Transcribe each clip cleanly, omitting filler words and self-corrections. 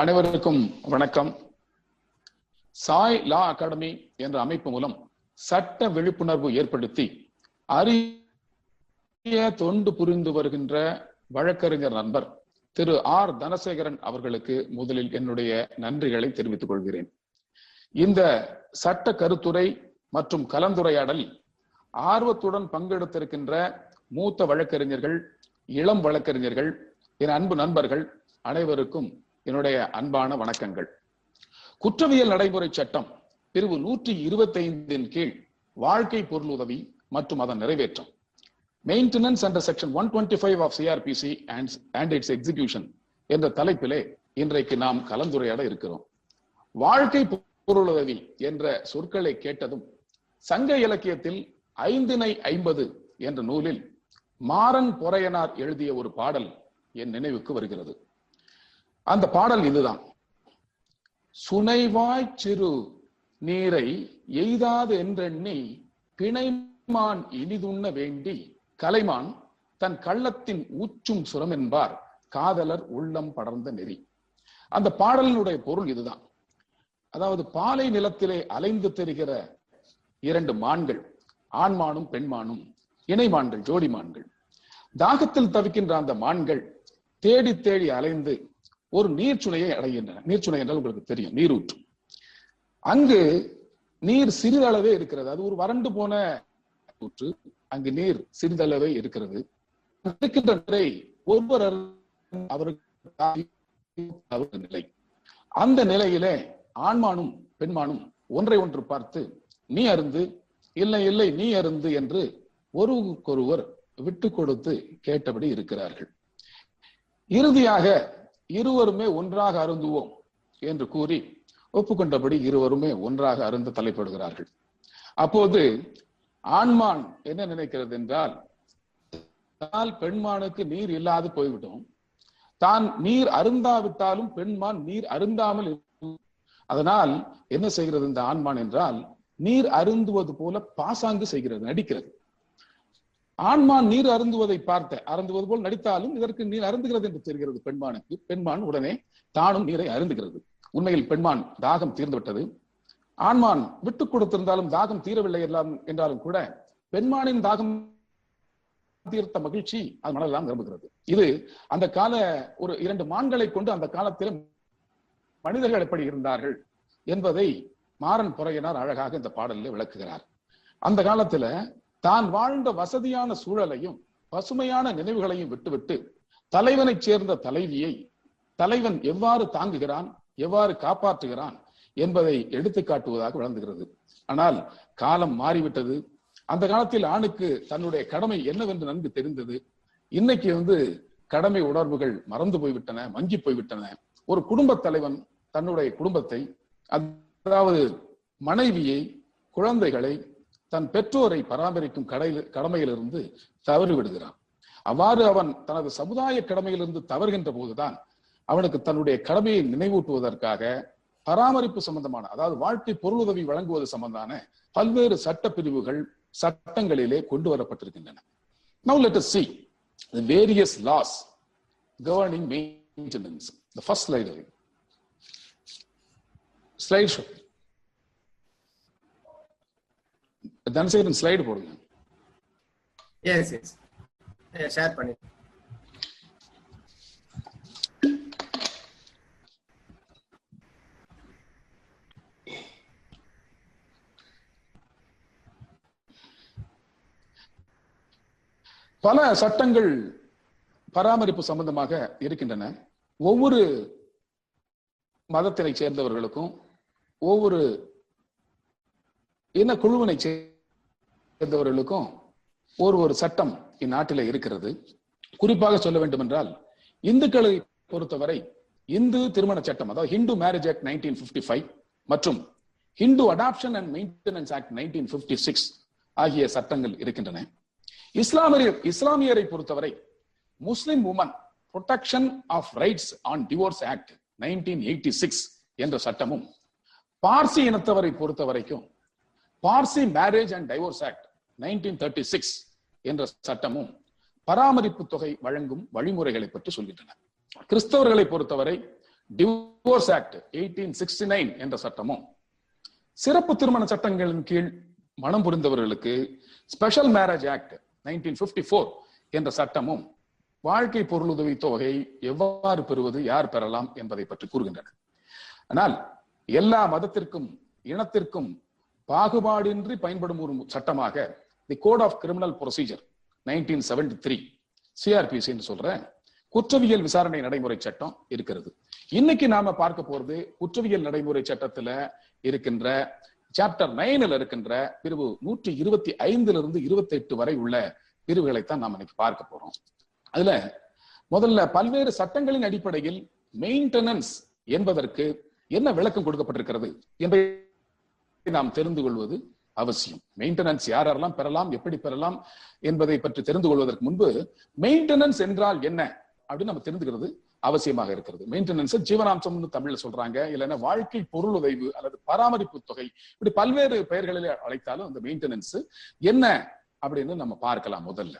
அனைவருக்கும் வணக்கம். சாய் லா அகாடமி என்ற அமைப்பு மூலம் சட்ட விழிப்புணர்வு ஏற்படுத்தி அரிய தொண்டு புரிந்து வருகின்ற வழக்கறிஞர் நண்பர் திரு ஆர் தனசேகரன் அவர்களுக்கு முதலில் என்னுடைய நன்றிகளை தெரிவித்துக் கொள்கிறேன். இந்த சட்ட கருத்துரை மற்றும் கலந்துரையாடல் ஆர்வத்துடன் பங்கெடுத்திருக்கின்ற மூத்த வழக்கறிஞர்கள், இளம் வழக்கறிஞர்கள், என் அன்பு நண்பர்கள் அனைவருக்கும் என்னுடைய அன்பான வணக்கங்கள். குற்றவியல் நடைமுறை சட்டம் பிரிவு 125 கீழ் வாழ்க்கை பொருளுதவி மற்றும் அதன் நிறைவேற்றம், maintenance under section 125 of CRPC and its execution என்ற தலைப்பிலே இன்றைக்கு நாம் கலந்துரையாட இருக்கிறோம். வாழ்க்கை பொருளுதவி என்ற சொற்களை கேட்டதும் சங்க இலக்கியத்தில் 5 என்ற நூலில் மாறன் பொறையனார் எழுதிய ஒரு பாடல் என் நினைவுக்கு வருகிறது. அந்த பாடல் இதுதான்: சுனைவாய் சிறு நீரை எய்தாது என்றெண்ணி பிணைமான் இனிதுண்ண வேண்டி கலைமான் தன் கள்ளத்தின் ஊச்சும் சுரம் என்பார் காதலர் உள்ளம் படர்ந்த நெறி. அந்த பாடலினுடைய பொருள் இதுதான். அதாவது பாலை நிலத்திலே அலைந்து தெரிகிற 2 மான்கள், ஆண்மானும் பெண்மானும், இணைமான்கள், ஜோடி மான்கள். தாகத்தில் தவிக்கின்ற அந்த மான்கள் தேடி தேடி அலைந்து ஒரு நீர்ச்சுனையை அடைகின்றன. நீர்ச்சுனை என்றால் உங்களுக்கு தெரியும், நீரூற்று. அங்கு நீர் சிறிதளவே இருக்கிறது. அது ஒரு வறண்டு போன ஊற்று. அங்கு நீர் சிறிதளவே இருக்கிறது. இருக்கின்ற நிலை ஒருவர் அவருக்கு நிலை. அந்த நிலையிலே ஆண்மானும் பெண்மானும் ஒன்றை ஒன்று பார்த்து நீ அருந்து, இல்லை இல்லை நீ அருந்து என்று ஒருவருக்கொருவர் விட்டு கொடுத்து கேட்டபடி இருக்கிறார்கள். இறுதியாக இருவருமே ஒன்றாக அருந்துவோம் என்று கூறி ஒப்புக்கொண்டபடி இருவருமே ஒன்றாக அருந்த தலைப்படுகிறார்கள். அப்போது ஆண்மான் என்ன நினைக்கிறது என்றால், பெண்மானுக்கு நீர் இல்லாது போய்விட்டோம், தான் நீர் அருந்தாவிட்டாலும் பெண்மான் நீர் அருந்தாமல், அதனால் என்ன செய்கிறது இந்த ஆண்மான் என்றால், நீர் அருந்துவது போல பாசாங்கு செய்கிறது, நடிக்கிறது. ஆண்மான் நீர் அருந்துவது போல் நடித்தாலும் இதற்கு நீர் அருந்துகிறது என்று தெரிகிறது பெண்மானுக்கு. பெண்மான் உடனே தானும் நீரை அருந்துகிறது. உண்மையில் பெண்மான் தாகம் தீர்ந்துவிட்டது. ஆண்மான் விட்டுக் கொடுத்திருந்தாலும் தாகம் தீரவில்லை என்றாலும் கூட பெண்மானின் தாகம் தீர்த்த மகிழ்ச்சி அது மனதெல்லாம் நிரம்புகிறது. இது அந்த கால ஒரு 2 மான்களை கொண்டு அந்த காலத்தில் மனிதர்கள் எப்படி இருந்தார்கள் என்பதை மாறன் பொறையனார் அழகாக இந்த பாடலில் விளக்குகிறார். அந்த காலத்துல தான் வாழ்ந்த வசதியான சூழலையும் பசுமையான நினைவுகளையும் விட்டுவிட்டு தலைவனை சேர்ந்த தலைவியை தலைவன் எவ்வாறு தாங்குகிறான், எவ்வாறு காப்பாற்றுகிறான் என்பதை எடுத்து காட்டுவதாக விளங்குகிறது. ஆனால் காலம் மாறிவிட்டது. அந்த காலத்தில் ஆணுக்கு தன்னுடைய கடமை என்னவென்று நன்கு தெரிந்தது. இன்னைக்கு கடமை உணர்வுகள் மறந்து போய்விட்டன, மங்கி போய்விட்டன. ஒரு குடும்ப தலைவன் தன்னுடைய குடும்பத்தை, அதாவது மனைவியை, குழந்தைகளை, தன் பெற்றோரை பராமரிக்கும் கடமையிலிருந்து தவறி விடுகிறான். அவ்வாறு அவன் தனது சமுதாய கடமையிலிருந்து தவறுகின்ற போதுதான் அவனுக்கு தன்னுடைய கடமையை நினைவூட்டுவதற்காக பராமரிப்பு சம்பந்தமான, அதாவது வாழ்க்கை பொருளுதவி வழங்குவது சம்பந்தமான பல்வேறு சட்ட பிரிவுகள் சட்டங்களிலே கொண்டு வரப்பட்டிருக்கின்றன. Now let us see the various laws governing maintenance. The first slide. Slide show. Dhanasekaran slide போடுங்க. எஸ் ஷேர் பண்ணி. பல சட்டங்கள் பராமரிப்பு சம்பந்தமாக இருக்கின்றன. ஒவ்வொரு மதத்தினை சேர்ந்தவர்களுக்கும் ஒவ்வொரு இன குழுவினை சேர்ந்தவர்களுக்கும் ஒரு சட்டம் இந்நாட்டிலே இருக்கிறது. குறிப்பாக சொல்ல வேண்டும் என்றால், இந்துக்களை பொறுத்தவரை இந்து திருமண சட்டம், அதாவது ஹிந்து மேரேஜ் ஆக்ட் 1955 மற்றும் Hindu adoption and maintenance act 1956 ஆகிய சட்டங்கள் இருக்கின்றன. இஸ்லாமியரை பொறுத்தவரை Muslim woman protection of rights on divorce act 1986 என்ற சட்டமும், பார்சி இனத்தவரை பொறுத்த வரைக்கும் Parsi marriage and divorce act 1936 என்ற சட்டமும் பராமரிப்பு தொகை வழங்கும் வழிமுறைகளை பற்றி சொல்கின்றன. கிறிஸ்தவர்களை பொறுத்தவரை டிவோர்ஸ் ஆக்ட் 1869 என்ற சட்டமும், சிறப்பு திருமண சட்டங்களின் கீழ் மனம் புரிந்தவர்களுக்கு ஸ்பெஷல் மேரேஜ் ஆக்ட் 1954 என்ற சட்டமும் வாழ்க்கை பொருளுதவி தொகை எவ்வாறு பெறுவது, யார் பெறலாம் என்பதை பற்றி கூறுகின்றன. ஆனால் எல்லா மதத்திற்கும் இனத்திற்கும் பாகுபாடின்றி பயன்படும் ஒரு சட்டமாக the code of criminal procedure 1973 CRPC என்று சொல்ற குற்றவியல் விசாரணை நடைமுறை சட்டம் இருக்கிறது. இன்னைக்கு நாம பார்க்க போறது குற்றவியல் நடைமுறை சட்டத்துல இருக்கின்ற சாப்டர் 9 இருக்கின்ற பிரிவு 125 28 வரை உள்ள பிரிவுகளைத்தான் நாம் இன்னைக்கு பார்க்க போறோம். அதுல முதல்ல பல்வேறு சட்டங்களின் அடிப்படையில் மெயின்டெனன்ஸ் என்பதற்கு என்ன விளக்கம் கொடுக்கப்பட்டிருக்கிறது என்பதை நாம் தெரிந்து கொள்வது அவசியம். மெயின்டெனன்ஸ் யாரெல்லாம் பெறலாம், எப்படி பெறலாம் என்பதை பற்றி தெரிந்து கொள்வதற்கு முன்பு மெயின்டெனன்ஸ் என்றால் என்ன அப்படின்னு நம்ம தெரிந்துக்கிறது அவசியமாக இருக்கிறது. மெயின்டெனன்ஸ் ஜீவனாம்சம்னு தமிழ்ல சொல்றாங்க, இல்லைன்னா வாழ்க்கை பொருளுதவி அல்லது பராமரிப்பு தொகை, இப்படி பல்வேறு பெயர்களில் அழைத்தாலும் அந்த மெயின்டெனன்ஸ் என்ன அப்படின்னு நம்ம பார்க்கலாம். முதல்ல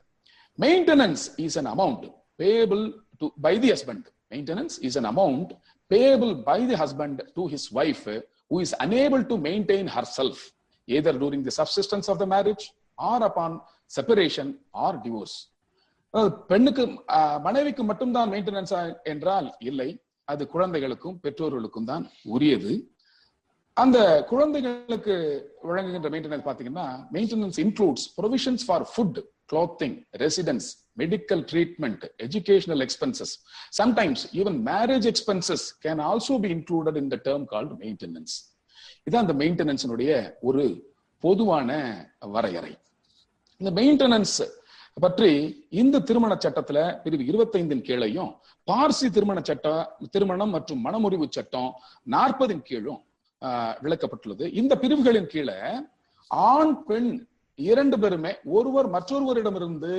maintenance is an amount payable to by the husband. Maintenance is an amount payable by the husband to his wife who is unable to maintain herself either during the subsistence of the marriage or upon separation or divorce. பெண்ணுக்கு மனைவிக்கு மட்டும்தான் maintenance என்றால் இல்லை, அது குழந்தைகளுக்கும் பெற்றோர்களுக்கும் தான் உரியது. அந்த குழந்தைகளுக்கு வழங்குகின்ற மெயின்டெனன்ஸ் பாத்தீங்கன்னா, maintenance includes provisions for food, clothing, residence, medical treatment, educational expenses. Sometimes even marriage expenses can also be included in the term called maintenance. இதான் அந்த மெயின்டெனன்ஸினுடைய ஒரு பொதுவான வரையறை. இந்த மெயின்டெனன்ஸ் பற்றி இந்த திருமண சட்டத்துல பிரிவு 25 கீழையும், பார்சி திருமணம் மற்றும் மணமுறிவு சட்டம் 40 கீழும் விளக்கப்பட்டுள்ளது. இந்த பிரிவுகளின் கீழே ஆண் பெண் இரண்டு பேருமே ஒருவர் மற்றொருவரிடமிருந்து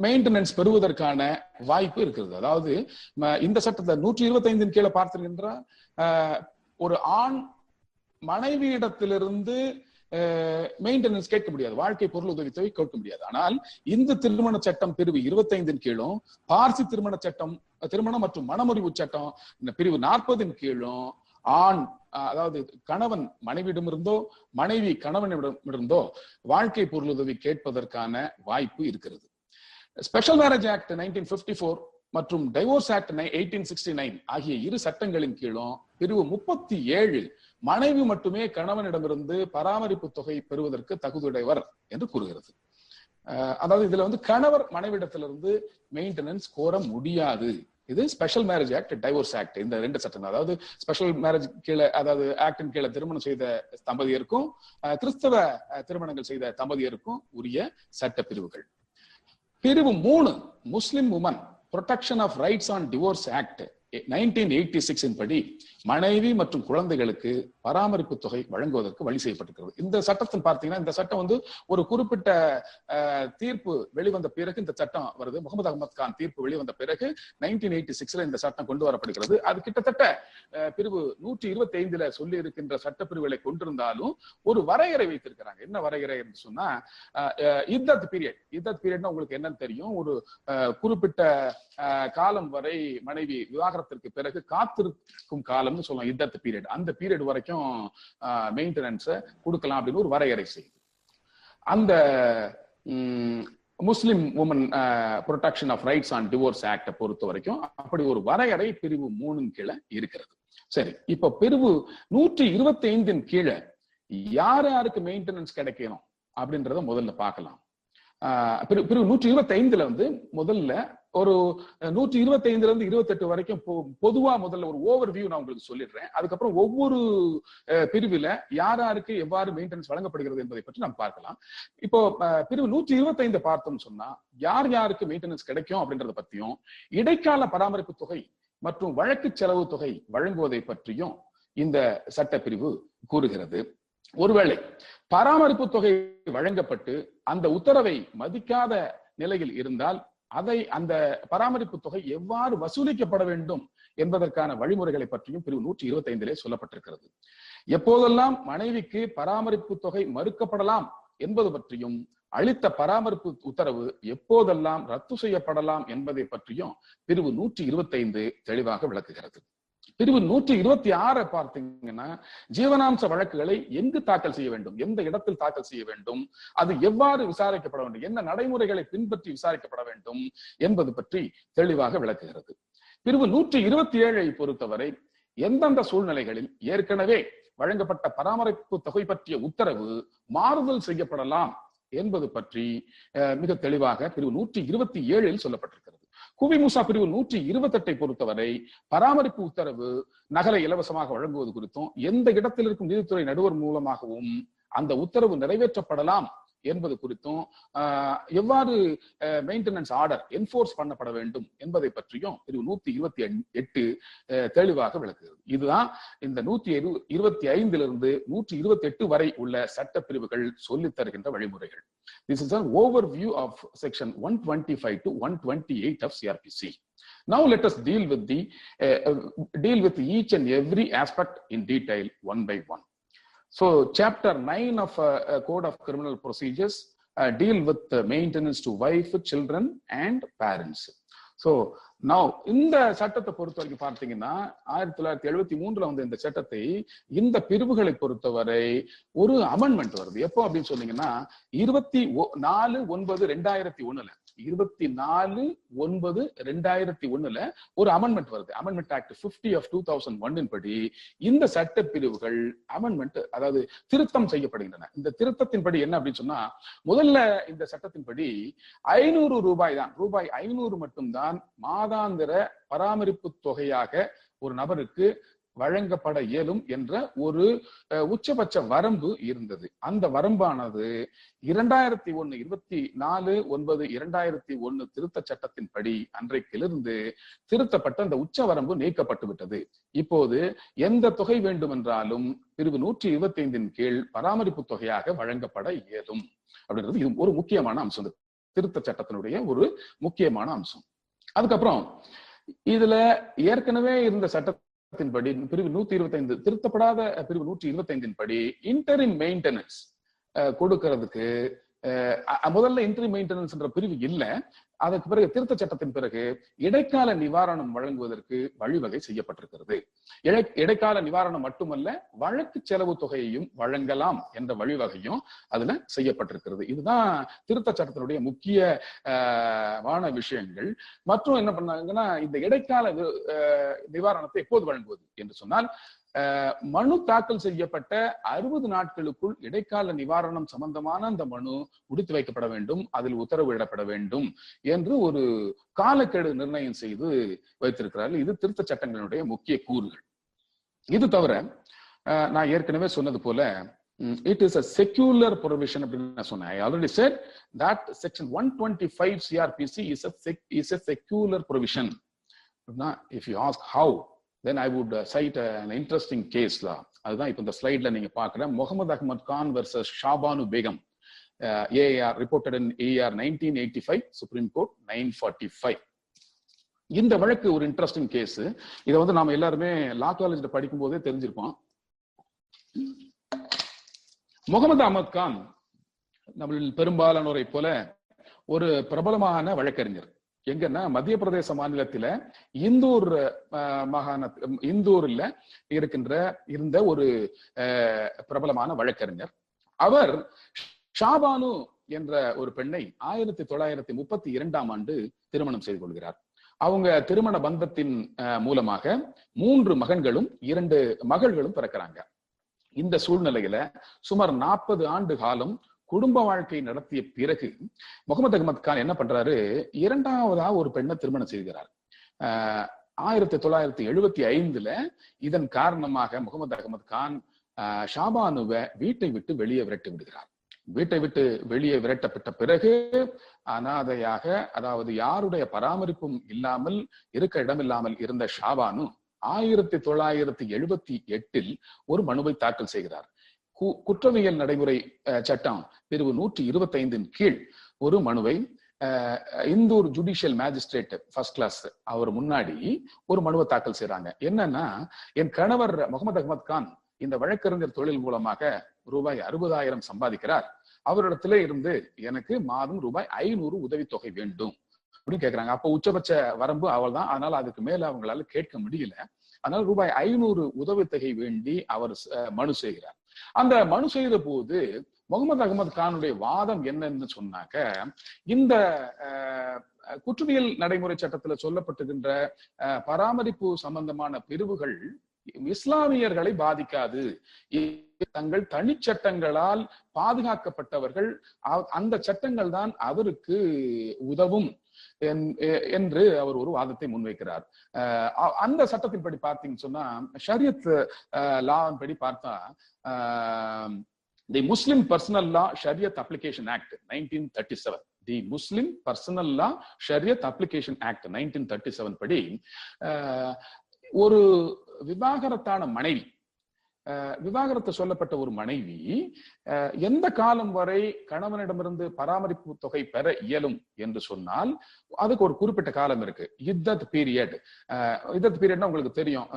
மெயின்டெனன்ஸ் பெறுவதற்கான வாய்ப்பு இருக்கிறது. அதாவது இந்த சட்டத்தை 125 கீழே பார்த்திருக்கின்ற ஒரு ஆண் மனைவியிடத்திலிருந்து மெயின்டெனன்ஸ் கேட்க முடியாது, வாழ்க்கை பொருள் உதவி தொகை கேட்க முடியாது. ஆனால் இந்த திருமண சட்டம் பிரிவு 25 கீழும், பார்சி திருமணம் மற்றும் மணமுறிவு சட்டம் இந்த பிரிவு 40 கீழும் ஆண், அதாவது கணவன் மனைவியிடமிருந்தோ மனைவி கணவனிடமிருந்தோ வாழ்க்கை பொருளுதவி கேட்பதற்கான வாய்ப்பு இருக்கிறது. ஸ்பெஷல் மேரேஜ் ஆக்ட் 1954 மற்றும் டைவோர்ஸ் ஆக்ட் 1869 ஆகிய இரு சட்டங்களின் கீழும் பிரிவு 37 மனைவி மட்டுமே கணவனிடமிருந்து பராமரிப்பு தொகை பெறுவதற்கு தகுதியுடையவர் என்று கூறுகிறது. அதாவது இதுல கணவர் மனைவிடத்திலிருந்து மெயின்டெனன்ஸ் கோர முடியாது. இது special marriage act, divorce act, இந்த ரெண்டு சட்டம். அதாவது ஸ்பெஷல் மேரேஜ் கீழே, அதாவது ஆக்டின் கீழே திருமணம் செய்த தம்பதியருக்கும் கிறிஸ்தவ திருமணங்கள் செய்த தம்பதியருக்கும் உரிய சட்ட பிரிவுகள். பிரிவு 3 Muslim woman protection of rights on divorce act 1986 படி மனைவி மற்றும் குழந்தைகளுக்கு பராமரிப்பு தொகை வழங்குவதற்கு வழி செய்யப்பட்டிருக்கிறது. இந்த சட்டத்தில் பார்த்தீங்கன்னா, இந்த சட்டம் ஒரு குறிப்பிட்ட தீர்ப்பு வெளிவந்த பிறகு இந்த சட்டம் வருது. முகமது அகமது கான் தீர்ப்பு வெளிவந்த பிறகு 1986 இந்த சட்டம் கொண்டு வரப்படுகிறது. அது கிட்டத்தட்ட பிரிவு 125 சொல்லி இருக்கின்ற சட்ட பிரிவுகளை கொண்டிருந்தாலும் ஒரு வரையறை வைத்திருக்கிறாங்க. என்ன வரையறை என்று சொன்னா, இத்தத் பீரியட்னா உங்களுக்கு என்னன்னு தெரியும், ஒரு குறிப்பிட்ட காலம் வரை மனைவி விவாகரத்திற்கு பிறகு காத்திருக்கும் காலம்னு சொல்லலாம், இத்தத் பீரியட். அந்த பீரியட் வரைக்கும் மெயின்டெனன்ஸ் கொடுக்கலாம் அப்படின்னு ஒரு வரையறை செய்யுது. அந்த Muslim woman protection of rights on divorce ஆக்ட பொறுத்த வரைக்கும் அப்படி ஒரு வரையறை பிரிவு 3 கீழே இருக்கிறது. சரி, இப்ப பிரிவு 125 கீழே யாருக்கு மெயின்டெனன்ஸ் கிடைக்கணும் அப்படின்றத முதல்ல பார்க்கலாம். பிரிவு 125 முதல்ல ஒரு 125 28 வரைக்கும் பொதுவா முதல்ல ஒரு ஓவர் வியூ நான் உங்களுக்கு சொல்லிடுறேன். அதுக்கப்புறம் ஒவ்வொரு பிரிவுல யாருக்கு எவ்வாறு மெயின்டெனன்ஸ் வழங்கப்படுகிறது என்பதை பற்றி நாம் பார்க்கலாம். இப்போ பிரிவு 125 பார்த்தோம்னு சொன்னா யாருக்கு மெயின்டெனன்ஸ் கிடைக்கும் அப்படின்றத பத்தியும், இடைக்கால பராமரிப்பு தொகை மற்றும் வழக்கு செலவு தொகை வழங்குவதை பற்றியும் இந்த சட்டப்பிரிவு கூறுகிறது. ஒருவேளை பராமரிப்பு தொகை வழங்கப்பட்டு அந்த உத்தரவை மதிக்காத நிலையில் இருந்தால் அந்த பராமரிப்பு தொகை எவ்வாறு வசூலிக்கப்பட வேண்டும் என்பதற்கான வழிமுறைகளை பற்றியும் பிரிவு 125 சொல்லப்பட்டிருக்கிறது. எப்போதெல்லாம் மனைவிக்கு பராமரிப்பு தொகை மறுக்கப்படலாம் என்பது பற்றியும் அளித்த பராமரிப்பு உத்தரவு எப்போதெல்லாம் ரத்து செய்யப்படலாம் என்பதை பற்றியும் பிரிவு 125 தெளிவாக விளக்குகிறது. பிரிவு 126 பார்த்தீங்கன்னா ஜீவனாம்ச வழக்குகளை எங்கு தாக்கல் செய்ய வேண்டும், எந்த இடத்தில் தாக்கல் செய்ய வேண்டும், அது எவ்வாறு விசாரிக்கப்பட வேண்டும், என்ன நடைமுறைகளை பின்பற்றி விசாரிக்கப்பட வேண்டும் என்பது பற்றி தெளிவாக விளக்குகிறது. பிரிவு 127 பொறுத்தவரை எந்தெந்த சூழ்நிலைகளில் ஏற்கனவே வழங்கப்பட்ட பராமரிப்பு தொகை பற்றிய உத்தரவு மாறுதல் செய்யப்படலாம் என்பது பற்றி மிக தெளிவாக பிரிவு 127 சொல்லப்பட்டிருக்கிறது. குவிமுசா பிரிவு 128 பொறுத்தவரை பராமரிப்பு உத்தரவு நகலை இலவசமாக வழங்குவது குறித்தும் எந்த இடத்தில் இருக்கும் நீதித்துறை நடுவர் மூலமாகவும் அந்த உத்தரவு நிறைவேற்றப்படலாம் என்பது குறித்தும் எவ்வாறு மெயின்டெனன்ஸ் ஆர்டர் என்ஃபோர்ஸ் பண்ணப்பட வேண்டும் என்பதை பற்றியும் பிரிவு 128 தெளிவாக விளக்குகிறது. இதுதான் இந்த 125 128 வரை உள்ள சட்ட பிரிவுகள் சொல்லித் தருகின்ற வழிமுறைகள். This is an overview of section 125 to 128 of CRPC. Now let us deal with each and every aspect in detail one by one. So chapter 9 of Code of Criminal Procedures deal with maintenance to wife, children and parents. So now இந்த சட்டத்தை பொறுத்த வரைக்கும் பார்த்தீங்கன்னா 1973 வந்த இந்த சட்டத்தை இந்த பிரிவுகளை பொறுத்தவரை ஒரு அமெண்ட்மெண்ட் வருது. எப்போ அப்படின்னு சொன்னீங்கன்னா 24/9/2001 24/9/2001 ஒரு அமெண்ட்மெண்ட் வருது. அமெண்ட்மெண்ட் ஆக்ட் 50 of 2001 படி இந்த சட்ட பிரிவுகள் அமெண்ட்மெண்ட், அதாவது திருத்தம் செய்யப்படுகின்றன. இந்த திருத்தத்தின்படி என்ன அப்படின்னு சொன்னா, முதல்ல இந்த சட்டத்தின்படி 500 ரூபாய் தான், ரூபாய் 500 மட்டும்தான் மாதாந்திர பராமரிப்பு தொகையாக ஒரு நபருக்கு வழங்கப்பட இயலும் என்ற ஒரு உச்சபட்ச வரம்பு இருந்தது. அந்த வரம்பானது 24/9/2001 திருத்த சட்டத்தின்படி அன்றைக்கிலிருந்து திருத்தப்பட்ட அந்த உச்ச வரம்பு நீக்கப்பட்டு விட்டது. இப்போது எந்த தொகை வேண்டுமென்றாலும் பிரிவு 125 கீழ் பராமரிப்பு தொகையாக வழங்கப்பட இயலும் அப்படின்றது இது ஒரு முக்கியமான அம்சம், திருத்த சட்டத்தினுடைய ஒரு முக்கியமான அம்சம். அதுக்கப்புறம் இதுல ஏற்கனவே இருந்த சட்டத்தின்படி பிரிவு 125 திருத்தப்படாத பிரிவு 125 படி இன்டரிம் மெயின்டெனன்ஸ் கொடுக்கிறதுக்கு முதல்ல இன்டரிம் மெயின்டெனன்ஸ் என்ற பிரிவு இல்ல. அதற்கு பிறகு திருத்த சட்டத்தின் பிறகு இடைக்கால நிவாரணம் வழங்குவதற்கு வழிவகை செய்யப்பட்டிருக்கிறது. இடைக்கால நிவாரணம் மட்டுமல்ல, வழக்கு செலவு தொகையையும் வழங்கலாம் என்ற வழிவகையும் அதுல செய்யப்பட்டிருக்கிறது. இதுதான் திருத்த சட்டத்தினுடைய முக்கியமான விஷயங்கள். மற்றும் என்ன பண்ணாங்கன்னா, இந்த இடைக்கால நிவாரணத்தை எப்போது வழங்குவது என்று சொன்னால், மனு தாக்கல் செய்யப்பட்ட 60 நாட்களுக்குள் இடைக்கால நிவாரணம் சம்பந்தமான அந்த மனு முடித்து வைக்கப்பட வேண்டும், அதில் உத்தரவிடப்பட வேண்டும் என்று ஒரு காலக்கெடு நிர்ணயம் செய்து வைத்திருக்கிறார்கள். இது திருத்த சட்டங்களுடைய முக்கிய கூறுகள். இது தவிர நான் ஏற்கனவே சொன்னது போல it is a secular provision அப்படின்னு நான் சொன்னேன். I already said that section 125 CRPC is a secular provision. If you ask how, then I would cite an interesting case law. அதுதான் இப்ப இந்த ஸ்லைட்ல நீங்க பாக்குற Mohammed Ahmed Khan versus Shah Bano Begum, AAR reported in AAR 1985, Supreme Court 945. இந்த வழக்கு ஒரு இன்ட்ரெஸ்டிங் கேஸ். இதை வந்து நாம எல்லாருமே லா காலேஜ்ல படிக்கும் போதே தெரிஞ்சிருப்போம். முகமது அகமது கான் நம்மளில் பெரும்பாலானோரை போல ஒரு பிரபலமான வழக்கறிஞர். எங்கன்னா மத்திய பிரதேச மாநிலத்தில இந்தூர்ல இருந்த ஒரு பிரபலமான வழக்கறிஞர். அவர் ஷாபானு என்ற ஒரு பெண்ணை 1932 ஆண்டு திருமணம் செய்து கொள்கிறார். அவங்க திருமண பந்தத்தின் மூலமாக 3 மகன்களும் 2 மகள்களும் பிறக்கிறாங்க. இந்த சூழ்நிலையில சுமார் 40 ஆண்டு காலம் குடும்ப வாழ்க்கை நடத்திய பிறகு முகமது அகமது கான் என்ன பண்றாரு, 2வதா ஒரு பெண்ணை திருமணம் செய்கிறார். 1975 இதன் காரணமாக முகமது அகமது கான் ஷாபானுவை வீட்டை விட்டு வெளியே விரட்டி விடுகிறார். வீட்டை விட்டு வெளியே விரட்டப்பட்ட பிறகு அனாதையாக, அதாவது யாருடைய பராமரிப்பும் இல்லாமல் இருக்க இடமில்லாமல் இருந்த ஷாபானு 1978 ஒரு மனுவை தாக்கல் செய்கிறார். குற்றவியல் நடைமுறை சட்டம் பிரிவு 125 கீழ் ஒரு மனுவை Indore judicial magistrate first class அவர் முன்னாடி ஒரு மனுவை தாக்கல் செய்யறாங்க. என்னன்னா, என் கணவர் முகமது அகமது கான் இந்த வழக்கறிஞர் தொழில் மூலமாக ரூபாய் 60,000 சம்பாதிக்கிறார். அவரிடத்துல இருந்து எனக்கு மாதம் ரூபாய் 500 உதவித்தொகை வேண்டும் அப்படின்னு கேட்கிறாங்க. அப்போ உச்சபட்ச வரம்பு அவள் தான், அதனால அதுக்கு மேல அவங்களால கேட்க முடியல. அதனால ரூபாய் 500 உதவித்தொகை வேண்டி அவர் மனு செய்கிறார். அந்த மனு செய்த போது முகமது அகமது கானுடைய வாதம் என்னன்னு சொன்னாக்க, இந்த குற்றவியல் நடைமுறை சட்டத்துல சொல்லப்பட்டுகின்ற பராமரிப்பு சம்பந்தமான பிரிவுகள் இஸ்லாமியர்களை பாதிக்காது, தங்கள் தனிச்சட்டங்களால் பாதுகாக்கப்பட்டவர்கள், அந்த சட்டங்கள் தான் அவருக்கு உதவும் என்று அவர் ஒரு வாதத்தை முன்வைக்கிறார். அந்த சட்டத்தின்படி பார்த்தீங்கன்னு சொன்னா, ஷரியத் லாவின் படி பார்த்தா தி முஸ்லிம் பர்சனல் லா ஷரியத் அப்ளிகேஷன் ஆக்ட் 1937, தி முஸ்லிம் பர்சனல் லா ஷரியத் அப்ளிகேஷன் ஆக்ட் 1937 படி ஒரு விவாகரத்தான மனைவி, விவாகரத்து சொல்லப்பட்ட ஒரு மனைவி எந்த காலம் வரை கணவனிடமிருந்து பராமரிப்பு தொகை பெற இயலும் என்று சொன்னால் அதுக்கு ஒரு குறிப்பிட்ட காலம் இருக்கு. இத்தத் பீரியட். இத்தத் பீரியட்னா உங்களுக்கு தெரியும்,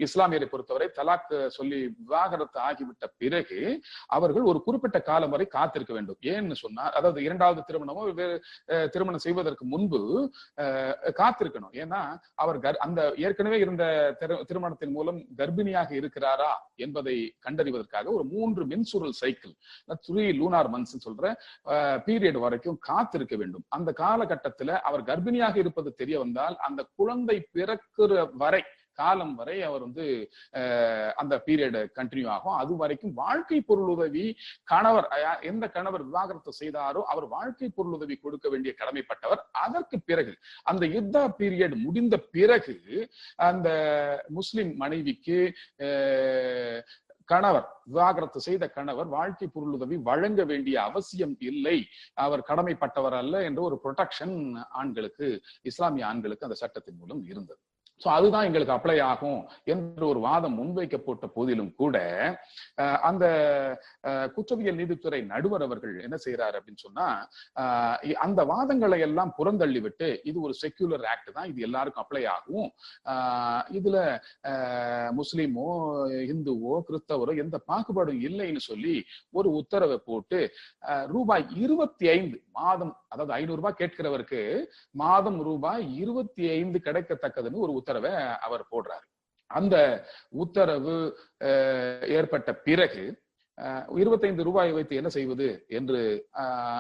இஸ்லாமியரை பொறுத்தவரை தலாக் சொல்லி விவாகரத்து ஆகிவிட்ட பிறகு அவர்கள் ஒரு குறிப்பிட்ட காலம் வரை காத்திருக்க வேண்டும். ஏன்னு சொன்னா, அதாவது இரண்டாவது திருமணமோ திருமணம் செய்வதற்கு முன்பு காத்திருக்கணும். ஏன்னா அவர் அந்த ஏற்கனவே இருந்த திருமணத்தின் மூலம் கர்ப்பிணியாக இருக்கிறாரா என்பதை கண்டறிவதற்காக ஒரு 3 மென்சுரல் சைக்கிள், 3 லூனார் மந்த்ஸ் சொல்ற பீரியட் வரைக்கும் காத்திருக்க வேண்டும். அந்த காலகட்டத்துல அவர் கர்ப்பிணியாக இருப்பது தெரிய வந்தால் அந்த குழந்தை பிறக்கிற வரை காலம் வரை அவர் அந்த பீரியட் கண்டினியூ ஆகும். அது வரைக்கும் வாழ்க்கை பொருளுதவி கணவர், எந்த கணவர் விவாகரத்து செய்தாரோ அவர் வாழ்க்கை பொருளுதவி கொடுக்க வேண்டிய கடமைப்பட்டவர். அதற்கு பிறகு அந்த யுத்த பீரியட் முடிந்த பிறகு அந்த முஸ்லிம் மனைவிக்கு கணவர், விவாகரத்து செய்த கணவர் வாழ்க்கை பொருளுதவி வழங்க வேண்டிய அவசியம் இல்லை, அவர் கடமைப்பட்டவர் அல்ல என்ற ஒரு ப்ரொடெக்ஷன் ஆண்களுக்கு, இஸ்லாமிய ஆண்களுக்கு அந்த சட்டத்தின் மூலம் இருந்தது. சோ அதுதான் எங்களுக்கு அப்ளை ஆகும் என்ற ஒரு வாதம் முன்வைக்கப்பட்ட போதிலும் கூட அந்த குற்றவியல் நீதித்துறை நடுவர் அவர்கள் என்ன செய்யறாரு அப்படின்னு சொன்னா, அந்த வாதங்களை எல்லாம் புறந்தள்ளி விட்டு இது ஒரு செக்யூலர் ஆக்ட் தான், இது எல்லாருக்கும் அப்ளை ஆகும், இதுல முஸ்லிமோ இந்துவோ கிறிஸ்தவரோ எந்த பாகுபாடும் இல்லைன்னு சொல்லி ஒரு உத்தரவை போட்டு ரூபாய் 25 மாதம், அதாவது 500 ரூபாய் கேட்கிறவருக்கு மாதம் ரூபாய் 25 கிடைக்கத்தக்கதுன்னு ஒரு உத்தரவை அவர் போடுறாரு. அந்த உத்தரவு ஏற்பட்ட பிறகு 25 ரூபாய் வைத்து என்ன செய்வது என்று,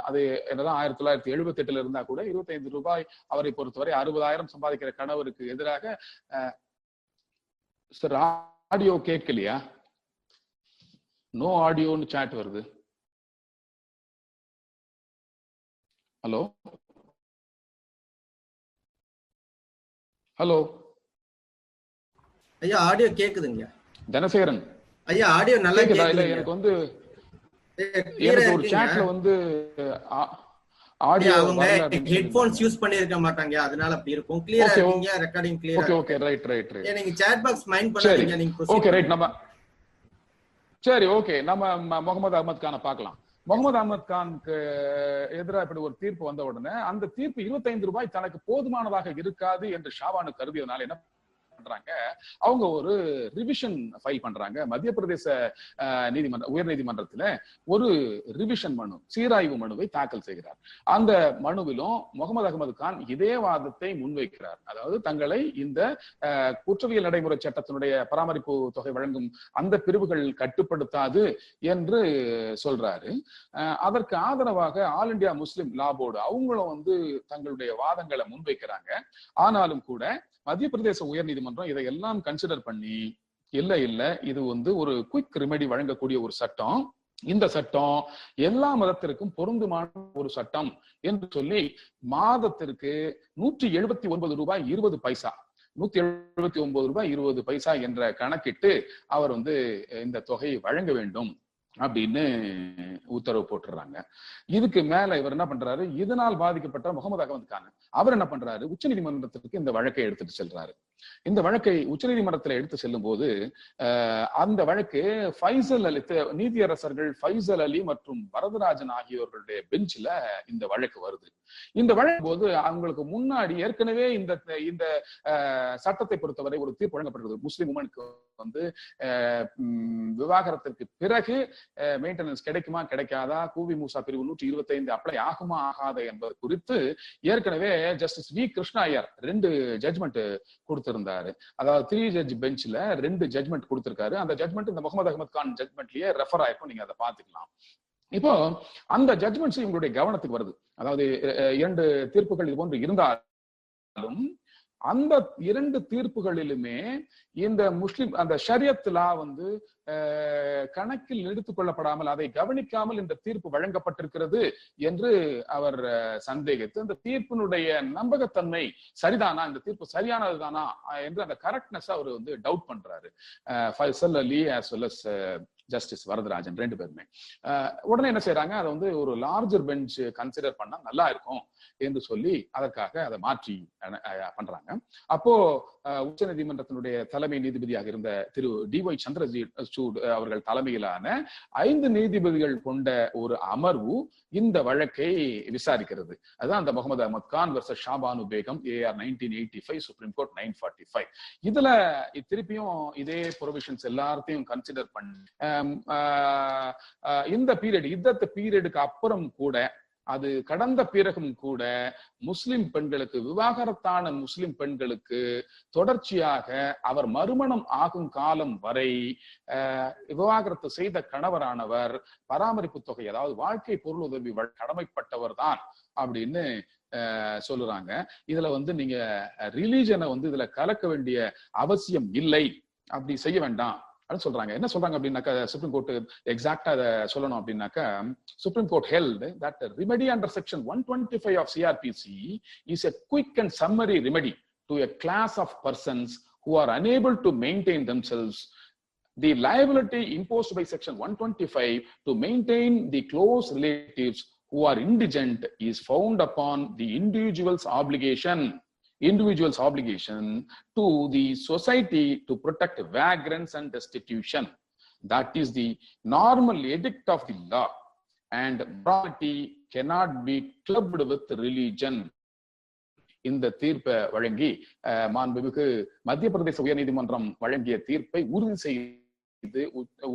அது என்னதான் 1978 இருந்தா கூட 25 ரூபாய் அவரை பொறுத்தவரை 60,000 சம்பாதிக்கிற கணவருக்கு எதிராக. சார் ஆடியோ கேட்கலையா? நோ ஆடியோன்னு சாட் வருது. ஹலோ ஹலோ ஐயா, ஆடியோ கேக்குதுங்க தனசேகரன் ஐயா. ஆடியோ நல்லா கேக்குதா? இல்ல எனக்கு எனக்கு ஒரு சாட்ல ஆடியோ அவங்க ஹெட்போன்ஸ் யூஸ் பண்ணிருக்க மாட்டாங்க, அதனால அப்படி இருக்கும். கிளியரா இருக்கீங்க, ரெக்கார்டிங் கிளியரா. Okay okay right right right. நீங்க சாட் பாக்ஸ் மைண்ட் பண்ணாதீங்க, நீங்க ஓகே ரைட். நம்ம சரி ஓகே, நம்ம முகமது அகமது கானை பார்க்கலாம். முகமது அகமது கானுக்கு எதிராக இப்படி ஒரு தீர்ப்பு வந்த உடனே அந்த தீர்ப்பு 25 ரூபாய் தனக்கு போதுமானதாக இருக்காது என்று ஷாபானு கருதியதுனால என்ன பண்றாங்க, அவங்க ஒரு ரிவிஷன் ஃபைல் பண்றாங்க. மத்திய பிரதேச உயர் நீதிமன்றத்துல ஒரு ரிவிஷன் மனு, சீராய்வு மனுவை தாக்கல் செய்கிறார். அந்த மனுவிலும் முகமது அகமது கான் இதே வாதத்தை முன்வைக்கிறார். அதாவது தங்களை இந்த குற்றவியல் நடைமுறை சட்டத்தினுடைய பராமரிப்பு தொகை வழங்கும் அந்த பிரிவுகள் கட்டுப்படுத்தாது என்று சொல்றாரு. அதற்கு ஆதரவாக ஆல் இண்டியா முஸ்லிம் லா போர்டு அவங்களும் தங்களுடைய வாதங்களை முன்வைக்கிறாங்க. ஆனாலும் கூட மத்திய பிரதேச உயர் நீதிமன்றம் இதையெல்லாம் கன்சிடர் பண்ணி இல்ல இது ஒரு குயிக் ரெமெடி வழங்கக்கூடிய ஒரு சட்டம், இந்த சட்டம் எல்லா மதத்திற்கும் பொருந்துமான ஒரு சட்டம் என்று சொல்லி மாதத்திற்கு 179 ரூபாய் 20 பைசா 179 ரூபாய் 20 பைசா என்ற கணக்கிட்டு அவர் இந்த தொகையை வழங்க வேண்டும் அப்படின்னு உத்தரவு போட்டுறாங்க. இதுக்கு மேல இவர் என்ன பண்றாரு, இதனால் பாதிக்கப்பட்ட முகமது அகமது கான் அவர் என்ன பண்றாரு, உச்ச நீதிமன்றத்திற்கு இந்த வழக்கை எடுத்துட்டு செல்றாரு. இந்த வழக்கை உச்சநீதிமன்றத்தில் எடுத்து செல்லும் போது அந்த வழக்கு ஃபைசல் அலி, நீதியரசர்கள் ஃபைசல் அலி மற்றும் வரதராஜன் ஆகியோர்களுடைய பெஞ்சில இந்த வழக்கு வருது. இந்த வழக்கு போது அவங்களுக்கு முன்னாடி ஏற்கனவே இந்த சட்டத்தை பொறுத்தவரை ஒரு தீர்ப்பு வழங்கப்பட்டிருக்கிறது. முஸ்லிம் உமனுக்கு வந்து விவாகரத்திற்கு பிறகு மெயின்டெனன்ஸ் கிடைக்குமா கிடைக்காதா, கூவி மூசா பிரிவு 125 அப்ளை ஆகுமா ஆகாத என்பது குறித்து ஏற்கனவே justice V Krishna Iyer 2 judgment கொடுத்திருந்தாரு. அதாவது 3 ஜட்ஜ் பெஞ்ச்ல 2 ஜட்ஜ்மெண்ட் கொடுத்திருக்காரு. அந்த ஜட்ஜ்மெண்ட் இந்த முகமது அகமது கான் ஜட்ஜ்மெண்ட்லயே ரெஃபர் ஆயிருக்கும், நீங்க அதை பாத்துக்கலாம். இப்போ அந்த ஜட்ஜ்மெண்ட்ஸ் இவங்களுடைய கவனத்துக்கு வருது. அதாவது 2 தீர்ப்புகள் இது போன்று இருந்தாலும் அந்த 2 தீர்ப்புகளிலுமே இந்த முஸ்லிம் அந்த ஷரியத் லா வந்து கணக்கில் எடுத்துக் கொள்ளப்படாமல், அதை கவனிக்காமல் இந்த தீர்ப்பு வழங்கப்பட்டிருக்கிறது என்று அவர் சந்தேகித்து அந்த தீர்ப்பினுடைய நம்பகத்தன்மை சரிதானா, இந்த தீர்ப்பு சரியானதுதானா என்று அந்த கரெக்ட்னஸ் அவர் வந்து டவுட் பண்றாரு. ஃபைசல் அலி as well as justice Varadarajan 2 பேருமே உடனே என்ன செய்யறாங்க, அதை வந்து ஒரு லார்ஜர் பெஞ்ச் கன்சிடர் பண்ணா நல்லா இருக்கும் என்று சொல்லி அதற்காக அதை மாற்றி பண்றாங்க. அப்போ உச்ச நீதிமன்றத்தினுடைய தலைமை நீதிபதியாக இருந்த திரு டி.ஒய். சந்திரசூட் அவர்கள் தலைமையிலான 5 நீதிபதிகள் கொண்ட ஒரு அமர்வு இந்த வழக்கை விசாரிக்கிறது. அதுதான் அந்த Mohammed Ahmed Khan versus Shah Bano Begum AR 1985 supreme court 945. இதுல திருப்பியும் இதே ப்ரொவிஷன்ஸ் எல்லாத்தையும் கன்சிடர் பண்ணி இந்த பீரியட் யுத்தத்து பீரியடுக்கு அப்புறம் கூட, அது கடந்த பிறகும் கூட முஸ்லிம் பெண்களுக்கு, விவாகரத்தான முஸ்லிம் பெண்களுக்கு தொடர்ச்சியாக அவர் மறுமணம் ஆகும் காலம் வரை விவாகரத்து செய்த கணவரானவர் பராமரிப்பு தொகை, அதாவது வாழ்க்கை பொருளுதவி கடமைப்பட்டவர் தான் அப்படின்னு சொல்லுறாங்க. இதுல வந்து நீங்க ரிலீஜனை வந்து இதுல கலக்க வேண்டிய அவசியம் இல்லை, அப்படி செய்ய வேண்டாம் அப்படின்னு சொல்றாங்க. என்ன சொல்றாங்க அப்படின்னாக்கா, சுப்ரீம் கோர்ட் எக்ஸாக்டா அதை சொல்லணும் அப்படின்னாக்கா, supreme court held that remedy under section 125 of CRPC is a quick and summary remedy to a class of persons who are unable to maintain themselves. The liability imposed by section 125 to maintain the close relatives who are indigent is found upon the individual's obligation to the society to protect vagrants and destitution. That is the normal edict of the law, and morality cannot be clubbed with religion. இந்த தீர்ப்பை வழங்கி மாண்புமிகு மத்திய பிரதேச உயர்நீதிமன்றம் வழங்கிய தீர்ப்பை உறுதி செய்து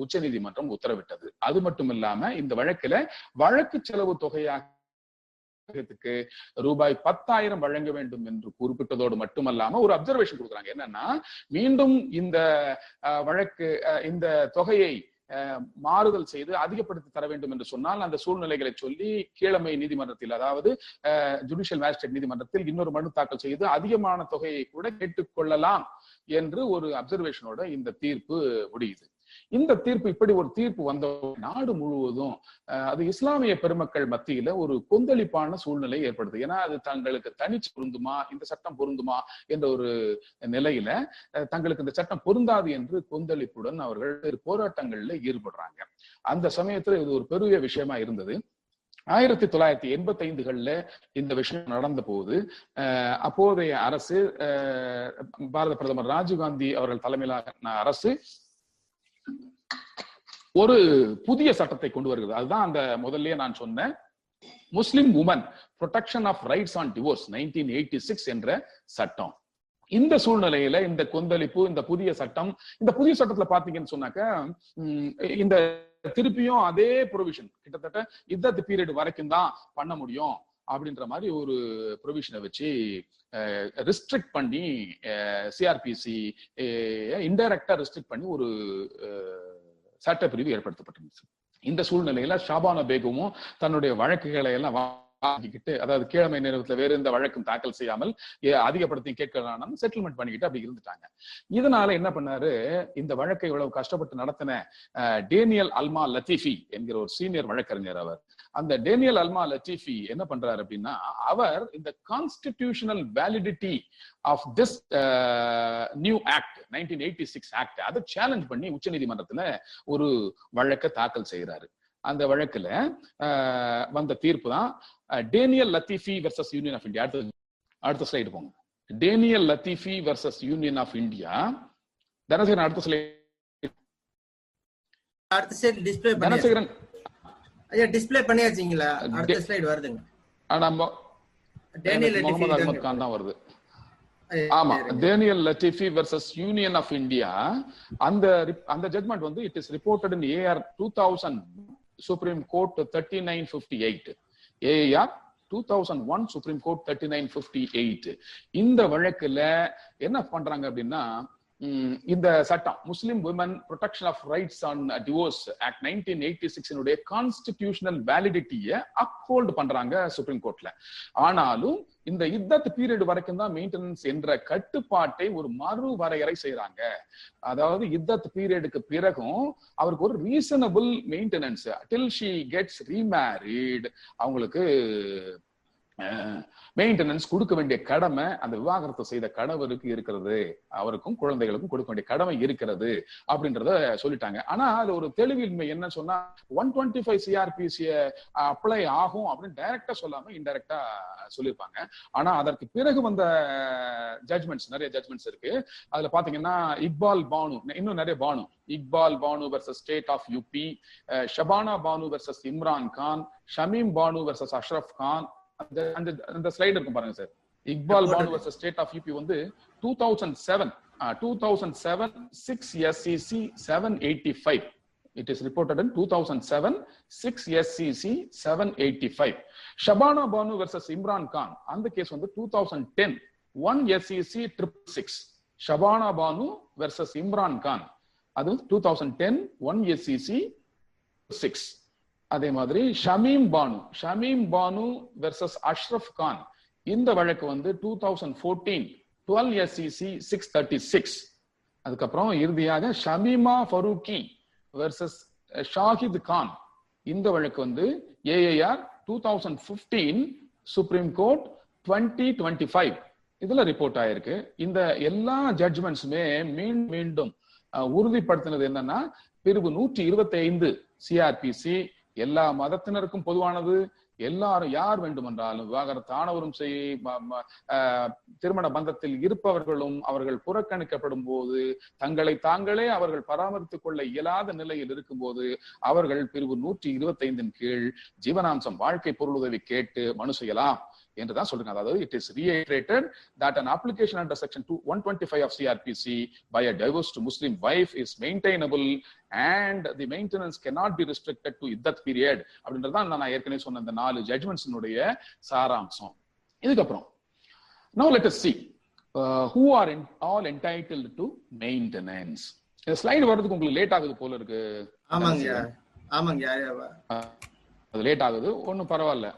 உச்ச நீதிமன்றம் உத்தரவிட்டது. அது மட்டும் இல்லாம இந்த வழக்குல வழக்கு செலவு தொகையாக ரூபாய் 10,000 வழங்க வேண்டும் என்று குறிப்பிட்டதோடு மட்டுமல்லாம ஒரு அப்சர்வேஷன் கொடுக்குறாங்க. என்னன்னா, மீண்டும் இந்த வழக்கு இந்த தொகையை மாறுதல் செய்து அதிகப்படுத்தி தர வேண்டும் என்று சொன்னால் அந்த சூழ்நிலைகளை சொல்லி கீழமை நீதிமன்றத்தில், அதாவது ஜுடிஷியல் மேஜிஸ்ட்ரேட் நீதிமன்றத்தில் இன்னொரு மனு தாக்கல் செய்து அதிகமான தொகையை கூட கேட்டுக்கொள்ளலாம் என்று ஒரு அப்சர்வேஷனோட இந்த தீர்ப்பு முடியுது. இந்த தீர்ப்பு, இப்படி ஒரு தீர்ப்பு வந்த நாடு முழுவதும் அது இஸ்லாமிய பெருமக்கள் மத்தியில ஒரு கொந்தளிப்பான சூழ்நிலை ஏற்படுது. ஏன்னா அது தங்களுக்கு தனிச்சு பொருந்துமா, இந்த சட்டம் பொருந்துமா என்ற ஒரு நிலையில தங்களுக்கு இந்த சட்டம் பொருந்தாது என்று கொந்தளிப்புடன் அவர்கள் போராட்டங்கள்ல ஈடுபடுறாங்க. அந்த சமயத்துல இது ஒரு பெரிய விஷயமா இருந்தது. 1985 இந்த விஷயம் நடந்த போது அப்போதைய அரசு, பாரத பிரதமர் ராஜீவ்காந்தி அவர்கள் தலைமையிலான அரசு ஒரு புதிய சட்டத்தை கொண்டு வருகிறது. அதுதான் அந்த முதல்லயே நான் சொன்ன Muslim woman protection of rights on divorce 1986 என்ற சட்டம். இந்த சூழ்நிலையில இந்த கொந்தளிப்பு, இந்த புதிய சட்டத்துல பாத்தீங்கன்னு சொன்னாக்க, இந்த திருப்பியும் அதே ப்ரொவிஷன் கிட்டத்தட்ட யுத்த பீரியட் வரைக்கும் தான் பண்ண முடியும் அப்படின்ற மாதிரி ஒரு ப்ரொவிஷனை வச்சு ரெஸ்ட்ரிக்ட் பண்ணி சிஆர்பிசி இன்டைரக்டா ரெஸ்ட்ரிக்ட் பண்ணி ஒரு சட்டப்பிரிவு ஏற்படுத்தப்பட்டிருந்துச்சு. இந்த சூழ்நிலையில ஷாபானா பேகமும் தன்னுடைய வழக்குகளை எல்லாம் வாங்கிக்கிட்டு, அதாவது கீழமை நேரத்துல வேற எந்த வழக்கும் தாக்கல் செய்யாமல் அதிகப்படுத்தி கேட்கலாம் செட்டில்மெண்ட் பண்ணிக்கிட்டு அப்படி இருந்துட்டாங்க. இதனால என்ன பண்ணாரு, இந்த வழக்கை இவ்வளவு கஷ்டப்பட்டு நடத்தின டேனியல் அல்மா லத்தீஃபி என்கிற ஒரு சீனியர் வழக்கறிஞர், அவர் அந்த டேனியல் அல்மா லத்தீஃபி என்ன பண்றாரு அப்படின்னா, அவர் இந்த constitutional validity of this new act 1986 act அதை சேலஞ்ச் பண்ணி உச்ச நீதிமன்றத்துல ஒரு வழக்கை தாக்கல் செய்யறாரு. அந்த வழக்குல வந்த தீர்ப்பு தான் Daniel Latifi versus Union of India. அடுத்த ஸ்லைடு போங்க. Daniel Latifi versus Union of India. Dhanasekaran அடுத்த ஸ்லைட் டிஸ்ப்ளே தனசேகரன் ஐயா டிஸ்ப்ளே பண்ணியாச்சீங்களா? அடுத்த ஸ்லைடு வருதுங்க. டேனியல் முகமது அகமது கான் தான் வருது. ஆமா, Daniel Latifi versus Union of India. அந்த ஜட்மெண்ட் வந்து it is reported in AR 2000 Supreme Court 3958. AR 2001 Supreme Court 3958. இந்த வழக்குல என்ன பண்றாங்க அப்படின்னா, இந்த சட்டம் Muslim women protection of rights on divorce act 1986 constitutional வேலிடிட்டியை அப்ஹோல்ட் பண்றாங்க சுப்ரீம் கோர்ட்ல. ஆனாலும் இந்த இத்தத் பீரியட் வரைக்கும் தான் மெயின்டெனன்ஸ் என்ற கட்டுப்பாட்டை ஒரு மறு வரையறை செய்யறாங்க. அதாவது இத்தத் பீரியடுக்கு பிறகும் அவருக்கு ஒரு reasonable maintenance till she gets remarried, அவங்களுக்கு மெயின்டெனன்ஸ் கொடுக்க வேண்டிய கடமை அந்த விவாகரத்து செய்த கணவருக்கு இருக்கிறது, அவருக்கும் குழந்தைகளுக்கும் கொடுக்க வேண்டிய கடமை இருக்கிறது அப்படின்றத சொல்லிட்டாங்க. ஆனா அது ஒரு தெளிவின்மை என்ன சொன்னா 125 சிஆர்பிசி அப்ளை ஆகும் அப்படின்னு டைரக்டா சொல்லாம இன்டைரக்டா சொல்லியிருப்பாங்க. ஆனா அதற்கு பிறகு வந்த ஜட்மெண்ட்ஸ், நிறைய ஜட்மெண்ட்ஸ் இருக்கு. அதுல பாத்தீங்கன்னா இக்பால் பானு, இன்னும் நிறைய Bano, Iqbal Bano versus state of UP, Shabana Bano versus Imran Khan, Shamim Bano versus Ashraf Khan. அந்த ஸ்லைடு இருக்கும் பாருங்க sir. Iqbal Bano versus state of UP வந்து 2007 6 SCC 785. It is reported in 2007 6 SCC 785. Shabana Bano versus Imran Khan, அந்த கேஸ் வந்து 2010 1 SCC 666. ஷபானா பானு வெர்சஸ் இம்ரான் கான், அது 2010 1 SCC 6. அதே மாதிரி ஷமீம் பானு வெர்சஸ் அஷ்ரப் கான், இந்த வழக்கு வந்து 2014 12 SCC 636. அதுக்கப்புறம் இறுதியாக ஷமீமா ஃபரூக்கி வெர்சஸ் ஷாஹித் கான், இந்த வழக்கு வந்து ஏஏஆர் 2015 சுப்ரீம் கோர்ட் 2025 இதுல ரிப்போர்ட் ஆயிருக்கு. இந்த எல்லா ஜட்ஜ்மெண்ட்ஸுமே மீண்டும் உறுதிப்படுத்தினது என்னன்னா, பிரிவு 125 சிஆர்பிசி எல்லா மதத்தினருக்கும் பொதுவானது. எல்லாரும் யார் வேண்டுமென்றாலும் விவாகரத்து ஆனவரும் திருமண பந்தத்தில் இருப்பவர்களும் அவர்கள் புறக்கணிக்கப்படும் போது தங்களை தாங்களே அவர்கள் பராமரித்துக் கொள்ள இயலாத நிலையில் இருக்கும்போது அவர்கள் பிரிவு 125 கீழ் ஜீவனாம்சம் வாழ்க்கை பொருளுதவி கேட்டு மனு செய்யலாம் என்றுதான் சொல்றாங்க. அதாவது it is reiterated that an application under section 125 of CRPC by a divorced Muslim wife is maintainable and the maintenance cannot be restricted to iddat period அப்படின்றதான் நான் ஏற்கனவே சொன்ன இந்த 4 ஜட்ஜ்மெண்ட்ஸ்னுடைய சாராம்சம். இதுக்கப்புறம் now let us see who are all entitled to maintenance. இந்த slide வரதுக்கு உங்களுக்கு லேட் ஆகுது போல இருக்கு. ஆமாங்க அது லேட் ஆகுது, ஒன்னும் பரவாயில்ல.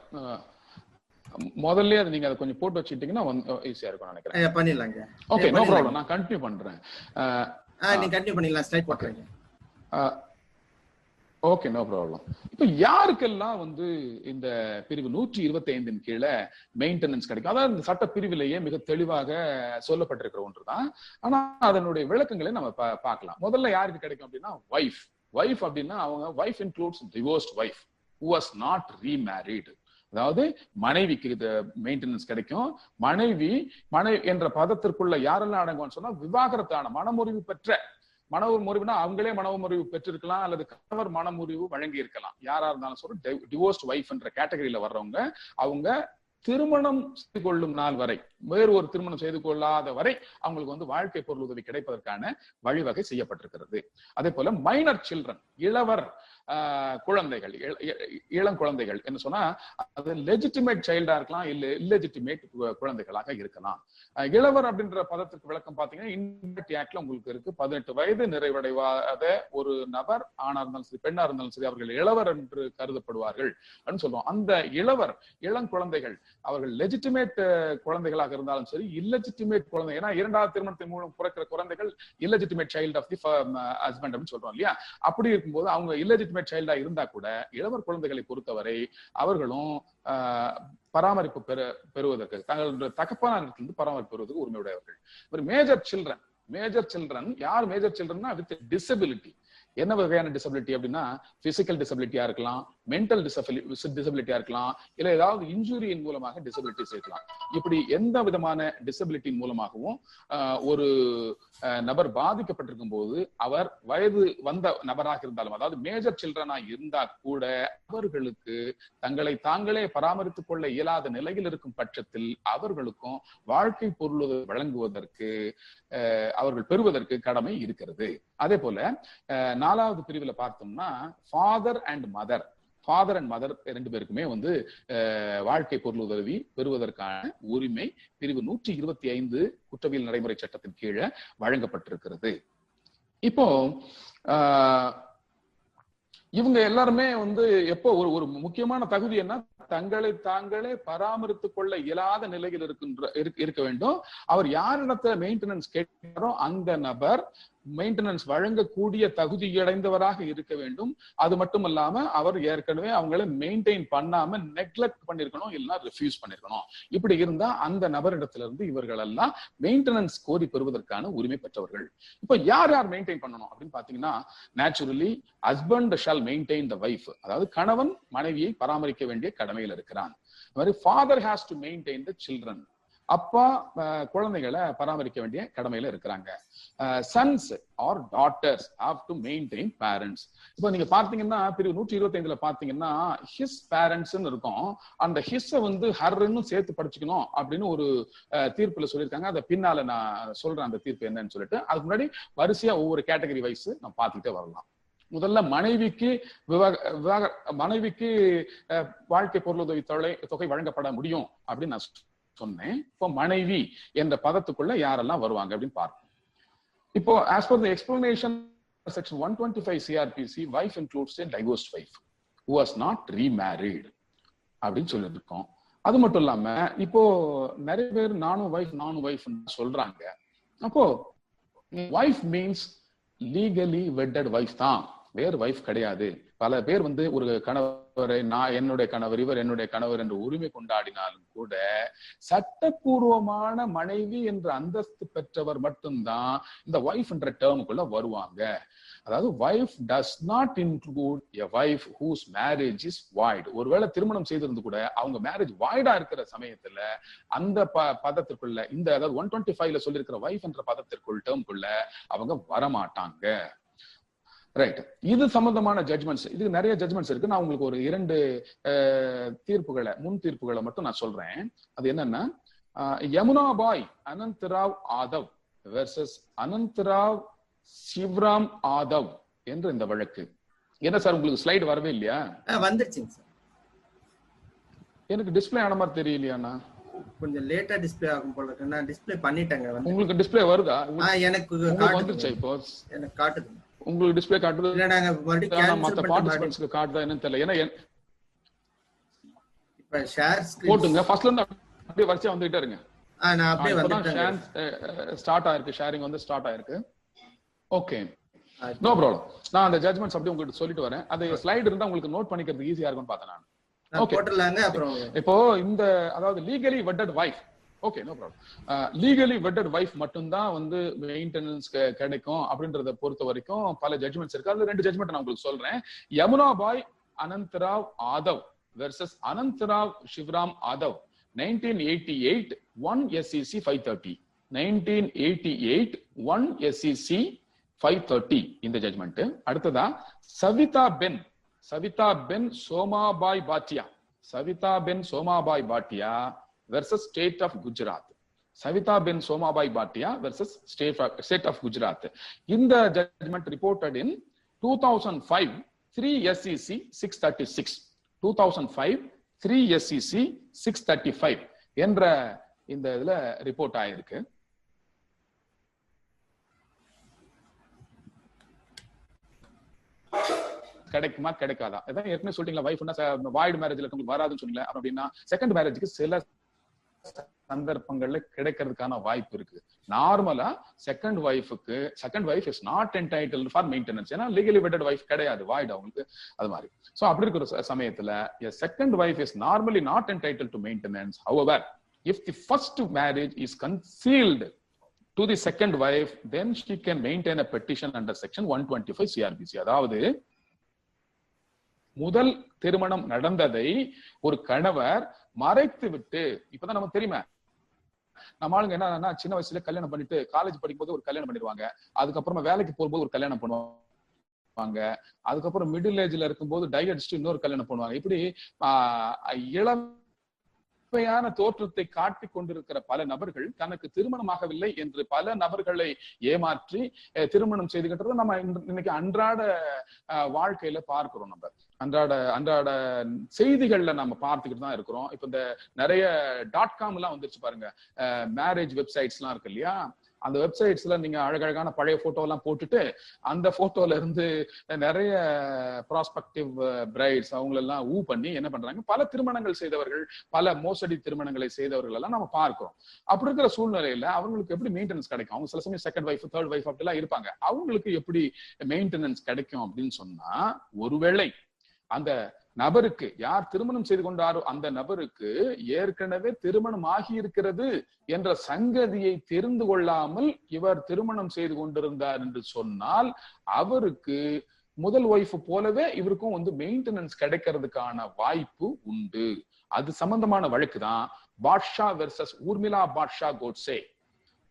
முதல்ல அது நீங்க அதை கொஞ்சம் போட்டு வச்சிட்டீங்கன்னா ஈஸியா இருக்கும் நினைக்கிறேன். பண்ணிடலாங்க. Okay, no problem. நான் கண்டினியூ பண்றேன். நீங்க கண்டினியூ பண்ணிடலாம். ஸ்லைட் போடுறீங்க. Okay, no problem. இப்போ யாருக்கெல்லாம் வந்து இந்த பிரிவு 125 கீழே மெயின்டெனன்ஸ் கிடைக்கும், அதாவது இந்த சட்ட பிரிவிலேயே மிக தெளிவாக சொல்லப்பட்டிருக்கிற ஒன்றுதான். ஆனா அதனுடைய விளக்கங்களை நம்ம பார்க்கலாம். முதல்ல யாருக்கு கிடைக்கும் அப்படின்னா வைஃப் அப்படின்னா அவங்க wife includes divorced wife who was not remarried. அதாவது மனைவிக்கு இது மெயின்டெனன்ஸ் கிடைக்கும். மனைவி என்ற பதத்திற்குள்ள யாரெல்லாம் அடங்குவான்னு சொன்னா விவாகரத்தான மனமுறிவு பெற்ற, மனமுறிவுனா அவங்களே மனமுறிவு பெற்றிருக்கலாம் அல்லது கணவர் மனமுறிவு வழங்கி இருக்கலாம். யாரா இருந்தாலும் சொல்லி டிவோர்ஸ்ட் வைஃப் என்ற கேட்டகரியில வர்றவங்க, அவங்க திருமணம் செய்து கொள்ளும் நாள் வரை, வேறு ஒரு திருமணம் செய்து கொள்ளாத வரை அவங்களுக்கு வந்து வாழ்க்கை பொருள் உதவி கிடைப்பதற்கான வழிவகை செய்யப்பட்டிருக்கிறது. அதே போல மைனர் சில்ட்ரன், இளவர் குழந்தைகள், இளம் குழந்தைகள் என்ன சொன்னா அது லெஜிட்டிமேட் சைல்டா இருக்கலாம், இல்ல இல்லெஜிட்டிமேட் குழந்தைகளாக இருக்கலாம். இளவர் அப்படின்ற பதத்திற்கு விளக்கம் பாத்தீங்கன்னா இன்டெக்ட் ஆக்ட்ல உங்களுக்கு இருக்கு. 18 வயது நிறைவடைவாத ஒரு நபர், ஆணா இருந்தாலும் சரி பெண்ணா இருந்தாலும் சரி, அவர்கள் இளவர் என்று கருதப்படுவார்கள் அப்படின்னு சொல்லுவோம். அந்த இளவர் இளம் குழந்தைகள் அவர்கள் லெஜிட்டிமேட் குழந்தைகளாக இருந்தாலும் சரி, இல்லெஜிட்டிமேட் குழந்தை, ஏன்னா இரண்டாவது திருமணத்தின் மூலம் பிறக்கிற குழந்தைகள் illegitimate child of the husband அப்படின்னு சொல்றோம் இல்லையா. அப்படி இருக்கும்போது அவங்க இல்லெஜிட்டிமேட் சைல்டா இருந்தா கூட இளவர் குழந்தைகளை பொறுத்தவரை அவர்களும் பராமரிப்பு பெறுவதற்கு, தங்களுடைய தகப்பனாரிடத்திலிருந்து பராமரிப்பு பெறுவதற்கு உரிமையுடையவர்கள். ஒரு மேஜர் சில்ட்ரன் யார்? மேஜர் சில்ட்ரன்னா வித் டிசபிலிட்டி. என்ன வகையான டிசபிலிட்டி அப்படின்னா பிசிக்கல் டிசபிலிட்டியா இருக்கலாம், மென்டல் டிசபிலிட்டியா இருக்கலாம், இல்ல ஏதாவது இன்ஜுரியின் மூலமாக டிசபிலிட்டிஸ் இருக்கலாம். இப்படி எந்த விதமான டிசபிலிட்டியின் மூலமாகவும் ஒரு நபர் பாதிக்கப்பட்டிருக்கும் போது அவர் வயது வந்த நபராக இருந்தாலும், அதாவது மேஜர் சில்ட்ரனா இருந்தா கூட அவர்களுக்கு தங்களை தாங்களே பராமரித்துக் கொள்ள இயலாத நிலையில் இருக்கும் பட்சத்தில் அவர்களுக்கும் வாழ்க்கை பொருள் வழங்குவதற்கு அவர்கள் பெறுவதற்கு கடமை இருக்கிறது. அதே போல 4வது பிரிவுல பார்த்தோம்னா father and mother, father and mother 2 பேருக்குமே வந்து வாழ்க்கை பொருள் உதவி பெறுவதற்கான உரிமை பிரிவு 125 குற்றவியல் நடைமுறை சட்டத்தின் கீழே வழங்கப்பட்டிருக்கிறது. இப்போ இவங்க எல்லாருமே வந்து எப்போ ஒரு முக்கியமான தகுதி என்ன, தங்களை தாங்களே பராமரித்துக் கொள்ள இயலாத நிலையில் இருக்க வேண்டும். அவர் யாரிடத்துல மெயின்டெனன்ஸ் கேட்கிறாரோ அந்த நபர் மெயின்டெனன்ஸ் வழங்கக்கூடிய தகுதியடைந்தவராக இருக்க வேண்டும். அது மட்டும் இல்லாம அவர் ஏற்கனவே அவங்களை மெயின்டைன் பண்ணாம நெக்லெக்ட் பண்ணிருக்கணும், இல்லைன்னா ரிஃப்யூஸ் பண்ணிருக்கணும். இப்படி இருந்தா அந்த நபரிடத்துல இருந்து இவர்கள் எல்லாம் மெயின்டெனன்ஸ் கோரி பெறுவதற்கான உரிமை பெற்றவர்கள். இப்ப யார் யார் மெயின்டைன் பண்ணணும் அப்படின்னு பாத்தீங்கன்னா, naturally husband shall maintain the wife, அதாவது கணவன் மனைவியை பராமரிக்க வேண்டிய கடமையில் இருக்கிறான். மாதிரி father has to maintain the children, அப்பா குழந்தைகளை பராமரிக்க வேண்டிய கடமையில இருக்கிறாங்க. Sons or daughters have to maintain parents. இப்போ நீங்க பாத்தீங்கன்னா பிரிவு 125 பாத்தீங்கன்னா ஹிஸ் பேரண்ட்ஸ் இருக்கும். அந்த ஹிஸ்ஸ வந்து ஹர்ன்னு சேர்த்து படிச்சுக்கணும் அப்படின்னு ஒரு தீர்ப்புல சொல்லியிருக்காங்க. அதை பின்னால நான் சொல்றேன் அந்த தீர்ப்பு என்னன்னு சொல்லிட்டு. அதுக்கு முன்னாடி வரிசையா ஒவ்வொரு கேட்டகரி வைஸ் நம்ம பார்த்துக்கிட்டே வரலாம். முதல்ல மனைவிக்கு வாழ்க்கை பொருளுதவி தொகை வழங்கப்பட முடியும் அப்படின்னு நான் சொன்னேன். இப்போ மனைவி என்ற பதத்துக்குள்ள யாரெல்லாம் வருவாங்க அப்படின்னு பார்ப்போம். இப்போ as per the explanation section 125 CRPC, wife includes a divorced wife who was not remarried அப்படின்னு சொல்லியிருக்கோம். அது மட்டும் இல்லாம இப்போ நிறைய பேர் நானும் வைஃப் சொல்றாங்க. அப்போ wife means legally wedded wife தான், வேறு வைஃப் கிடையாது. பல பேர் வந்து ஒரு கணவரை நான் என்னுடைய கணவர், இவர் என்னுடைய கணவர் என்று உரிமை கொண்டாடினாலும் கூட சட்டப்பூர்வமான மனைவி என்ற அந்தஸ்து பெற்றவர் மட்டும்தான் இந்த வைஃப் என்ற டேர்முக்குள்ள வருவாங்க. அதாவது wife does not include a wife whose marriage is void. ஒருவேளை திருமணம் செய்திருந்து கூட அவங்க மேரேஜ் வாய்டா இருக்கிற சமயத்துல அந்த பதத்திற்குள்ள இந்த அதாவது 125 சொல்லியிருக்கிற வைஃப் என்ற பதத்திற்குள் டேர்முக்குள்ள அவங்க வரமாட்டாங்க. ரைட். இது சம்பந்தமான ஜட்மெண்ட்ஸ், இது நிறைய ஜட்மெண்ட்ஸ் இருக்கு. நான் உங்களுக்கு ஒரு 2 தீர்ப்புகளை, முன் தீர்ப்புகளை மட்டும் நான் சொல்றேன். அது என்னன்னா, யமுனாபாய் அனந்தராவ் ஆதவ் வெர்சஸ் அனந்தராவ் சிவராம் ஆதவ் என்ற இந்த வழக்கு. என்ன சார் உங்களுக்கு ஸ்லைடு வரவே இல்லையா? வந்துருச்சுங்க சார். எனக்கு டிஸ்பிளே ஆன மாதிரி தெரியலையாண்ணா. கொஞ்சம் லேட்டா டிஸ்பிளே ஆகும் போல இருக்கு. நான் டிஸ்பிளே பண்ணிட்டேங்க. உங்களுக்கு டிஸ்பிளே வருதா? எனக்கு வந்துருச்சா? இப்போ எனக்கு காட்டுது. உங்களுக்கு டிஸ்பிளே காட்டுது. மத்த பார்ட்டிசிபென்ட்ஸ்க்கு காட்டுதா என்னன்னு தெரியல. ஏன்னா இப்ப ஷேர் ஸ்கிரீன் போடுங்க. ஃபர்ஸ்ட்ல இருந்து அப்படியே வரிசையா வந்துட்டே இருங்க. நான் அப்படியே வந்துட்டேன். ஸ்டார்ட் ஆயிருக்கு, ஷேரிங் வந்து ஸ்டார்ட் ஆயிருக்கு. Okay, no problem. நான் அந்த ஜட்ஜ்மெண்ட்ஸ் அப்படியே உங்களுக்கு சொல்லிட்டு வரேன். அது ஸ்லைடு இருந்தா உங்களுக்கு நோட் பண்ணிக்கிறது ஈஸியா இருக்கும்னு பார்த்தேன் நான். ஓகே, அப்புறம் இப்போ இந்த அதாவது legally wedded wife, okay no problem. Legally wedded wife மட்டும்தான் வந்து மெயின்டெனன்ஸ் கிடைக்கும் அப்படின்றத பொறுத்த வரைக்கும் பல ஜட்ஜ்மெண்ட்ஸ் இருக்கு. அது 2 ஜட்ஜ்மெண்ட் நான் உங்களுக்கு சொல்றேன். யமுனாபாய் Anantrao Aadhav versus Anantrao Sivaram Aadhav 1988 1 SCC 530. 1988 1 SCC 530 இந்த ஜட்ஜ்மெண்ட். அடுத்ததா Savita Ben Somabhai Bhatia, Savita Ben Somabhai Bhatia versus state of Gujarat. Savita Ben Somabhai Bhatia versus state of Gujarat. இந்த judgment reported in 2005 3 SCC 636. 2005 3 SCC 635 என்ற இந்த இதுல ரிப்போர்ட் ஆயிருக்கு. கிடைக்குமா கிடைக்காதா? அதான் ஏற்கனவே சொல்லிட்டீங்களா, வைஃப்னா வாய்டு மேரேஜ்ல உங்களுக்கு வராதுன்னு சொன்னீங்க. அப்படின்னா செகண்ட் மேரேஜுக்கு சில சந்தர்ப்பங்கள்ல கிடைக்கிறதுக்கான வாய்ப்பு இருக்கு. நார்மலா second wife is not entitled for maintenance. ஏன்னா லீகலி வெட்டட் வைஃப் கிடையாது, வாய்டு அவங்களுக்கு. அது மாதிரி சோ அப்படி இருக்கிற சமயத்துல second wife is normally not entitled to maintenance. However if the first marriage is concealed to the second wife, then she can maintain a petition under section 125 CRPC. அதாவது முதல் திருமணம் நடந்ததை ஒரு கணவர் மறைத்து விட்டு, இப்பதான் நமக்கு தெரியுமா, நம்ம ஆளுங்க என்ன சின்ன வயசுல கல்யாணம் பண்ணிட்டு காலேஜ் படிக்கும் போது ஒரு கல்யாணம் பண்ணிடுவாங்க, அதுக்கப்புறமா வேலைக்கு போகும்போது ஒரு கல்யாணம் பண்ணுவாங்க, அதுக்கப்புறம் மிடில் ஏஜ்ல இருக்கும்போது டை அடிச்சுட்டு இன்னொரு கல்யாணம் பண்ணுவாங்க. இப்படி இளமையான தோற்றத்தை காட்டிக் கொண்டிருக்கிற பல நபர்கள் தனக்கு திருமணமாகவில்லை என்று பல நபர்களை ஏமாற்றி திருமணம் செய்துகிட்டது நம்ம இன்னைக்கு அன்றாட வாழ்க்கையில பார்க்கிறோம். நம்ம அன்றாட செய்திகள்ல நம்ம பார்த்துக்கிட்டு தான் இருக்கிறோம். இப்ப இந்த நிறைய .com எல்லாம் வந்துருச்சு பாருங்க, மேரேஜ் வெப்சைட்ஸ் எல்லாம் இருக்கு இல்லையா, அந்த வெப்சைட்ஸ்ல நீங்க அழகழகான பழைய போட்டோ எல்லாம் போட்டுட்டு அந்த போட்டோல இருந்து நிறைய ப்ராஸ்பெக்டிவ் பிரைட்ஸ் அவங்களெல்லாம் பண்ணி என்ன பண்றாங்க, பல திருமணங்கள் செய்தவர்கள், பல மோசடி திருமணங்களை செய்தவர்கள் எல்லாம் நம்ம பார்க்கிறோம். அப்படி இருக்கிற சூழ்நிலையில அவங்களுக்கு எப்படி மெயின்டெனன்ஸ் கிடைக்கும்? அவங்க சில சமயம் செகண்ட் வைஃப், தேர்ட் வைஃப் அப்படிலாம் இருப்பாங்க. அவங்களுக்கு எப்படி மெயின்டெனன்ஸ் கிடைக்கும் அப்படின்னு சொன்னா, ஒருவேளை அந்த நபருக்கு, யார் திருமணம் செய்து கொண்டாரோ அந்த நபருக்கு ஏற்கனவே திருமணம் ஆகி இருக்கிறது என்ற சங்கதியை தெரிந்து கொள்ளாமல் இவர் திருமணம் செய்து கொண்டிருந்தார் என்று சொன்னால், அவருக்கு முதல் ஒய்ஃப் போலவே இவருக்கும் மெயின்டெனன்ஸ் கிடைக்கிறதுக்கான வாய்ப்பு உண்டு. அது சம்பந்தமான வழக்கு தான் Badshah versus Urmila Badshah Godse.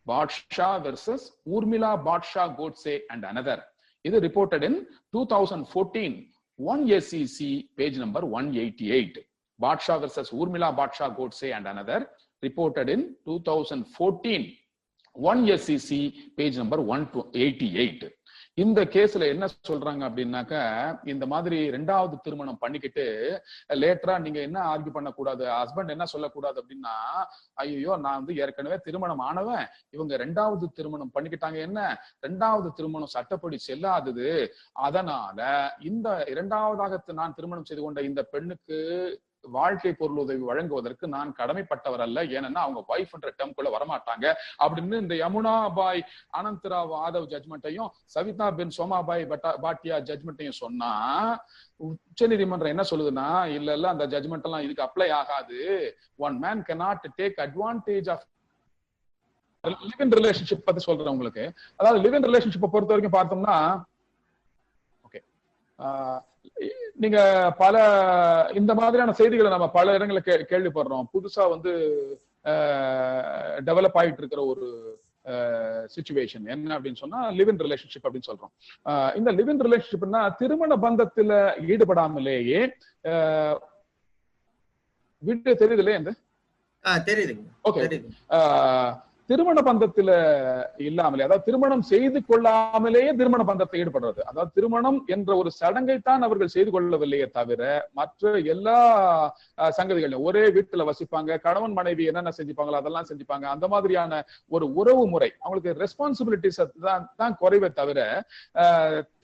Badshah versus Urmila Badshah Godse and another. இது reported in 2014 1 SEC page number 188. Badsha versus Urmila Badsha Godse and another, reported in 2014 1 SEC page number 188. இந்த கேஸ்ல என்ன சொல்றாங்க அப்படின்னாக்க, இந்த மாதிரி ரெண்டாவது திருமணம் பண்ணிக்கிட்டு லேட்டரா நீங்க என்ன ஆர்கியூ பண்ணக்கூடாது, ஹஸ்பண்ட் என்ன சொல்லக்கூடாது அப்படின்னா, ஐயோ நான் ஏற்கனவே திருமணம் ஆனவன், இவங்க ரெண்டாவது திருமணம் பண்ணிக்கிட்டாங்க, என்ன ரெண்டாவது திருமணம் சட்டப்படி செல்லாதது, அதனால இந்த இரண்டாவதாக நான் திருமணம் செய்து கொண்ட இந்த பெண்ணுக்கு வாழ்க்கை பொருள் உதவி வழங்குவதற்கு நான் கடமைப்பட்டவர் அல்ல, ஏன்னா அவங்க வைஃப் என்ற டேர்ம்குள்ள வரமாட்டாங்க அப்படின்னு இந்த யமுனா பாய் அனந்தராவ் ஆதவ் ஜட்மெண்ட்டையும் சவிதா பின் சோமாபாய் பாட்டியா ஜட்மெண்ட்டையும் சொன்னா, உச்ச நீதிமன்றம் என்ன சொல்லுதுன்னா, இல்ல அந்த ஜட்மெண்ட் எல்லாம் இதுக்கு அப்ளை ஆகாது. One man cannot take advantage of live in relationship பத்தி சொல்றேன் உங்களுக்கு. அதாவது live in relationship பொறுத்த வரைக்கும் பார்த்தோம்னா, ஓகே, நீங்க பல இந்த மாதிரியான செய்திகளை நம்ம பல இடங்களில் கேள்விப்படுறோம். புதுசா டெவலப் ஆயிட்டு இருக்கிற ஒரு சிச்சுவேஷன் என்ன அப்படின்னு சொன்னா, லிவ் இன் ரிலேஷன்ஷிப் அப்படின்னு சொல்றோம். இந்த லிவ் இன் ரிலேஷன்ஷிப்னா திருமண பந்தத்துல ஈடுபடாமலேயே வீட்டு தெரியுது இல்லையா? தெரியுதுங்க. ஓகே, திருமண பந்தத்துல இல்லாமலே, அதாவது திருமணம் செய்து கொள்ளாமலேயே திருமண பந்தத்தை ஈடுபடுறது, அதாவது திருமணம் என்ற ஒரு சடங்கை தான் அவர்கள் செய்து கொள்ளவில்லையே தவிர மற்ற எல்லா சங்கதிகளையும், ஒரே வீட்டுல வசிப்பாங்க, கணவன் மனைவி என்னென்ன செஞ்சுப்பாங்களோ அதெல்லாம் செஞ்சுப்பாங்க, அந்த மாதிரியான ஒரு உறவு முறை, அவங்களுக்கு ரெஸ்பான்சிபிலிட்டிஸ் தான் குறைவே தவிர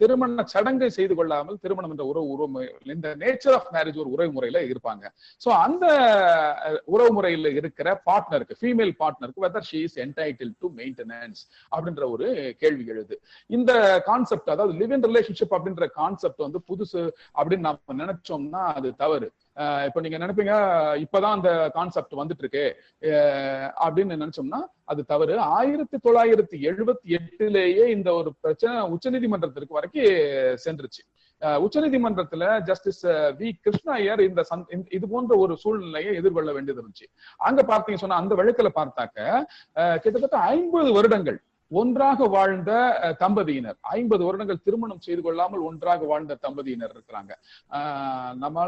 திருமண சடங்கை செய்து கொள்ளாமல் திருமணம் என்ற உறவு இந்த நேச்சர் ஆஃப் மேரேஜ் ஒரு உறவு முறையில இருப்பாங்க. சோ அந்த உறவு முறையில இருக்கிற பார்ட்னருக்கு, female பார்ட்னருக்கு whether she is entitled to maintenance அப்படின்ற ஒரு கேள்வி எழுது. இந்த கான்செப்ட், அதாவது லிவ் இன் ரிலேஷன்ஷிப் அப்படின்ற கான்செப்ட் புதுசு அப்படின்னு நம்ம நினைச்சோம்னா அது தவறு. இப்ப நீங்க நினைப்பீங்க இப்பதான் அந்த கான்செப்ட் வந்துட்டு இருக்கு அப்படின்னு நினைச்சோம்னா அது தவறு. 1978 இந்த ஒரு பிரச்சனை உச்சநீதிமன்றத்திற்கு வரைக்கும் சென்றுச்சு. உச்சநீதிமன்றத்துல ஜஸ்டிஸ் வி கிருஷ்ண ஐயர் இது போன்ற ஒரு சூழ்நிலையை எதிர்கொள்ள வேண்டியது இருந்துச்சு. அங்க பார்த்தீங்க சொன்னா அந்த வழக்குல பார்த்தாக்க கிட்டத்தட்ட 50 வருடங்கள் ஒன்றாக வாழ்ந்த தம்பதியினர், 50 வருடங்கள் திருமணம் செய்து கொள்ளாமல் ஒன்றாக வாழ்ந்த தம்பதியினர் இருக்கிறாங்க. நம்ம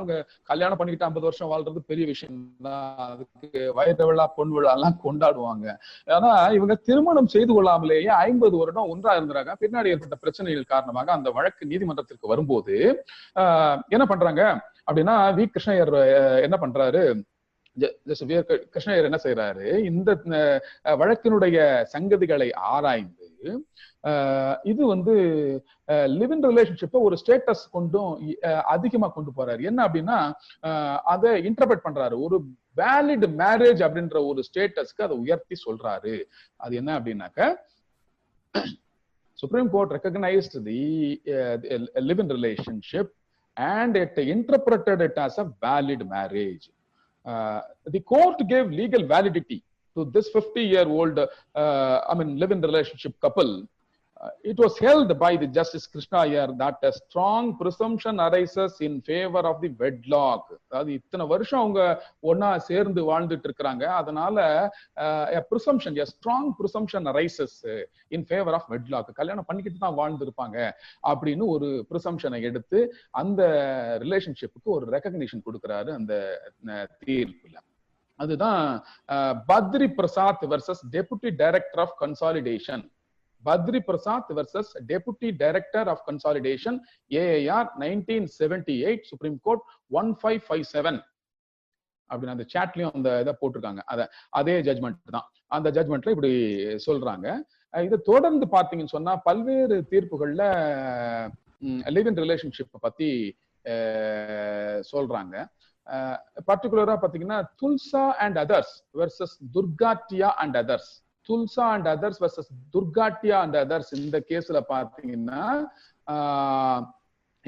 கல்யாணம் பண்ணிக்கிட்டு 50 வருஷம் வாழ்றது பெரிய விஷயம் தான், அதுக்கு வயது விழா பொன் விழா எல்லாம் கொண்டாடுவாங்க. ஆனா இவங்க திருமணம் செய்து கொள்ளாமலேயே 50 வருடம் ஒன்றா இருந்தாங்க. பின்னாடி ஏற்பட்ட பிரச்சனைகள் காரணமாக அந்த வழக்கு நீதிமன்றத்திற்கு வரும்போது என்ன பண்றாங்க அப்படின்னா, வி கிருஷ்ணய்யர் என்ன பண்றாரு, கிருஷ்ணய்யர் என்ன செய்யறாரு, இந்த வழக்கினுடைய சங்கதிகளை ஆராய்ந்து இது லிவ் இன் ரிலேஷன்ஷிப்பை ஒரு ஸ்டேட்டஸ் கொண்டும் அதிகமா கொண்டு போறாரு. என்ன அப்படின்னா அதை இன்டர்பிரட் பண்றாரு, ஒரு வேலிட் மேரேஜ் அப்படின்ற ஒரு ஸ்டேட்டஸ்க்கு அதை உயர்த்தி சொல்றாரு. அது என்ன அப்படின்னாக்க, Supreme Court recognized the live-in relationship and it interpreted it as a valid marriage. The court gave legal validity to this 50-year-old, live-in relationship couple, it was held by the Justice Krishna Iyer that a strong presumption arises in favor of the wedlock. அதாவது இத்தனை வருஷம் அவங்க ஒன்னா சேர்ந்து வாழ்ந்துட்டு இருக்கிறாங்க, அதனால a strong presumption arises in favor of wedlock. கல்யாணம் பண்ணிக்கிட்டு தான் வாழ்ந்துருப்பாங்க அப்படின்னு ஒரு ப்ரிசம்ஷனை எடுத்து அந்த ரிலேஷன்ஷிப்புக்கு ஒரு ரெகக்னிஷன் கொடுக்கிறாரு அந்த தீர்ப்புல. அதுதான் Badri Prasad versus deputy director of consolidation. Badri Prasad versus Deputy Director of Consolidation, AIR 1978, Supreme Court 1557. அப்படின்னு அந்த சாட்லயும் அந்த இதை போட்டிருக்காங்க. அதே ஜட்மெண்ட் தான். அந்த ஜட்மெண்ட்ல இப்படி சொல்றாங்க. இதை தொடர்ந்து பார்த்தீங்கன்னு சொன்னா பல்வேறு தீர்ப்புகள்ல லிவ் இன் ரிலேஷன்ஷிப் பத்தி சொல்றாங்க. பர்டிகுலரா பாத்தீங்கன்னா Tulsa and others versus Durghatia and others, Tulsa and others versus Durghatia and others. இந்த கேஸ்ல பாத்தீங்கன்னா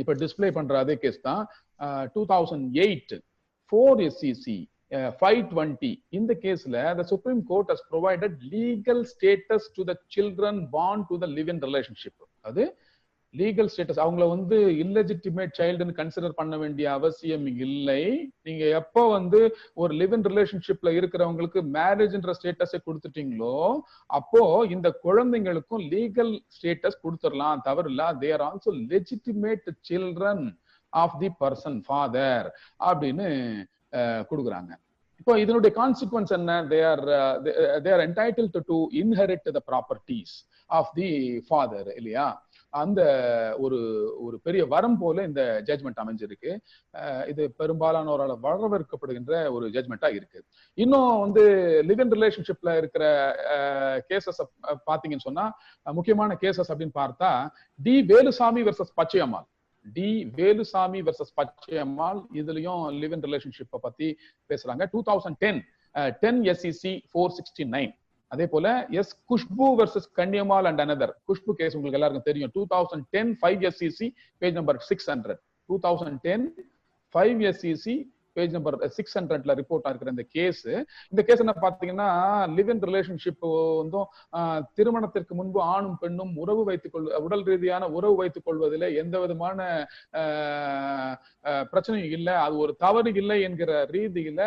இப்ப டிஸ்பிளே பண்ற அதே கேஸ் தான். 2008 4 SCC 520. இந்த கேஸ்ல the Supreme Court has provided legal status to the children born to the live-in relationship. அது லீகல் ஸ்டேட்டஸ், அவங்கள இல்லெஜிட்டிமேட் சைல்டுன்னு கன்சிடர் பண்ண வேண்டிய அவசியம் இல்லை. நீங்க எப்போ ஒரு லிவ் இன் ரிலேஷன்ஷிப்ல இருக்கிறவங்களுக்கு மேரேஜ்ன்ற ஸ்டேட்டஸை கொடுத்துட்டீங்களோ அப்போ இந்த குழந்தைங்களுக்கும் லீகல் ஸ்டேட்டஸ் கொடுத்துடலாம், தவறு இல்ல. They are also legitimate children of the person father அப்படின்னு கொடுக்குறாங்க. இப்போ இதனுடைய கான்சிக்வன்ஸ் என்ன? they are entitled to inherit the properties of the father, இல்லையா? அந்த ஒரு பெரிய வரம் போல இந்த ஜட்மெண்ட் அமைஞ்சிருக்கு. இது பெரும்பாலானோரால் வரவேற்கப்படுகின்ற ஒரு ஜட்மெண்டா இருக்கு. இன்னும் லிவ் இன் ரிலேஷன்ஷிப்ல இருக்கிற கேசஸ் பாத்தீங்கன்னு சொன்னா முக்கியமான கேசஸ் அப்படின்னு பார்த்தா T Velusamy versus Pachaiyammal, T Velusamy versus Pachaiyammal. இதுலயும் லிவ் இன் ரிலேஷன்ஷிப்பை பத்தி பேசுறாங்க. 2010 10 SCC 469. அதே போல S Khushboo versus Kanniammal and another. Khushboo case உங்களுக்கு எல்லாருக்கும் தெரியும். 2010 5 SCC page number 600. 2010 5 SCC page number 600ல ரிப்போர்ட் இருக்கிற இந்த கேஸ் என்ன பாத்தீங்கன்னா லிவ் இன் ரிலேஷன்ஷிப் திருமணத்திற்கு முன்பு ஆணும் பெண்ணும் உறவு உடல் ரீதியான உறவு வைத்துக் கொள்வதில் எந்த விதமான பிரச்சனையும் இல்லை, அது ஒரு தவறு இல்லை என்கிற ரீதியில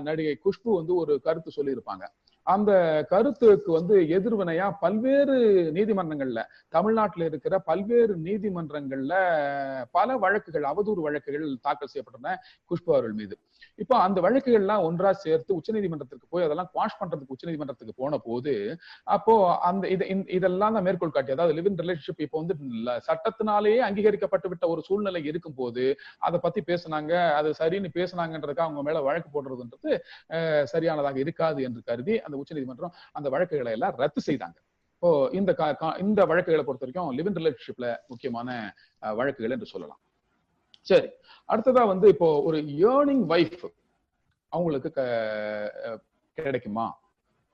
நடிகை குஷ்பு ஒரு கருத்து சொல்லியிருப்பாங்க. அந்த கருத்துக்கு எதிர்வினையா பல்வேறு நீதிமன்றங்கள்ல, தமிழ்நாட்டில் இருக்கிற பல்வேறு நீதிமன்றங்கள்ல பல வழக்குகள், அவதூறு வழக்குகள் தாக்கல் செய்யப்பட்டன குஷ்பு அவர்கள் மீது. இப்போ அந்த வழக்குகள்லாம் ஒன்றா சேர்த்து உச்சநீதிமன்றத்திற்கு போய் அதெல்லாம் குவாஷ் பண்றதுக்கு உச்சநீதிமன்றத்துக்கு போன போது அப்போ அந்த இதெல்லாம் தான் மேற்கோள் காட்டி, அதாவது லிவ் இன் ரிலேஷன்ஷிப் இப்போ சட்டத்தினாலேயே அங்கீகரிக்கப்பட்டு விட்ட ஒரு சூழ்நிலை இருக்கும் போது அதை பத்தி பேசினாங்க, அது சரின்னு பேசினாங்கன்றதுக்கு அவங்க மேல வழக்கு போடுறதுன்றது சரியானதாக இருக்காது என்று கருதி அந்த உச்சநீதிமன்றம் அந்த வழக்குகளை எல்லாம் ரத்து செய்தாங்க. இப்போ இந்த வழக்குகளை பொறுத்த வரைக்கும் லிவ் இன் ரிலேஷன்ஷிப்ல முக்கியமான வழக்குகள் என்று சொல்லலாம். சரி, அடுத்ததா இப்போ ஒரு ஏர்னிங் வைஃப் அவங்களுக்கு கிடைக்குமா?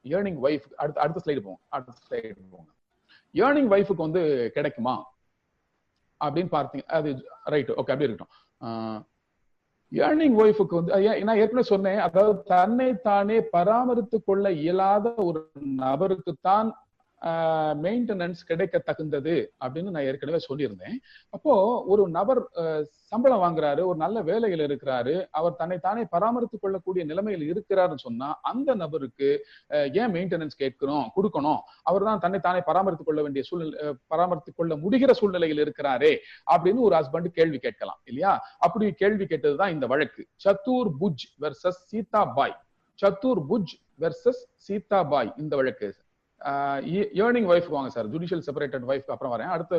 ஏர்னிங் வைஃப் அடுத்த ஸ்லைடு போங்க. ஏர்னிங் வைஃபுக்கு கிடைக்குமா அப்படின்னு பார்த்தீங்க. அது ரைட், ஓகே, அப்படி இருக்கட்டும். ஏர்னிங் ஒய்ஃபுக்கு நான் ஏற்கனவே சொன்னேன், அதாவது தன்னை தானே பராமரித்து கொள்ள இயலாத ஒரு நபருக்குத்தான் மெயின்டெனன்ஸ் கிடைக்க தகுந்தது அப்படின்னு நான் ஏற்கனவே சொல்லியிருந்தேன். அப்போ ஒரு நபர் சம்பளம் வாங்குறாரு, ஒரு நல்ல வேலையில் இருக்கிறாரு, அவர் தன்னை தானே பராமரித்துக் கொள்ளக்கூடிய நிலைமையில் இருக்கிறாருன்னு சொன்னா அந்த நபருக்கு ஏன் மெயின்டெனன்ஸ் கொடுக்கணும்? அவர் தான் தன்னை தானே பராமரித்துக் கொள்ள வேண்டிய பராமரித்துக் கொள்ள முடிகிற சூழ்நிலையில் இருக்கிறாரே அப்படின்னு ஒரு ஹஸ்பண்ட் கேள்வி கேட்கலாம் இல்லையா? அப்படி கேள்வி கேட்டதுதான் இந்த வழக்கு. சத்தூர் புஜ் வெர்சஸ் சீதாபாய். சத்தூர் புஜ் வெர்சஸ் சீதாபாய் இந்த வழக்கு. ஏர்னிங் ஒய்ஃப் வாங்க சார், ஜுடிஷியல் செப்பரேட்டட் ஒய்ஃப் அப்புறம் வரேன். அடுத்து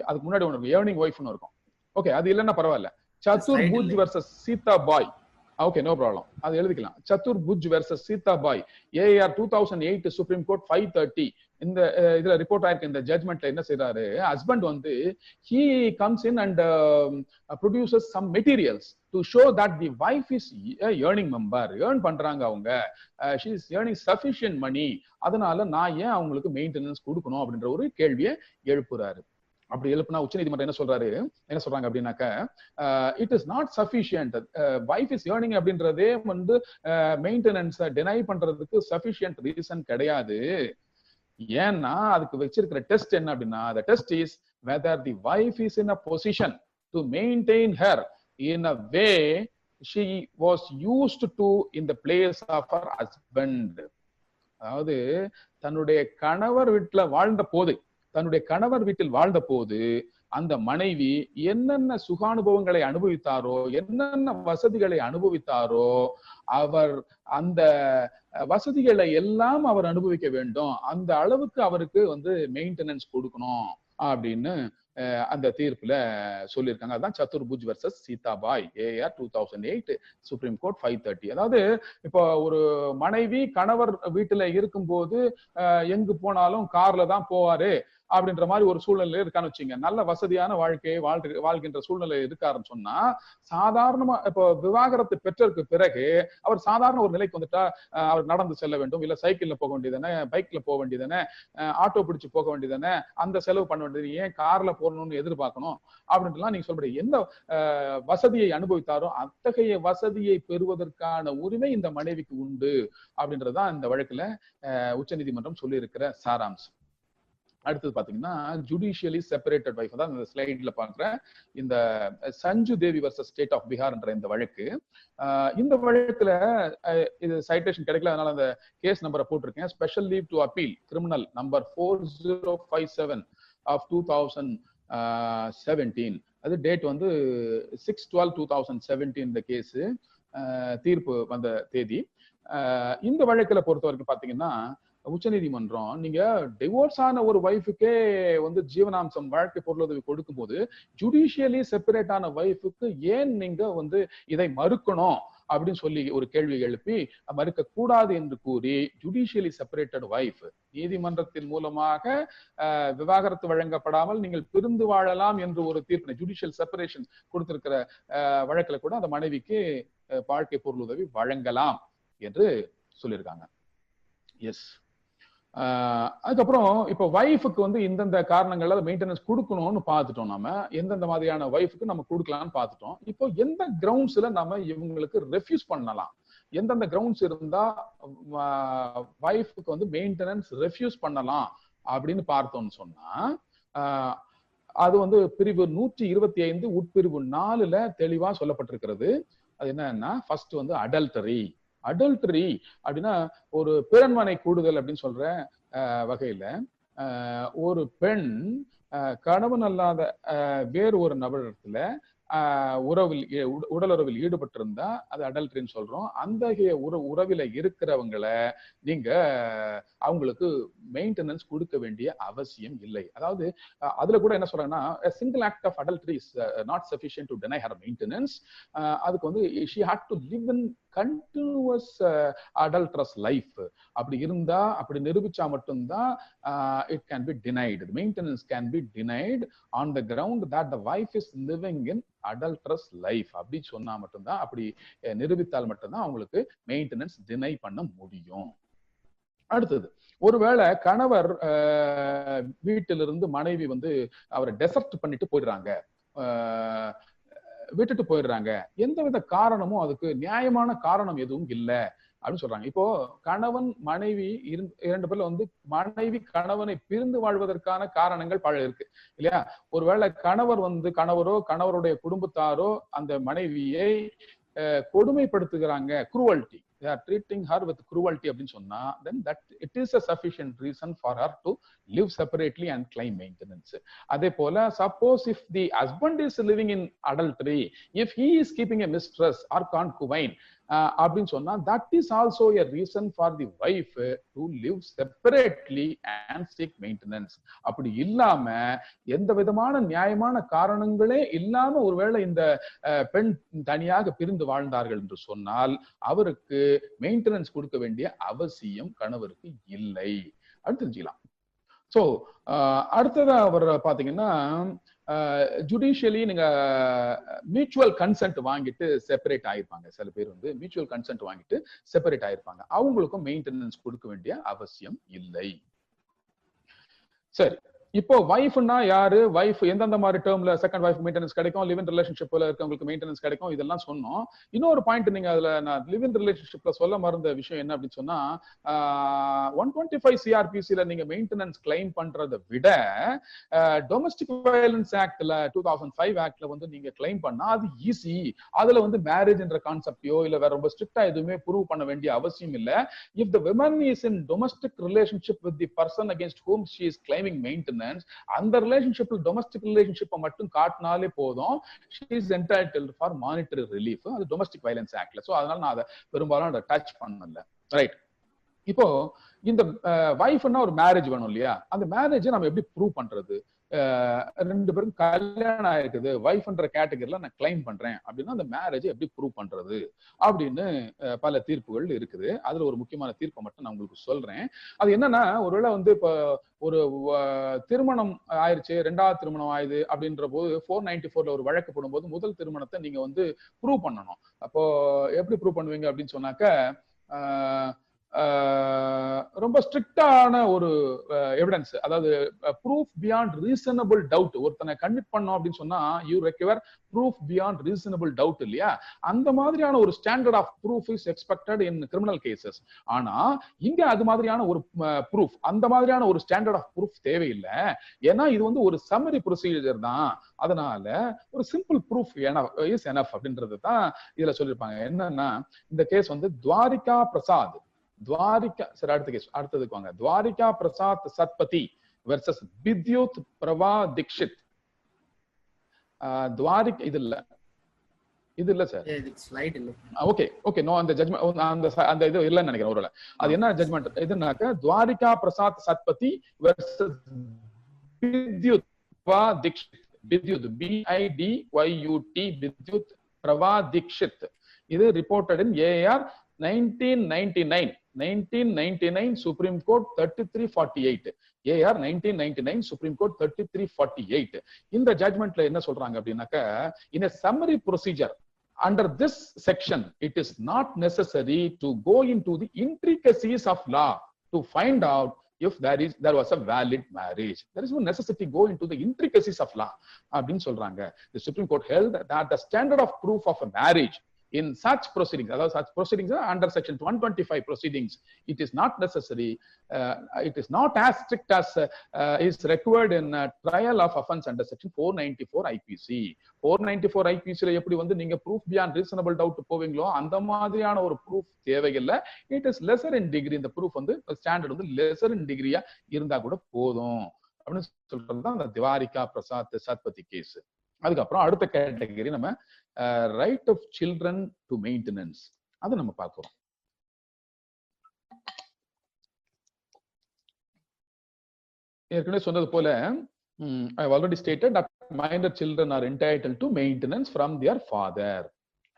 அதுக்கு முன்னாடி ஒன்று ஏர்னிங் ஒய்ஃப்னு இருக்கும். ஓகே, அது இல்லைன்னா பரவாயில்ல. Chaturbhuj versus Sitabai. Okay, no problem, அது எழுதிக்கலாம். Chaturbhuj versus Sitabai, AIR 2008 Supreme Court 530. இந்த இதுல ரிப்போர்ட் ஆயிருக்க இந்த ஜட்மெண்ட்ல என்ன செய்யறாரு, husband he comes in and produces some materials to show that the wife is a earning member. earn பண்றாங்க அவங்க, she is earning sufficient money, அதனால நான் ஏன் அவங்களுக்கு மெயின்டெனன்ஸ் கொடுக்கணும் அப்படின்ற ஒரு கேள்வியை எழுப்புறாரு. அப்படி எழுப்புனா உச்சநீதிமன்றம் என்ன சொல்றாங்க அப்படின்னாக்க, it is not sufficient, wife is earning அப்படின்றதே வந்து மெயின்டெனன்ஸை டினை பண்றதுக்கு சஃபிஷியன்ட் ரீசன் கிடையாது. ஏன்னா அதுக்கு வச்சிருக்கிற டெஸ்ட் என்ன அப்படின்னா, the test is whether the wife is in a position to maintain her in a way she was used to in the place of her husband. அதாவது தன்னுடைய கணவர் வீட்டில் வாழ்ந்த போது அந்த மனைவி என்னென்ன சுகானுபவங்களை அனுபவித்தாரோ, என்னென்ன வசதிகளை அனுபவித்தாரோ, அவர் அந்த வசதிகளை எல்லாம் அவர் அனுபவிக்க வேண்டும். அந்த அளவுக்கு அவருக்கு வந்து மெயின்டெனன்ஸ் கொடுக்கணும் அப்படின்னு அந்த தீர்ப்புல சொல்லியிருக்காங்க. அதான் சதுர்புஜ் வர்சஸ் சீதாபாய், AR 2008, சுப்ரீம் கோர்ட் 530. அதாவது இப்போ ஒரு மனைவி கணவர் வீட்டுல இருக்கும்போது எங்கு போனாலும் கார்ல தான் போவாரு அப்படின்ற மாதிரி ஒரு சூழ்நிலை இருக்கான்னு வச்சுங்க. நல்ல வசதியான வாழ்க்கையை வாழ்கின்ற சூழ்நிலை இருக்காருன்னு சொன்னா, சாதாரணமா இப்போ விவாகரத்து பெற்றதுக்கு பிறகு அவர் சாதாரண ஒரு நிலைக்கு வந்துட்டா அவர் நடந்து செல்ல வேண்டும், இல்ல சைக்கிள்ல போக வேண்டியதானே, பைக்ல போக வேண்டியதானே, ஆட்டோ பிடிச்சு போக வேண்டியதானே, அந்த செலவு பண்ண வேண்டியது, ஏன் கார்ல போகணும்னு எதிர்பார்க்கணும் அப்படின்ட்டுலாம் நீங்க சொல்ற எந்த வசதியை அனுபவித்தாரோ அத்தகைய வசதியை பெறுவதற்கான உரிமை இந்த மனைவிக்கு உண்டு அப்படின்றதுதான் இந்த வழக்குல உச்சநீதிமன்றம் சொல்லி இருக்கிற சாராம்சம். அடுத்தது பாத்தீங்கன்னா ஜுடிஷியலி செப்பரேட்டட் வைஃப். அதான் இந்த ஸ்லைட்ல பாக்குறேன், இந்த சஞ்சு தேவி வர்சஸ் ஸ்டேட் ஆஃப் பீகார் என்ற இந்த வழக்கு. இந்த வழக்குல இது சைட்டேஷன் கிடைக்கல, அதனால அந்த கேஸ் நம்பரை போட்டிருக்கேன். Special leave to appeal criminal number 4057 of 2017. அது டேட் வந்து 6/12/2017 இந்த கேஸ், தீர்ப்பு வந்த தேதி. இந்த வழக்குல பொறுத்த வரைக்கும் பாத்தீங்கன்னா உச்சநீதிமன்றம் நீங்க டிவோர்ஸ் ஆன ஒரு வைஃபுக்கே வந்து ஜீவனாம்சம் வாழ்க்கை பொருளுதவி கொடுக்கும் போது ஜுடிஷியலி செப்பரேட் ஆன வைஃபுக்கு ஏன் நீங்க வந்து இதை மறுக்கணும் அப்படின்னு சொல்லி ஒரு கேள்வி எழுப்பி மறுக்க கூடாது என்று கூறி ஜுடிஷியலி செப்பரேட்டட் வைஃப் நீதிமன்றத்தின் மூலமாக விவாகரத்து வழங்கப்படாமல் நீங்கள் பிரிந்து வாழலாம் என்று ஒரு தீர்ப்பு ஜுடிஷியல் செப்பரேஷன் கொடுத்திருக்கிற வழக்குல கூட அந்த மனைவிக்கு வாழ்க்கை பொருளுதவி வழங்கலாம் என்று சொல்லியிருக்காங்க. எஸ். அதுக்கப்புறம் இப்ப வைஃபுக்கு வந்து இந்தந்த காரணங்கள்ல மெயின்டெனன்ஸ் கொடுக்கணும்னு பார்த்துட்டோம். நம்ம எந்தெந்த மாதிரியான வைஃபுக்கு நம்ம கொடுக்கலாம்னு பார்த்துட்டோம். இப்போ எந்த கிரவுண்ட்ஸ்ல நம்ம இவங்களுக்கு ரெஃப்யூஸ் பண்ணலாம், எந்தெந்த கிரவுண்ட்ஸ் இருந்தா வைஃபுக்கு வந்து மெயின்டெனன்ஸ் ரெஃப்யூஸ் பண்ணலாம் அப்படின்னு பார்த்தோம்னு சொன்னா, அது வந்து பிரிவு 125 உட்பிரிவு 4ல தெளிவா சொல்லப்பட்டிருக்கிறது. அது என்னன்னா, ஃபர்ஸ்ட் வந்து அடல்டரி அப்படின்னா ஒரு பிறன்மனை கூடுதல் அப்படின்னு சொல்ற வகையில ஒரு பெண் கணவன் அல்லாத வேறு ஒரு நபரிடத்துல உடலுறவில் ஈடுபட்டிருந்தா அது அடல்ட்ரின்னு சொல்றோம். அந்த உறவில இருக்கிறவங்களை நீங்க அவங்களுக்கு மெயின்டெனன்ஸ் கொடுக்க வேண்டிய அவசியம் இல்லை. அதாவது அதுல கூட என்ன சொல்றாங்கன்னா, single act of adultery is not sufficient to deny her maintenance. அதுக்கு வந்து she had to live in continuous adulterous life. அப்படி இருந்தா, அப்படி நிரூபிச்சா மட்டும்தான் it can be denied. The maintenance can be denied on the ground that the wife is living in adulterous life. அப்படி சொன்னா மட்டும்தான், அப்படி நிரூபித்தால் மட்டும்தான் அவங்களுக்கு மெயின்டெனன்ஸ் டினை பண்ண முடியும். அடுத்தது, ஒருவேளை கணவர் வீட்டிலிருந்து மனைவி வந்து அவரை டெசர்ட் பண்ணிட்டு போயிடுறாங்க, விட்டுட்டு போயிடுறாங்க, எந்தவித காரணமும் அதுக்கு நியாயமான காரணம் எதுவும் இல்லை அப்படின்னு சொல்றாங்க. இப்போ கணவன் மனைவி இரண்டு பேர்ல வந்து மனைவி கணவனை பிரிந்து வாழ்வதற்கான காரணங்கள் பல இருக்கு இல்லையா? ஒருவேளை கணவர் வந்து கணவருடைய குடும்பத்தாரோ அந்த மனைவியை கொடுமைப்படுத்துகிறாங்க, cruelty, they are treating her with cruelty அப்படின்னு சொன்னா, then that it is a sufficient reason for her to live separately and claim maintenance. அதே போல suppose if the husband is living in adultery, if he is keeping a mistress or concubine அப்படின்னு சொன்னா, that is also a reason for the wife to live separately and seek maintenance. அப்படி இல்லாம எந்த விதமான நியாயமான காரணங்களே இல்லாம ஒருவேளை இந்த பெண் தனியாக பிரிந்து வாழ்ந்தார்கள் என்று சொன்னால் அவருக்கு மெயின்டெனன்ஸ் கொடுக்க வேண்டிய அவசியம் கணவருக்கு இல்லை அப்படின்னு தெரிஞ்சுக்கலாம். சோ அடுத்ததா அவர் பாத்தீங்கன்னா, ஜுடிஷியலி நீங்க மியூச்சுவல் கன்சென்ட் வாங்கிட்டு செப்பரேட் ஆயிருப்பாங்க. சில பேர் வந்து மியூச்சுவல் கன்சென்ட் வாங்கிட்டு செப்பரேட் ஆயிருப்பாங்க, அவங்களுக்கும் மெயின்டெனன்ஸ் கொடுக்க வேண்டிய அவசியம் இல்லை. சரி, இப்போ வைஃப்னா யாரு, வைஃப் எந்தெந்த மாதிரி டேர்ம்ல செகண்ட் வைஃப் மெயின்டெனன்ஸ் கிடைக்கும், லிவ் இன் ரிலேஷன்ஷிப்ல இருக்கவங்களுக்கு மெயின்டெனன்ஸ் கிடைக்கும், இதெல்லாம் சொன்னோம். இன்னொரு பாயிண்ட் நீங்க அதுல நான் லிவ் இன் ரிலேஷன்ஷிப்ல சொல்ல மறந்த விஷயம் என்ன அப்படின்னு சொன்னா, 125 சிஆர்பிசில நீங்க மெயின்டெனன்ஸ் கிளைம் பண்றதை விட டொமஸ்டிக் வயலன்ஸ் ஆக்ட்ல 2005 ஆக்ட்ல வந்து நீங்க கிளைம் பண்ணா அது ஈஸி. அதுல வந்து மேரேஜ் என்ற கான்செப்டையோ இல்ல வேற ரொம்ப ஸ்ட்ரிக்டா எதுவுமே ப்ரூவ் பண்ண வேண்டிய அவசியம் இல்ல. If the women is in domestic relationship with the person against whom she is claiming maintenance, அந்த ரிலேஷன்ஷிப்ல டொமஸ்டிக் ரிலேஷன்ஷிப்பை மட்டும் காட்டினாலே போதும், she is entitled for monetary relief. அது டொமஸ்டிக் வயலன்ஸ் ஆக்ட்ல. சோ அதனால நான் அதை பெரும்பாலும் அதை டச் பண்ணல. ரைட். இப்போ இந்த வைஃப்னா ஒரு மேரேஜ் வேணும் இல்லையா, அந்த மேரேஜை நம்ம எப்படி ப்ரூவ் பண்றது? ரெண்டு பேரும் கல்யாணம் ஆயிருக்குது, வைஃப்ன்ற கேட்டகரியில நான் கிளைம் பண்றேன் அப்படின்னா அந்த மேரேஜ் எப்படி ப்ரூவ் பண்றது அப்படின்னு பல தீர்ப்புகள் இருக்குது. அதுல ஒரு முக்கியமான தீர்ப்பை மட்டும் நான் உங்களுக்கு சொல்றேன். அது என்னன்னா, ஒருவேளை வந்து இப்போ ஒரு திருமணம் ஆயிருச்சு, ரெண்டாவது திருமணம் ஆயுது அப்படின்ற போது 494ல ஒரு வழக்கு போடும்போது முதல் திருமணத்தை நீங்க வந்து ப்ரூவ் பண்ணணும். அப்போ எப்படி ப்ரூவ் பண்ணுவீங்க அப்படின்னு சொன்னாக்க, ரொம்ப ஸ்ட்ரிக்டான ஒரு எவிடன்ஸ், அதாவது ப்ரூஃப் பியாண்ட் ரீசனபிள் டவுட். ஒருத்தனை கன்விக்ட் பண்ணோம் அப்படின்னு சொன்னா you require proof beyond reasonable doubt இல்லையா, அந்த மாதிரியான ஒரு standard of proof is expected in criminal cases. ஆனா இங்க அது மாதிரியான ஒரு ப்ரூஃப், அந்த மாதிரியான ஒரு ஸ்டாண்டர்ட் ஆஃப் ப்ரூஃப் தேவையில்லை. ஏன்னா இது வந்து ஒரு சம்மரி ப்ரொசீஜர் தான். அதனால ஒரு சிம்பிள் ப்ரூஃப் இஸ் எனஃப் அப்படின்றது தான் இதுல சொல்லியிருப்பாங்க. என்னன்னா, இந்த கேஸ் வந்து துவாரிகா பிரசாத், சரி அடுத்த கேஸ் அடுத்ததுக்கு வாங்க. துவாரிகா பிரசாத் சத்பதி வெர்சஸ் வித்யுத் பிரபா தீக்ஷித். துவாரிகா இது இல்ல சார், ஸ்லைட் இல்ல. ஓகே நோ, அந்த ஜட்ஜ்மென்ட் அந்த இது இல்லன்னு நினைக்கிறேன். ஒருவேளை அது என்ன ஜட்ஜ்மென்ட் இதுனாக்க, துவாரிகா பிரசாத் சத்பதி வெர்சஸ் வித்யுத் பிரபா தீக்ஷித். வித்யுத் BIDYUT வித்யுத் பிரபா தீக்ஷித். இது reported in AR 1999 Supreme Court 3348. AR 1999 Supreme Court 3348. இந்த ஜட்ஜ்மெண்ட்ல என்ன சொல்றாங்க அப்படின்னாக்க, in a summary procedure under this section it is not necessary to go into the intricacies of law to find out if there was a valid marriage. There is no necessity go into the intricacies of law அப்படின்னு சொல்றாங்க. The Supreme Court held that the standard of proof of a marriage in such proceedings, அதாவது such proceedings under section 125 proceedings, it is not necessary, it is not as strict as is required in trial of offense under section 494 IPC. 494 IPC ல எப்படி வந்து நீங்க proof beyond reasonable doubt போவீங்களோ அந்த மாதிரியான ஒரு proof தேவையில்லை. it is lesser in degree. இந்த proof வந்து ஸ்டாண்டர்ட் வந்து lesser in degree இருந்தா கூட போதும் அப்படின்னு சொல்றது தான் அந்த துவாரிகா பிரசாத் சத்பதி கேஸ். அதுக்கப்புறம் அடுத்த கேட்டகரி நம்ம right of children to maintenance, அதை நம்ம பார்க்கிறோம். ஏற்கனவே சொன்னது போல, I have already stated that minor children are entitled to maintenance from their father,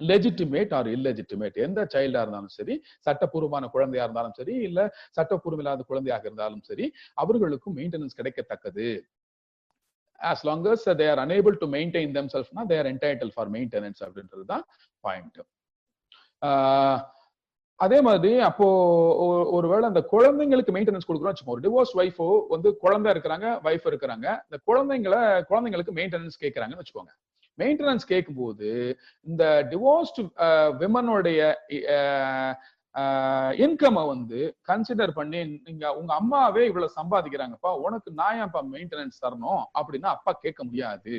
legitimate or illegitimate. எந்த சைல்டா இருந்தாலும் சரி, சட்டப்பூர்வமான குழந்தையா இருந்தாலும் சரி, இல்ல சட்டப்பூர்வம் இல்லாத குழந்தையாக இருந்தாலும் சரி, அவர்களுக்கும் maintenance கிடைக்கத்தக்கது. As long as they are unable to maintain themselves, they are entitled for maintenance அப்படின்றது தான் பாயிண்ட். அதே மாதிரி அப்போ ஒருவேளை அந்த குழந்தைங்களுக்கு மெயின்டெனன்ஸ் கொடுக்குறோம், ஒரு டிவோர்ஸ் ஒய்ஃபோ வந்து குழந்தை இருக்கிறாங்க, வைஃப் இருக்கிறாங்க, இந்த குழந்தைங்களுக்கு மெயின்டெனன்ஸ் கேட்கறாங்கன்னு வச்சுக்கோங்க. மெயின்டெனன்ஸ் கேட்கும்போது இந்த டிவோர்ஸ்ட் விமனுடைய இன்கமை வந்து கன்சிடர் பண்ணி, நீங்க உங்க அம்மாவே இவ்வளவு சம்பாதிக்கிறாங்கப்பா, உனக்கு நான் ஏன்ப்பா மெயின்டெனன்ஸ் தரணும் அப்படின்னா அப்பா கேட்க முடியாது.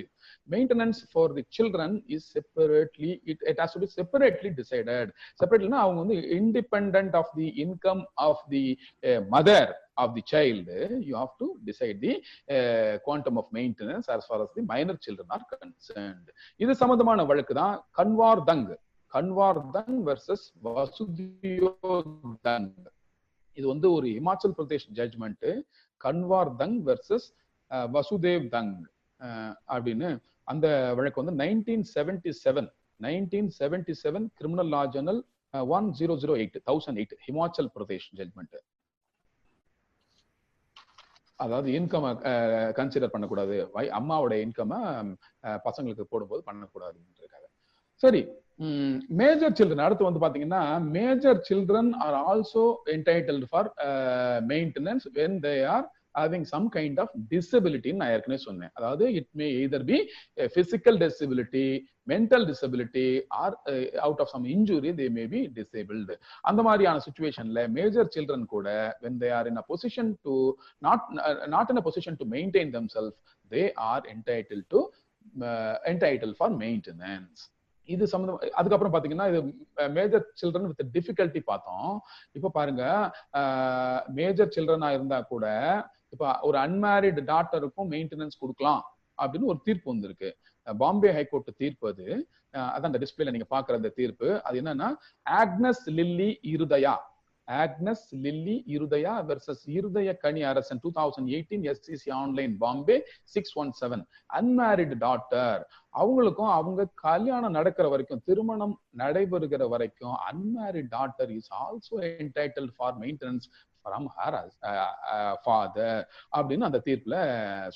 Maintenance for the children is separately, it has to be separately decided. செப்பரேட்லினா அவங்க வந்து independent of the income of the mother of the child, you have to decide the quantum of maintenance as far as the minor children are concerned. இது சம்பந்தமான வழக்கு தான் கன்வார் தங் versus Vasudev. இது வந்து ஒரு இமாச்சல் பிரதேஷ் ஜட்ஜ்மெண்ட். கன்வார் தங் வெர்சஸ் வசுதேவ் தங் அப்படின்னு அந்த வழக்கு வந்து 1977 criminal law journal 1008 Himachal Pradesh judgment. அதாவது இன்கம் கன்சிடர் பண்ணக்கூடாது, அம்மாவோட இன்கம் பசங்களுக்கு போடும்போது பண்ணக்கூடாதுன்றதுக்காக. சரி, மேஜர் சில்ட்ரன் அடுத்து வந்து பாத்தீங்கன்னா, major children are also entitled for maintenance when they are having some kind of disability நான் ஏற்கனவே சொன்னேன். அதாவது it may either be a physical disability, mental disability, or out of some injury they may be disabled. அந்த மாதிரியான சிச்சுவேஷன்ல major children கூட when they are in a position to not in a position to maintain themselves, they are entitled for maintenance. இது சம்பந்தம். அதுக்கப்புறம் பாத்தீங்கன்னா இது major children with difficulty பார்த்தோம். இப்ப பாருங்க, மேஜர் சில்ட்ரனா இருந்தா கூட இப்ப ஒரு அன்மேரிட் டாட்டருக்கும் மெயின்டெனன்ஸ் கொடுக்கலாம் அப்படின்னு ஒரு தீர்ப்பு வந்திருக்கு. பாம்பே ஹைகோர்ட் தீர்ப்பு அது. அதான் அந்த டிஸ்பிளேல நீங்க பாக்குற அந்த தீர்ப்பு. அது என்னன்னா, Agnes Lily Irudaya, Agnes Lily Irudaya versus Irudaya Kani Arasan 2018 SCC online Bombay 617. Unmarried daughter, அவங்களுக்கும் அவங்க கல்யாணம் நடக்கிற வரைக்கும், திருமணம் நடைபெறுகிற வரைக்கும் unmarried daughter is also entitled for maintenance from her father அப்படின்னு அந்த தீர்ப்புல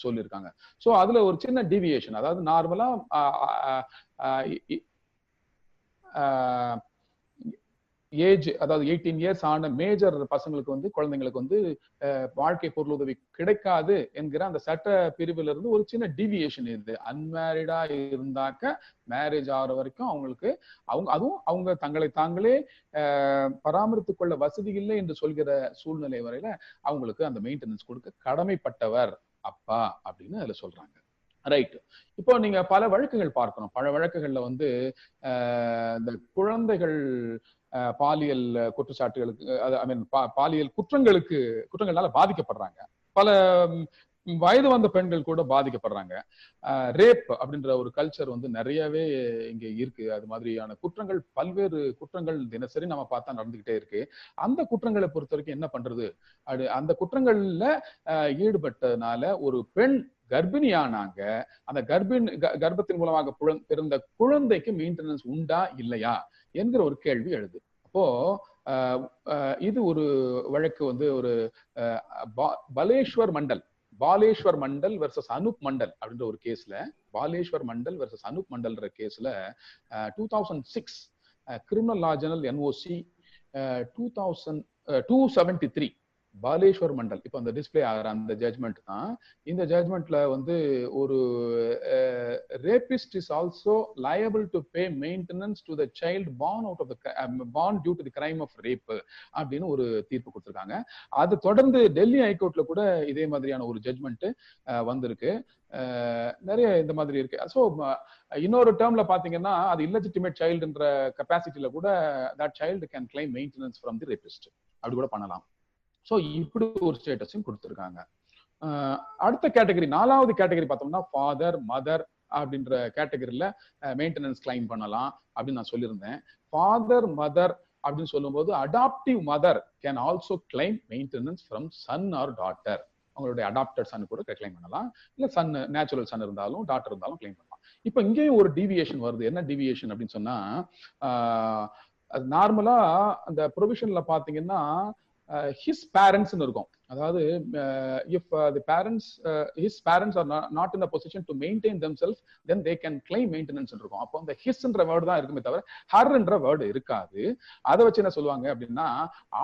சொல்லியிருக்காங்க. ஸோ அதுல ஒரு சின்ன டீவியேஷன், அதாவது நார்மலா ஏஜ், அதாவது 18 இயர்ஸ் ஆன மேஜர் பசங்களுக்கு வந்து, குழந்தைங்களுக்கு வந்து வாழ்க்கை பொருளுதவி கிடைக்காது என்கிற அந்த சட்ட பிரிவுல இருந்து ஒரு சின்ன டீவியேஷன் இது. அன்மேரிடா இருந்தாக்க மேரேஜ் ஆகிற வரைக்கும் அவங்களுக்கு அதுவும் அவங்க தங்களை தாங்களே பராமரித்துக் கொள்ள வசதி இல்லை என்று சொல்கிற சூழ்நிலை வரையில அவங்களுக்கு அந்த மெயின்டெனன்ஸ் கொடுக்க கடமைப்பட்டவர் அப்பா அப்படின்னு அதுல சொல்றாங்க. ரைட். இப்போ நீங்க பல வழக்குகள் பார்க்கணும். பல வழக்குகள்ல வந்து இந்த குழந்தைகள் பாலியல் குற்றச்சாட்டுகளுக்கு, ஐ மீன் பாலியல் குற்றங்களால பாதிக்கப்படுறாங்க. பல வயது வந்த பெண்கள் கூட பாதிக்கப்படுறாங்க. ரேப் அப்படின்ற ஒரு கல்ச்சர் வந்து நிறையவே இங்க இருக்கு. அது மாதிரியான குற்றங்கள், பல்வேறு குற்றங்கள் தினசரி நம்ம பார்த்தா நடந்துகிட்டே இருக்கு. அந்த குற்றங்களை பொறுத்த வரைக்கும் என்ன பண்றது? அந்த குற்றங்கள்ல ஈடுபட்டதுனால ஒரு பெண் கர்ப்பிணியானாங்க. அந்த கர்ப்பத்தின் மூலமாக பிறந்த குழந்தைக்கு மெயின்டெனன்ஸ் உண்டா இல்லையா என்கிற ஒரு கேள்வி எழுது. அப்போ இது ஒரு வழக்கு வந்து ஒரு பாலேஸ்வர் மண்டல் வெர்சஸ் அனூப் மண்டல் அப்படின்ற ஒரு கேஸ்ல, பாலேஸ்வர் மண்டல் வெர்சஸ் அனூப் மண்டல்ன்ற கேஸ்ல 2006 criminal law journal NOC 273 Baleshwar Mandal. இப்போ அந்த டிஸ்பிளே ஆகிற அந்த ஜட்மெண்ட் தான். இந்த ஜட்மெண்ட்ல வந்து ஒரு rapist is also liable to pay maintenance to the child born due to the crime of rape அப்படின்னு ஒரு தீர்ப்பு கொடுத்திருக்காங்க. அது தொடர்ந்து டெல்லி ஹைகோர்ட்ல கூட இதே மாதிரியான ஒரு ஜட்மெண்ட் வந்திருக்கு. நிறைய இந்த மாதிரி இருக்கு. ஸோ இன்னொரு டேர்ம்ல பாத்தீங்கன்னா, அது இல்லெஜிட்டிமேட் சைல்டுன்ற கெப்பாசிட்டியில கூட that child can claim maintenance from the rapist, அப்படி கூட பண்ணலாம். ஸோ இப்படி ஒரு ஸ்டேட்டஸும் கொடுத்துருக்காங்க. அடுத்த கேட்டகரி, 4வது கேட்டகரி பார்த்தோம்னா ஃபாதர் மதர் அப்படின்ற கேட்டகரியில மெயின்டெனன்ஸ் கிளைம் பண்ணலாம் அப்படின்னு நான் சொல்லியிருந்தேன். ஃபாதர் மதர் அப்படின்னு சொல்லும்போது adoptive mother can also claim maintenance from son or daughter. அவங்களுடைய அடாப்டட் சன் கூட கிளைம் பண்ணலாம். இல்ல சன், நேச்சுரல் சன் இருந்தாலும் டாட்டர் இருந்தாலும் கிளைம் பண்ணலாம். இப்போ இங்கேயும் ஒரு டீவியேஷன் வருது. என்ன டீவியேஷன் அப்படின்னு சொன்னா, நார்மலா அந்த ப்ரொவிஷன்ல பாத்தீங்கன்னா his parents இருக்கும். அதாவது if the parents his parents are not in a position to maintain themselves, then they can claim maintenance இருக்கும். அப்போ அந்த his என்ற வேர்டு தான் இருக்குமே தவிர her என்ற வேர்டு இருக்காது. அதை வச்சு என்ன சொல்லுவாங்க அப்படின்னா,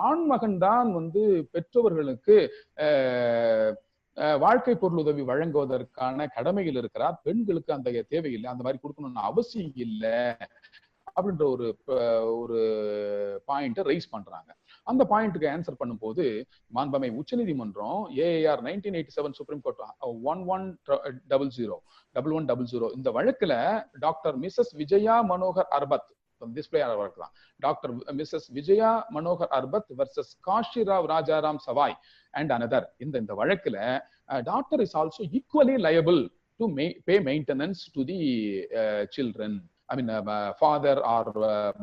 ஆண்மகன் தான் வந்து பெற்றோர்களுக்கு வாழ்க்கை பொருளுதவி வழங்குவதற்கான கடமையில் இருக்கிறார், பெண்களுக்கு அந்த தேவையில்லை, அந்த மாதிரி கொடுக்கணும்னு அவசியம் இல்லை அப்படின்ற ஒரு பாயிண்ட் ரைஸ் பண்றாங்க. அந்த பாயிண்ட்டுக்கு ஆன்சர் பண்ணும்போது மாண்பமை உச்சநீதிமன்றம் AAR 1987 சுப்ரீம் கோர்ட் 1100 இந்த வழக்குல doctor Mrs Vijaya Manohar Arbat, display வழக்கு தான், doctor Mrs Vijaya Manohar Arbat versus Kashirao Rajaram Sawai and another. இந்த வழக்குல doctor is also equally liable to pay maintenance to the children, I mean father or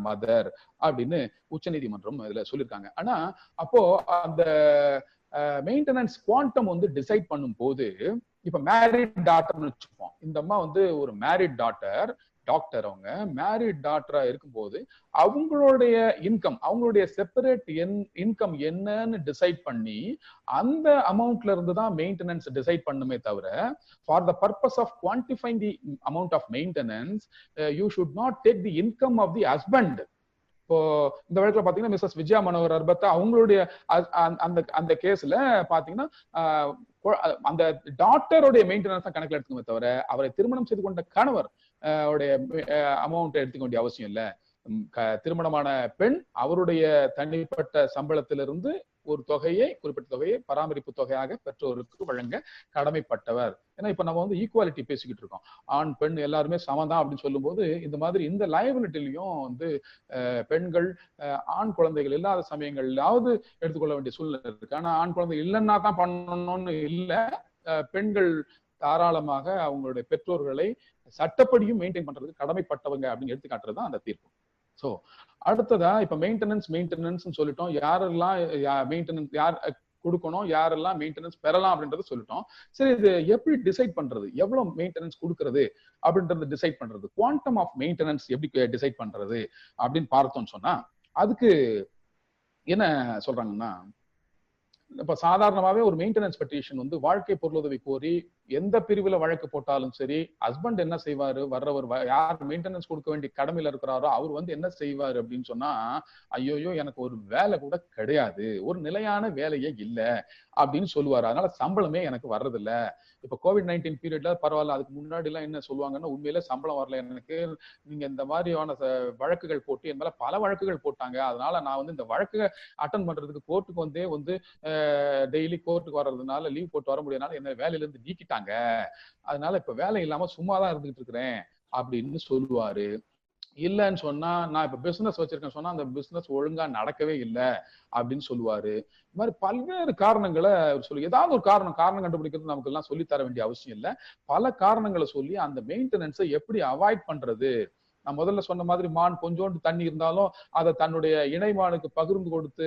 mother அப்படின்னு உச்சநீதிமன்றம் இதுல சொல்லியிருக்காங்க. ஆனா அப்போ அந்த மெயின்டெனன்ஸ் குவாண்டம் வந்து டிசைட் பண்ணும் போது, இப்ப மேரிட் டாட்டர்னு வச்சுப்போம். இந்த அம்மா வந்து ஒரு மேரிட் டாக்டர், அவங்க மேரிட் டாக்டரா இருக்கும்போது அவங்களுடைய இன்கம், அவங்களுடைய செப்பரேட் இன்கம் என்னன்னு டிசைட் பண்ணி அந்த அமௌண்ட்ல இருந்து தான் மெயின்டெனன்ஸ் டிசைட் பண்ணுமே தவிர, for the purpose of quantifying the amount of maintenance you should not take the income of the husband இப்போ இந்த வழக்குல பாத்தீங்கன்னா மிஸ்ஸஸ் விஜயா மனோகர் அர்பத்தா அவங்களுடைய அந்த அந்த கேஸ்ல பாத்தீங்கன்னா அந்த டாக்டருடைய மெயின்டெனன்ஸ் தான் கணக்கில் எடுத்துக்கோமே தவிர அவரை திருமணம் செய்து கொண்ட கணவர் உடைய அமௌண்ட் எடுத்துக்க வேண்டிய அவசியம் இல்ல. திருமணமான பெண் அவருடைய தனிப்பட்ட சம்பளத்திலிருந்து ஒரு தொகையை, குறிப்பிட்ட தொகையை பராமரிப்பு தொகையாக பெற்றோருக்கு வழங்க கடமைப்பட்டவர். ஏன்னா இப்ப நம்ம வந்து ஈக்குவாலிட்டி பேசிக்கிட்டு இருக்கோம், ஆண் பெண் எல்லாருமே சமதான் அப்படின்னு சொல்லும் போது இந்த மாதிரி இந்த லயபிலிட்டிலையும் வந்து பெண்கள் ஆண் குழந்தைகள் இல்லாத சமயங்கள்லாவது எடுத்துக்கொள்ள வேண்டிய சூழ்நிலை இருக்கு. ஆனா ஆண் குழந்தை இல்லைன்னா தான் பண்ணணும்னு இல்லை, பெண்கள் தாராளமாக அவங்களுடைய பெற்றோர்களை சட்டப்படியும் மெயின்டைன் பண்றதுக்கு கடமைப்பட்டவங்க அப்படின்னு எடுத்துக்காட்டுறது தான் அந்த தீர்ப்பு. சோ அடுத்ததா இப்ப மெயின்டெனன்ஸ் சொல்லிட்டோம், யாரெல்லாம் மெயின்டெனன்ஸ் யார் கொடுக்கணும், யாரெல்லாம் மெயின்டெனன்ஸ் பெறலாம் அப்படின்றத சொல்லிட்டோம். சரி, இது எப்படி டிசைட் பண்றது, எவ்வளவு மெயின்டெனன்ஸ் கொடுக்கறது அப்படின்றது டிசைட் பண்றது, குவாண்டம் ஆஃப் மெயின்டெனன்ஸ் எப்படி டிசைட் பண்றது அப்படின்னு பார்த்தோம்னு சொன்னா அதுக்கு என்ன சொல்றாங்கன்னா, இப்ப சாதாரணமாவே ஒரு மெயின்டெனன்ஸ் பெட்டிஷன் வந்து வாழ்க்கை பொருளுதவி கோரி எந்த பிரிவுல வழக்கு போட்டாலும் சரி, ஹஸ்பண்ட் என்ன செய்வாரு, வர்றவர் யார் மெயின்டெனன்ஸ் கொடுக்க வேண்டிய கடமையில இருக்கிறாரோ அவர் வந்து என்ன செய்வாரு அப்படின்னு சொன்னா, ஐயோயோ எனக்கு ஒரு வேலை கூட கிடையாது, ஒரு நிலையான வேலையே இல்ல அப்படின்னு சொல்லுவாரு, அதனால சம்பளமே எனக்கு வர்றதில்ல. இப்ப COVID-19 பீரியட்ல பரவாயில்ல, அதுக்கு முன்னாடி எல்லாம் என்ன சொல்லுவாங்கன்னா, உண்மையிலே சம்பளம் வரல எனக்கு, நீங்க இந்த மாதிரியான வழக்குகள் போட்டு என் மேல பல வழக்குகள் போட்டாங்க, அதனால நான் வந்து இந்த வழக்கு அட்டன் பண்றதுக்கு கோர்ட்டுக்கு வந்து டெய்லி கோர்ட்டுக்கு வர்றதுனால லீவ் போட்டு வர முடியாதனால என்ன வேலையில இருந்து நீக்கிட்டாங்க, அதனால இப்ப வேலை இல்லாம சும்மாதான் இருந்துகிட்டு இருக்கிறேன் அப்படின்னு சொல்லுவாரு. இல்லன்னு சொன்னா, நான் இப்ப பிசினஸ் வச்சிருக்கேன் சொன்னா அந்த பிசினஸ் ஒழுங்கா நடக்கவே இல்லை அப்படின்னு சொல்லுவாரு. இந்த மாதிரி பல்வேறு காரணங்களை சொல்லி, ஏதாவது ஒரு காரணம் கண்டுபிடிக்கிறது நமக்கு எல்லாம் சொல்லி தர வேண்டிய அவசியம் இல்லை, பல காரணங்களை சொல்லி அந்த மெயின்டெனன்ஸை எப்படி அவாய்ட் பண்றது. நான் முதல்ல சொன்ன மாதிரி மான் கொஞ்சோண்டு தண்ணி இருந்தாலும் அதை தன்னுடைய இணைமானுக்கு பகிர்ந்து கொடுத்து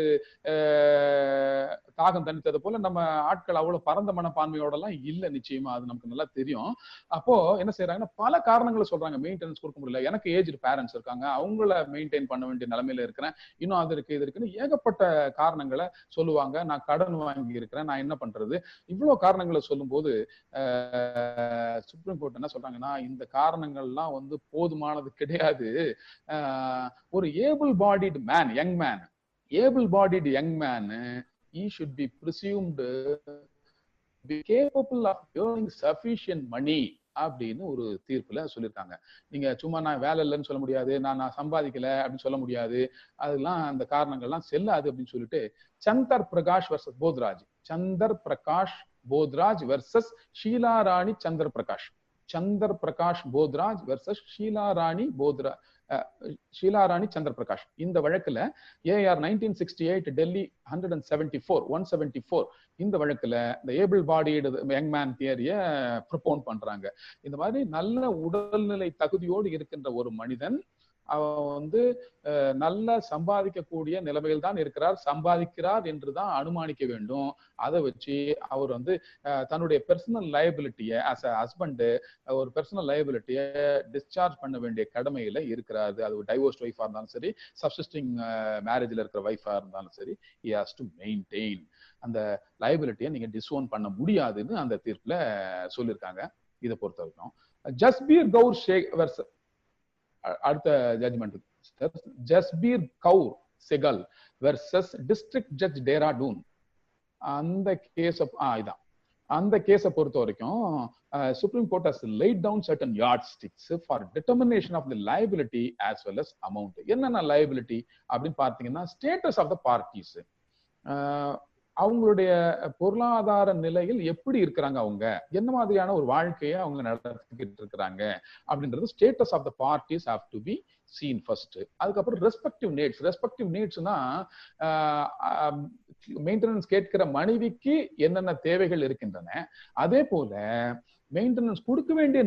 தாகம் தணித்தது போல நம்ம ஆட்கள் அவ்வளவு பரந்த மனப்பான்மையோட எல்லாம் இல்ல, நிச்சயமா அது நமக்கு நல்லா தெரியும். அப்போ என்ன செய்யறாங்கன்னா பல காரணங்களை சொல்றாங்க மெயின்டெனன்ஸ் கொடுக்க முடியல, எனக்கு ஏஜ்டு பேரண்ட்ஸ் இருக்காங்க, அவங்கள மெயின்டைன் பண்ண வேண்டிய நிலைமையில இருக்கிறேன், இன்னும் அது இருக்கு இது இருக்குன்னு ஏகப்பட்ட காரணங்களை சொல்லுவாங்க, நான் கடன் வாங்கி இருக்கிறேன், நான் என்ன பண்றது, இவ்வளவு காரணங்களை சொல்லும் போது சுப்ரீம் கோர்ட் என்ன சொல்றாங்கன்னா, இந்த காரணங்கள்லாம் வந்து போதுமானது கிடையாது. ஒரு able பாடிட் man, young man he should be presumed be capable of earning sufficient money அப்படின்னு ஒரு தீர்ப்புல சொல்லியிருக்காங்க. நீங்க சும்மா நான் வேலை இல்லைன்னு சொல்ல முடியாது, நான் சம்பாதிக்கல அப்படின்னு சொல்ல முடியாது, அதெல்லாம் அந்த காரணங்கள்லாம் செல்லாது அப்படின்னு சொல்லிட்டு சந்தர் பிரகாஷ் வர்சஸ் ஷீலா ராணி சந்தர் பிரகாஷ் போத்ராஜ் வர்சஸ் ஷீலா ராணி சந்திர பிரகாஷ், இந்த வழக்குல AR 1968 டெல்லி 174 இந்த வழக்குல இந்த ஏபிள் பாடிடு யங் மேன் தியரிய ப்ரொபோன் பண்றாங்க. இந்த மாதிரி நல்ல உடல்நிலை தகுதியோடு இருக்கின்ற ஒரு மனிதன் அவன் வந்து நல்ல சம்பாதிக்கக்கூடிய நிலைமையில் தான் சம்பாதிக்கிறார் என்றுதான் அனுமானிக்க வேண்டும். அதை வச்சு அவர் வந்து தன்னுடைய பெர்சனல் லயபிலிட்டியை ஆஸ் அ ஹஸ்பண்ட் ஒரு பெர்சனல் லயபிலிட்டியை டிஸ்சார்ஜ் பண்ண வேண்டிய கடமையில இருக்கிறாரு. அது டைவோர்ஸ்ட் ஒய்ஃபா இருந்தாலும் சரி, சப்சிஸ்டிங் மேரேஜ்ல இருக்கிற ஒய்ஃபா இருந்தாலும் சரி, he has to maintain அந்த லயபிலிட்டியை நீங்க டிஸ்ஓன் பண்ண முடியாதுன்னு அந்த தீர்ப்புல சொல்லியிருக்காங்க. இதை பொறுத்த வரைக்கும் ஜஸ்பீர் கவுர் அடுத்த judgment Jasbir Kaur Sehgal versus district judge Dehradun, அந்த கேஸை பொறுத்த வரைக்கும் Supreme Court has laid down certain yardsticks for determination of the liability as well as amount. என்னென்ன liability அப்படின்னு பார்த்தீங்கன்னா, ஸ்டேட்டஸ் ஆஃப் த பார்ட்டிஸ், அவங்களுடைய பொருளாதார நிலையில் எப்படி இருக்கிறாங்க, அவங்க என்ன மாதிரியான ஒரு வாழ்க்கையை அவங்க நடத்திக்கிட்டு இருக்கிறாங்க அப்படின்றது status of the parties have to be seen first. அதுக்கப்புறம் ரெஸ்பெக்டிவ் நீட்ஸ்னா மெயின்டெனன்ஸ் கேட்கிற மனைவிக்கு என்னென்ன தேவைகள் இருக்கின்றன, அதே போல மெயின்டெனன்ஸ் கொடுக்க வேண்டிய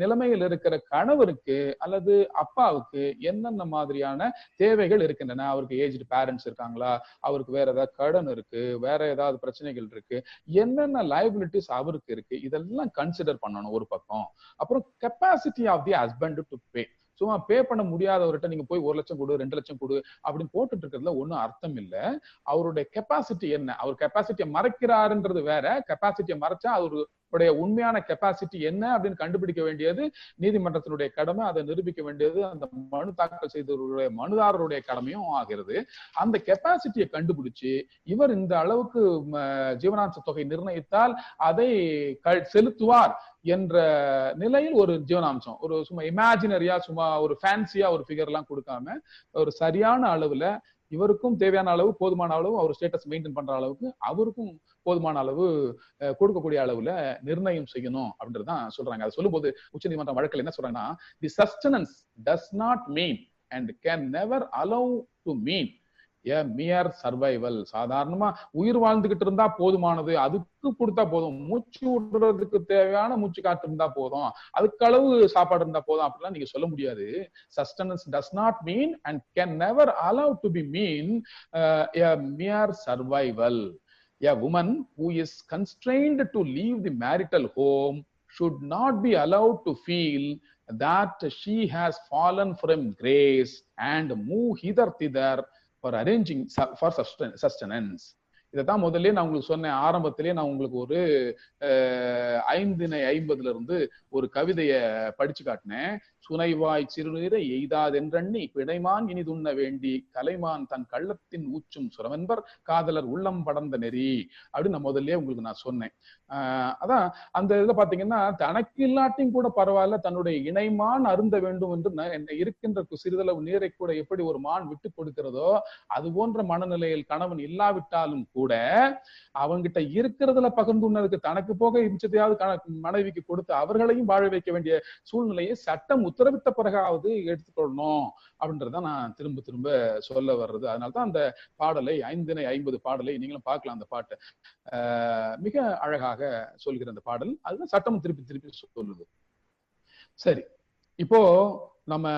நிலைமையில் இருக்கிற கணவருக்கு அல்லது அப்பாவுக்கு என்னென்ன மாதிரியான தேவைகள் இருக்கின்றன, அவருக்கு ஏஜ்டு பேரண்ட்ஸ் இருக்காங்களா, அவருக்கு வேற ஏதாவது கடன் இருக்கு, வேற ஏதாவது பிரச்சனைகள் இருக்கு, என்னென்ன லைபிலிட்டிஸ் அவருக்கு இருக்கு, இதெல்லாம் கன்சிடர் பண்ணணும் ஒரு பக்கம். அப்புறம் capacity of the husband to pay. சும்மா பே பண்ண முடியாதவர்கிட்ட நீங்க போய் 1 லட்சம் கொடு 2 லட்சம் கொடு அப்படின்னு போட்டுட்டு இருக்கிறதுல ஒன்றும் அர்த்தம் இல்லை. அவருடைய கெப்பாசிட்டி என்ன, அவர் கெப்பாசிட்டியை மறைக்கிறாருன்றது வேற. கெப்பாசிட்டியை மறைச்சா அவருடைய உண்மையான கெப்பாசிட்டி என்ன அப்படின்னு கண்டுபிடிக்க வேண்டியது நீதிமன்றத்தினுடைய கடமை. அதை நிரூபிக்க வேண்டியது அந்த மனு தாக்கல் செய்தவருடைய மனுதாரருடைய கடமையும் ஆகிறது. அந்த கெப்பாசிட்டியை கண்டுபிடிச்சு இவர் இந்த அளவுக்கு ஜீவனாம்ச தொகை நிர்ணயித்தால் அதை செலுத்துவார் என்ற நிலையில் ஒரு ஜீவனாம்சம், ஒரு சும்மா இமேஜினரியா சும்மா ஒரு ஃபேன்சியா ஒரு ஃபிகர் எல்லாம் கொடுக்காம ஒரு சரியான அளவுல இவருக்கும் தேவையான அளவு போதுமான அளவு அவர் ஸ்டேட்டஸ் மெயின்டைன் பண்ற அளவுக்கு அவருக்கும் போதுமான அளவு கொடுக்கக்கூடிய அளவுல நிர்ணயம் செய்யணும் அப்படின்றதுதான் சொல்றாங்க. அதை சொல்லும் போது உச்சநீதிமன்றம் வழக்கில் என்ன சொல்றாங்கன்னா, the sustenance does not mean and can never allow to mean a mere survival. சாதாரணமா உயிர் வாழ்ந்துகிட்டு இருந்தா போதுமானது, அதுக்கு கொடுத்தா போதும், மூச்சு விடுறதுக்கு தேவையான மூச்சு காற்று இருந்தா போதும், அதுக்கு அளவு சாப்பாடு இருந்தா போதும் அப்படிலாம் நீங்க சொல்ல முடியாது. Sustenance does not mean and can never allow to be mean a mere survival. A woman who is constrained to leave the marital home should not be allowed to feel that she has fallen from grace and move hither thither for arranging for sustenance. இதைத்தான் முதல்ல நான் உங்களுக்கு சொன்னேன். ஆரம்பத்திலே நான் உங்களுக்கு ஒரு 5:50 இருந்து ஒரு கவிதைய படிச்சு காட்டினேன். சுனைவாய் சிறுநீரை எய்தாதென்றண்ணி பிணைமான் இனிதுண்ண வேண்டி கலைமான் தன் கள்ளத்தின் ஊச்சும் சுரவென்பர் காதலர் உள்ளம் படர்ந்த நெறி அப்படின்னு நான் முதல்ல உங்களுக்கு நான் சொன்னேன். அதான் அந்த இதை பாத்தீங்கன்னா, தனக்கு இல்லாட்டியும் கூட பரவாயில்ல, தன்னுடைய இணைமான் அருந்த வேண்டும் என்று இருக்கின்ற சிறிதளவு நீரை கூட எப்படி ஒரு மான் விட்டு கொடுக்கிறதோ அது போன்ற மனநிலையில் கணவன் இல்லாவிட்டாலும் கூட அவங்கிட்ட இருக்கிறதுல பகிர்ந்துண்ணதுக்கு தனக்கு போக மிச்சத்தையாவது மனைவிக்கு கொடுத்து அவர்களையும் வாழ வைக்க வேண்டிய சூழ்நிலையை சட்டம் உத்தரவிட்ட பிறகாவது எடுத்துக்கொள்ளணும் அப்படின்றத நான் திரும்ப திரும்ப சொல்ல வர்றது. அதனால்தான் அந்த பாடலை 5:50 பாடலை நீங்களும் பார்க்கலாம். அந்த பாட்டை மிக அழகாக சொல்கிற அந்த பாடல், அதுதான் சட்டம் திருப்பி திருப்பி சொல்லுது. சரி, இப்போ நம்ம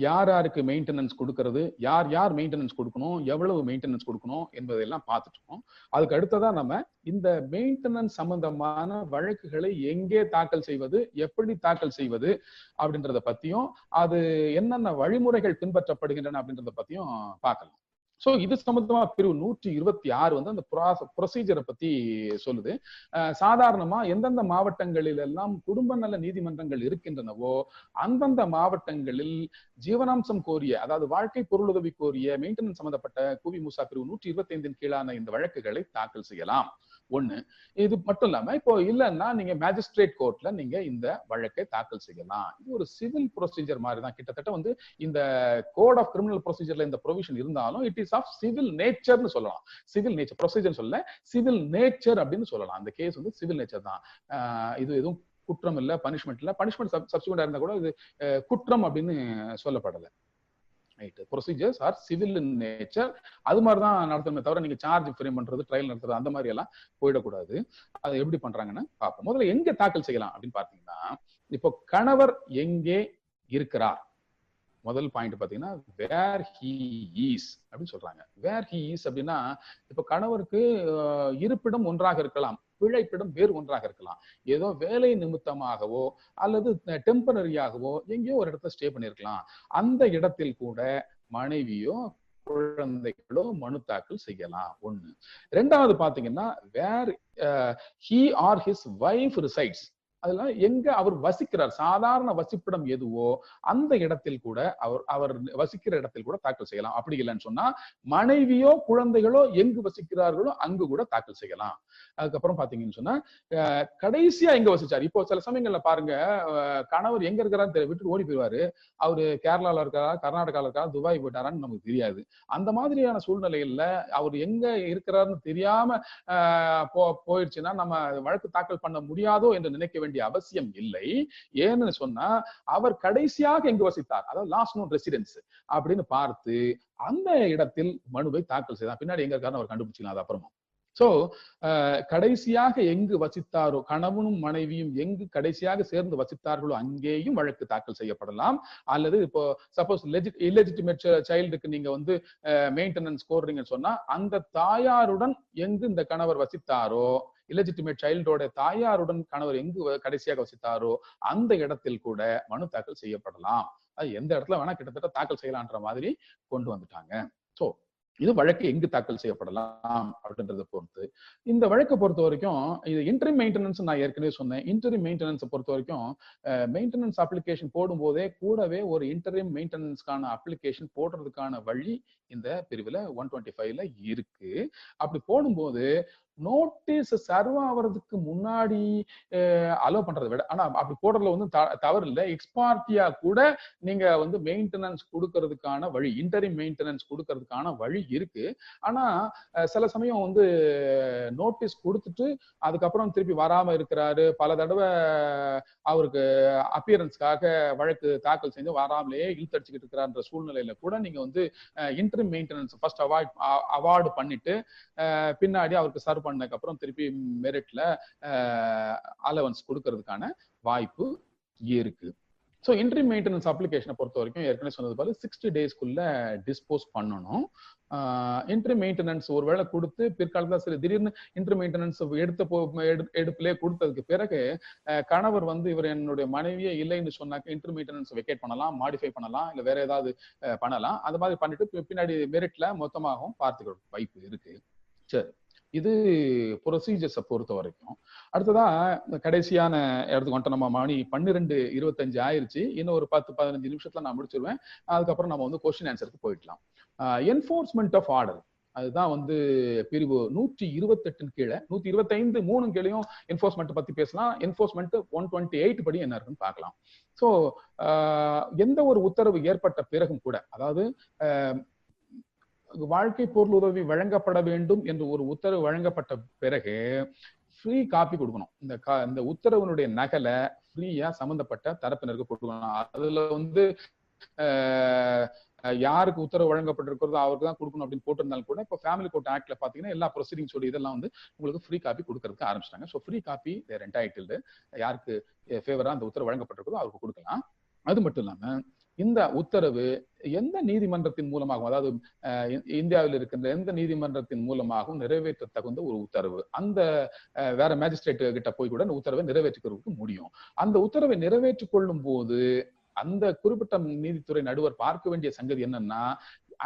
யார் யாருக்கு மெயின்டெனன்ஸ் கொடுக்கறது, யார் யார் மெயின்டெனன்ஸ் கொடுக்கணும், எவ்வளவு மெயின்டெனன்ஸ் கொடுக்கணும் என்பதையெல்லாம் பார்த்துட்டு இருக்கோம். அதுக்கு அடுத்ததா நம்ம இந்த மெயின்டெனன்ஸ் சம்பந்தமான வழக்குகளை எங்கே தாக்கல் செய்வது, எப்படி தாக்கல் செய்வது அப்படின்றத பத்தியும், அது என்னென்ன வழிமுறைகள் பின்பற்றப்படுகின்றன அப்படின்றத பத்தியும் பார்க்கலாம். சோ இது சம்பந்தமா பிரிவு 126 வந்து அந்த ப்ரொசீஜரை பத்தி சொல்லுது. சாதாரணமா எந்தெந்த மாவட்டங்களில் எல்லாம் குடும்ப நல நீதிமன்றங்கள் இருக்கின்றனவோ அந்தந்த மாவட்டங்களில் ஜீவனாம்சம் கோரிய, அதாவது வாழ்க்கை பொருளுதவி கோரிய மெயின்டெனன்ஸ் சம்பந்தப்பட்ட குவி மூசா பிரிவு 125 கீழான இந்த வழக்குகளை தாக்கல் செய்யலாம். ஒண்ணு. இது மட்டும் இல்லாம இப்போ இல்லைன்னா நீங்க மேஜிஸ்ட்ரேட் கோர்ட்ல நீங்க இந்த வழக்கை தாக்கல் செய்யலாம். இது ஒரு சிவில் ப்ரொசீஜர் மாதிரி தான். கிட்டத்தட்ட வந்து இந்த கோட் ஆஃப் கிரிமினல் ப்ரொசீஜர்ல இந்த ப்ரொவிஷன் இருந்தாலும் இட் இஸ் ஆஃப் சிவில் நேச்சர்னு சொல்லலாம். சிவில் நேச்சர் ப்ரொசீஜர் சொல்ல சிவில் நேச்சர் அப்படின்னு சொல்லலாம். அந்த கேஸ் வந்து சிவில் நேச்சர் தான். இது எதுவும் குற்றம் இல்ல, பனிஷ்மெண்ட் இல்ல. பனிஷ்மெண்ட் சப்ஸ்டிட்யூட்டா இருந்தா கூட இது குற்றம் அப்படின்னு சொல்லப்படலை. Right, procedures are civil in nature. அது மாதிரிதான் நடத்தணுமே தவிர நீங்க சார்ஜ் ஃப்ரேம் பண்றது, ட்ரையல் நடத்துறது அந்த மாதிரி எல்லாம் போயிடக்கூடாது. அதை எப்படி பண்றாங்கன்னு பார்ப்போம். முதல்ல எங்க தாக்கல் செய்யலாம் அப்படின்னு பாத்தீங்கன்னா, இப்போ கணவர் எங்கே இருக்கிறார், முதல் பாயிண்ட் பாத்தீங்கன்னா வேர் ஹி இஸ் அப்படின்னு சொல்றாங்க. வேர் ஹி இஸ் அப்படின்னா, இப்ப கணவருக்கு இருப்பிடம் ஒன்றாக இருக்கலாம், பிழைப்பிடம் வேறு ஒன்றாக இருக்கலாம். ஏதோ வேலை நிமித்தமாகவோ அல்லது டெம்பரரியாகவோ எங்கேயோ ஒரு இடத்துல ஸ்டே பண்ணிருக்கலாம். அந்த இடத்தில் கூட மனைவியோ குழந்தைகளோ மனு தாக்கல் செய்யலாம். ஒண்ணு. ரெண்டாவது பாத்தீங்கன்னா, where he or his wife resides, அதெல்லாம் எங்க அவர் வசிக்கிறார், சாதாரண வசிப்பிடம் எதுவோ அந்த இடத்தில் கூட அவர் வசிக்கிற இடத்தில் கூட தாக்கல் செய்யலாம். அப்படி இல்லைன்னு சொன்னா மனைவியோ குழந்தைகளோ எங்கு வசிக்கிறார்களோ அங்கு கூட தாக்கல் செய்யலாம். அதுக்கப்புறம் பாத்தீங்கன்னு சொன்னா கடைசியா எங்க வசிச்சார். இப்போ சில சமயங்கள்ல பாருங்க, கணவர் எங்க இருக்கிறான்னு விட்டு ஓடி போயிடுவாரு. அவரு கேரளால இருக்காரா, கர்நாடகால இருக்காரா, துபாய் போயிட்டாரான்னு நமக்கு தெரியாது. அந்த மாதிரியான சூழ்நிலையில அவர் எங்க இருக்கிறாருன்னு தெரியாம போயிடுச்சுன்னா நம்ம வழக்கு தாக்கல் பண்ண முடியாதோ என்று நினைக்க வேண்டிய அவசியம் இல்லை. ஏன்னு சொன்னா அவர் கடைசியாக எங்கு வசித்தார், அதாவது லாஸ்ட் நோன் ரெசிடென்ஸ் அப்படின்னு பார்த்து அந்த இடத்தில் மனுவை தாக்கல் செய்தார். பின்னாடி எங்க இருக்காருன்னு அவர் கண்டுபிடிச்சிக்கலாம். அது அப்புறமா. சோ கடைசியாக எங்கு வசித்தாரோ, கணவனும் மனைவியும் எங்கு கடைசியாக சேர்ந்து வசித்தார்களோ அங்கேயும் வழக்கு தாக்கல் செய்யப்படலாம். அல்லது இப்போ சப்போஸ் இல்லெஜிட்டிமேட் சைல்டுக்கு நீங்க வந்து மெயின்டெனன்ஸ் கோர்றீங்கன்னு சொன்னா அந்த தாயாருடன் எங்கு இந்த கணவர் வசித்தாரோ, இல்லெஜிட்டிமேட் சைல்டோட தாயாருடன் கணவர் எங்கு கடைசியாக வசித்தாரோ அந்த இடத்தில் கூட மனு தாக்கல் செய்யப்படலாம். அது எந்த இடத்துல வேணா கிட்டத்தட்ட தாக்கல் செய்யலான்ற மாதிரி கொண்டு வந்துட்டாங்க. சோ இது வழக்கு எங்கு தாக்கல் செய்யப்படலாம் அப்படின்றத பொறுத்து. இந்த வழக்கை பொறுத்த வரைக்கும் இது இன்டரிம் மெயின்டெனன்ஸ் நான் ஏற்கனவே சொன்னேன். இன்டரிம் மெயின்டெனன்ஸ் பொறுத்த வரைக்கும் மெயின்டெனன்ஸ் அப்ளிகேஷன் போடும்போதே கூடவே ஒரு இன்டரிம் மெயின்டெனன்ஸ்க்கான அப்ளிகேஷன் போடுறதுக்கான வழி இந்த பிரிவுல 125ல இருக்கு. அப்படி போடும்போது நோட்டீஸ் சர்வ் ஆகிறதுக்கு முன்னாடி அலோ பண்றதை விட, ஆனா அப்படி போடுறதுல வந்து தவறு இல்லை. எக்ஸ்பார்ட்டியா கூட நீங்க வந்து மெயின்டெனன்ஸ் கொடுக்கறதுக்கான வழி, இன்டரிம் மெயின்டெனன்ஸ் கொடுக்கறதுக்கான வழி இருக்கு. ஆனா சில சமயம் வந்து நோட்டீஸ் கொடுத்துட்டு அதுக்கப்புறம் திருப்பி வராம இருக்கிறாரு, பல தடவை அவருக்கு அப்பியரன்ஸ்க்காக வழக்கு தாக்கல் செஞ்சு வராமலேயே இழுத்தடிச்சுக்கிட்டு இருக்கிறான்ற சூழ்நிலையில கூட நீங்க வந்து இன்டரிம் மெயின்டெனன்ஸ் ஃபர்ஸ்ட் அவார்டு பண்ணிட்டு பின்னாடி அவருக்கு சர்வ் பண்ணதுக்கு அப்புறம் திருப்பி மெரிட்ல அலவன்ஸ் கொடுக்கறதுக்கான வாய்ப்பு இருக்கு. ஸோ இன்டரிம் மெயின்டெனன்ஸ் அப்ளிகேஷனை பொறுத்த வரைக்கும் ஏற்கனவே சொன்னது போல 60 டேஸ்க்குள்ள டிஸ்போஸ் பண்ணணும். இன்டரிம் மெயின்டெனன்ஸ் ஒருவேளை கொடுத்து பிற்காலத்தில் சரி திடீர்னு இன்டரிம் மெயின்டெனன்ஸ் எடுப்பிலே கொடுத்ததுக்கு பிறகு கணவர் வந்து இவர் என்னுடைய மனைவியே இல்லைன்னு சொன்னாக்க இன்டரிம் மெயின்டெனன்ஸ் வெக்கேட் பண்ணலாம், மாடிஃபை பண்ணலாம், இல்லை வேற ஏதாவது பண்ணலாம். அது மாதிரி பண்ணிட்டு பின்னாடி மெரிட்ல மொத்தமாகவும் பார்த்துக்க வாய்ப்பு இருக்கு. சரி, இது ப்ரொசீஜர்ஸை பொறுத்த வரைக்கும். அடுத்ததா கடைசியான இடத்துக்கு வந்துட்டு நம்ம மணி 12:25 ஆயிருச்சு. இன்னும் ஒரு 10-15 நிமிஷத்துல நான் முடிச்சிருவேன். அதுக்கப்புறம் நம்ம வந்து கொஸ்டின் ஆன்சருக்கு போயிடலாம். என்ஃபோர்ஸ்மெண்ட் ஆஃப் ஆர்டர், அதுதான் வந்து பிரிவு 128 கீழே 125(3) கீழையும் என்ஃபோர்ஸ்மெண்ட் பத்தி பேசலாம். என்ஃபோர்ஸ்மெண்ட் 128 படி என்ன இருக்குன்னு பார்க்கலாம். ஸோ எந்த ஒரு உத்தரவு ஏற்பட்ட பிறகும் கூட, அதாவது வாழ்க்கை பொருள் உதவி வழங்கப்பட வேண்டும் என்று ஒரு உத்தரவு வழங்கப்பட்ட பிறகு ஃப்ரீ காப்பி கொடுக்கணும். இந்த உத்தரவினுடைய நகலை ஃப்ரீயா சம்பந்தப்பட்ட தரப்பினருக்கு கொடுக்கணும். அதுல வந்து யாருக்கு உத்தரவு வழங்கப்பட்டிருக்கிறதோ அவருக்கு தான் கொடுக்கணும் அப்படின்னு போட்டிருந்தாலும் கூட இப்போ ஃபேமிலி கோர்ட் ஆக்ட்ல பாத்தீங்கன்னா எல்லா ப்ரொசீடிங்ஸோட இதெல்லாம் வந்து உங்களுக்கு ஃப்ரீ காப்பி கொடுக்கறதுக்கு ஆரம்பிச்சிட்டாங்க. ஸோ ஃப்ரீ காப்பி தேர் என்டைட்டில்டு, யாருக்கு ஃபேவரா அந்த உத்தரவு வழங்கப்பட்டிருக்கிறதோ அவருக்கு கொடுக்கலாம். அது மட்டும் இல்லாம இந்த உத்தரவு எந்த நீதிமன்றத்தின் மூலமாகவும், அதாவது இந்தியாவில் இருக்கின்ற எந்த நீதிமன்றத்தின் மூலமாகவும் நிறைவேற்ற தகுந்த ஒரு உத்தரவு, அந்த வேற மேஜிஸ்ட்ரேட் கிட்ட போய் கூட அந்த உத்தரவை நிறைவேற்றிக்கிறதுக்கு முடியும். அந்த உத்தரவை நிறைவேற்றிக் கொள்ளும் போது அந்த குறிப்பிட்ட நீதித்துறை நடுவர் பார்க்க வேண்டிய சங்கதி என்னன்னா,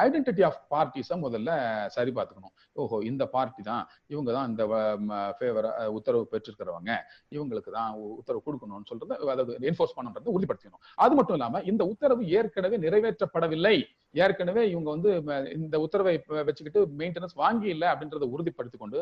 ஐடென்டிட்டி ஆஃப் பார்ட்டிஸை முதல்ல சரி பார்த்துக்கணும். ஓஹோ, இந்த பார்ட்டி தான், இவங்க தான் இந்த ஃபேவர் உத்தரவு பெற்றிருக்கிறவங்க, இவங்களுக்கு தான் உத்தரவு கொடுக்கணும்னு சொல்றது, அதாவது என்ஃபோர்ஸ் பண்ணுறதை உறுதிப்படுத்திக்கணும். அது மட்டும் இல்லாம இந்த உத்தரவு ஏற்கனவே நிறைவேற்றப்படவில்லை, ஏற்கனவே இவங்க வந்து இந்த உத்தரவை வச்சுக்கிட்டு மெயின்டெனன்ஸ் வாங்கி இல்லை அப்படின்றத உறுதிப்படுத்தி கொண்டு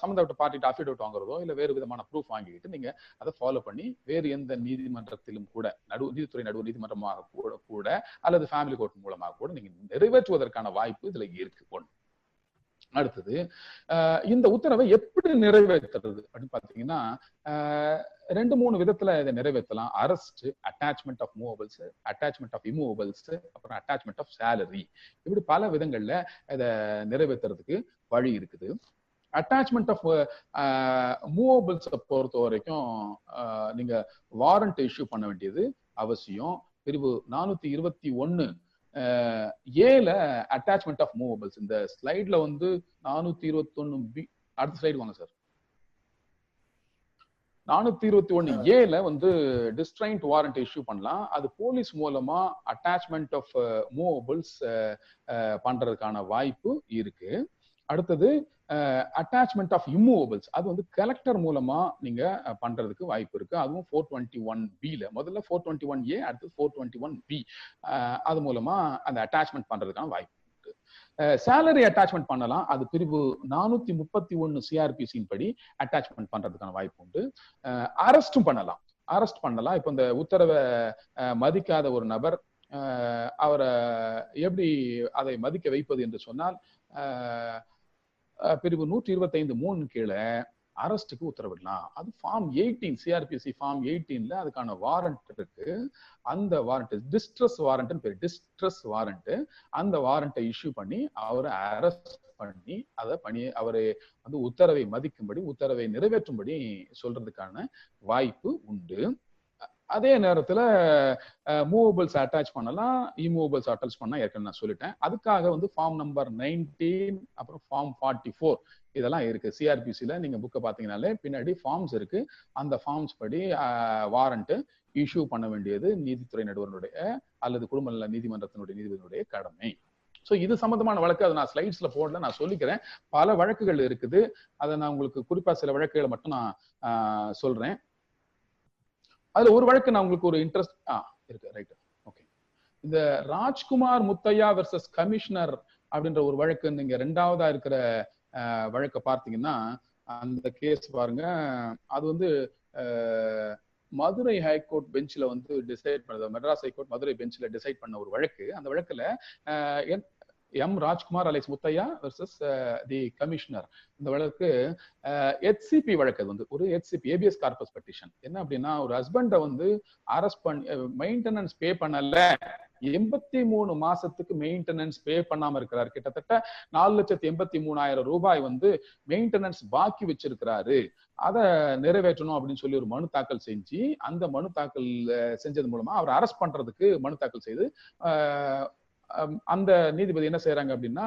சம்பந்தப்பட்ட பார்ட்டிட்டு அஃபிடவிட் வாங்குறதோ இல்லை வேறு விதமான ப்ரூஃப் வாங்கிக்கிட்டு நீங்க அதை ஃபாலோ பண்ணி வேறு எந்த நீதிமன்றத்திலும் கூட நீதித்துறை நடுவர் நீதிமன்றமாக கூட அல்லது ஃபேமிலி கோர்ட் மூலமாக கூட நீங்க நிறைவேற்றுவதற்கான வாய்ப்பு இதுல இருக்கு. ஒன்று. அடுத்தது, இந்த உத்தரவை எப்படி நிறைவேற்றுறது அப்படின்னு பாத்தீங்கன்னா 2-3 விதத்துல இதை நிறைவேற்றலாம். Arrest, attachment of movables, attachment of immovables, அப்புறம் அட்டாச்மெண்ட் ஆஃப் சேலரி, இப்படி பல விதங்கள்ல இதை நிறைவேற்றுறதுக்கு வழி இருக்குது. அட்டாச்மெண்ட் ஆஃப் மூவபிள்ஸ் பொறுத்த வரைக்கும் நீங்க வாரண்ட் இஷ்யூ பண்ண வேண்டியது அவசியம். பிரிவு 421 ஏல அட்டாச்மெண்ட் ஆஃப் மூவபிள்ஸ், இந்த ஸ்லைட்ல வந்து 421B, அடுத்த ஸ்லைடு வாங்க சார். 421 ஏல வந்து டிஸ்ட்ரைன்ட் வாரண்ட் இஷ்யூ பண்ணலாம். அது போலீஸ் மூலமா அட்டாச்மெண்ட் ஆஃப் மூவபிள்ஸ் பண்றதுக்கான வாய்ப்பு இருக்கு. அடுத்தது அட்டாச்மெண்ட் ஆஃப் இம்மூவபிள்ஸ், அது வந்து கலெக்டர் மூலமா நீங்க பண்றதுக்கு வாய்ப்பு இருக்கு. அதுவும் 421B, முதல்ல 421A, அடுத்து 421B, அது மூலமா அந்த அட்டாச்மெண்ட் பண்றதுக்கான வாய்ப்பு இருக்கு. சேலரி அட்டாச்மெண்ட் பண்ணலாம். அது பிரிவு 431 CRPC படி அட்டாச்மெண்ட் பண்றதுக்கான வாய்ப்பு உண்டு. அரெஸ்டும் பண்ணலாம். அரெஸ்ட் பண்ணலாம். இப்போ இந்த உத்தரவை மதிக்காத ஒரு நபர் அவரை எப்படி அதை மதிக்க வைப்பது என்று சொன்னால், பிரிவு 125(3) கீழே அரெஸ்டுக்கு உத்தரவிடலாம். அது ஃபார்ம் 18 CRPC ஃபார்ம் 18ல அதுக்கான வாரண்ட் இருக்கு. அந்த வாரண்ட் டிஸ்ட்ரெஸ் வாரண்ட் பேர், டிஸ்ட்ரெஸ் வாரண்ட். அந்த வாரண்ட்டை இஷ்யூ பண்ணி அவரை அரெஸ்ட் பண்ணி அவரை வந்து உத்தரவை மதிக்கும்படி, உத்தரவை நிறைவேற்றும்படி சொல்றதுக்கான வாய்ப்பு உண்டு. அதே நேரத்துல மூவபிள்ஸ் அட்டாச் பண்ணலாம், இமூவபிள்ஸ் அட்டாச் பண்ணா ஏற்கனவே நான் சொல்லிட்டேன். அதுக்காக வந்து ஃபார்ம் நம்பர் 19 அப்புறம் ஃபார்ம் 44 இதெல்லாம் இருக்கு. சிஆர்பிசில நீங்க புக்கை பாத்தீங்கன்னாலே பின்னாடி ஃபார்ம்ஸ் இருக்கு. அந்த ஃபார்ம்ஸ் படி வாரண்ட் இஷ்யூ பண்ண வேண்டியது நீதித்துறை நடுவருடைய அல்லது குடும்ப நல நீதிமன்றத்தினுடைய நீதிபதியினுடைய கடமை. ஸோ இது சம்பந்தமான வழக்கு அதை நான் ஸ்லைட்ஸ்ல போடல, நான் சொல்லிக்கிறேன். பல வழக்குகள் இருக்குது. அதை நான் உங்களுக்கு குறிப்பா சில வழக்குகளை மட்டும் நான் சொல்றேன். அதுல ஒரு வழக்கு நான் உங்களுக்கு ஒரு இன்ட்ரெஸ்ட் இருக்கு. Right, okay. இந்த ராஜ்குமார் முத்தையா வெர்சஸ் கமிஷனர் அப்படின்ற ஒரு வழக்கு நீங்க 2வதா இருக்கிற வழக்கை பார்த்தீங்கன்னா, அந்த கேஸ் பாருங்க. அது வந்து மதுரை ஹைகோர்ட் பெஞ்சில் வந்து டிசைட் பண்ணது, மெட்ராஸ் ஹைகோர்ட் மதுரை பெஞ்சில் டிசைட் பண்ண ஒரு வழக்கு. அந்த வழக்குல M Rajkumar alias Muthiah versus the commissioner. இந்த வழக்கு ஹெச்சிபி வழக்கு. அது வந்து ஒரு ஹெச்சிபி ஏபிஎஸ் கார்பஸ் பெட்டிஷன். என்ன அப்படின்னா, ஒரு ஹஸ்பண்டை வந்து அரெஸ்ட் பண்ணி மெயின்டெனன்ஸ் பே பண்ணல, 83 மாசத்துக்கு மெயின்டெனன்ஸ் பே பண்ணாம இருக்கிறாரு. கிட்டத்தட்ட 4,83,000 ரூபாய் வந்து மெயின்டெனன்ஸ் பாக்கி வச்சிருக்கிறாரு. அதை நிறைவேற்றணும் அப்படின்னு சொல்லி ஒரு மனு தாக்கல் செஞ்சு, அந்த மனு தாக்கல் செஞ்சது மூலமா அவர் அரெஸ்ட் பண்றதுக்கு மனு தாக்கல் செய்து அந்த நீதிபதி என்ன செய்யறாங்க அப்படின்னா,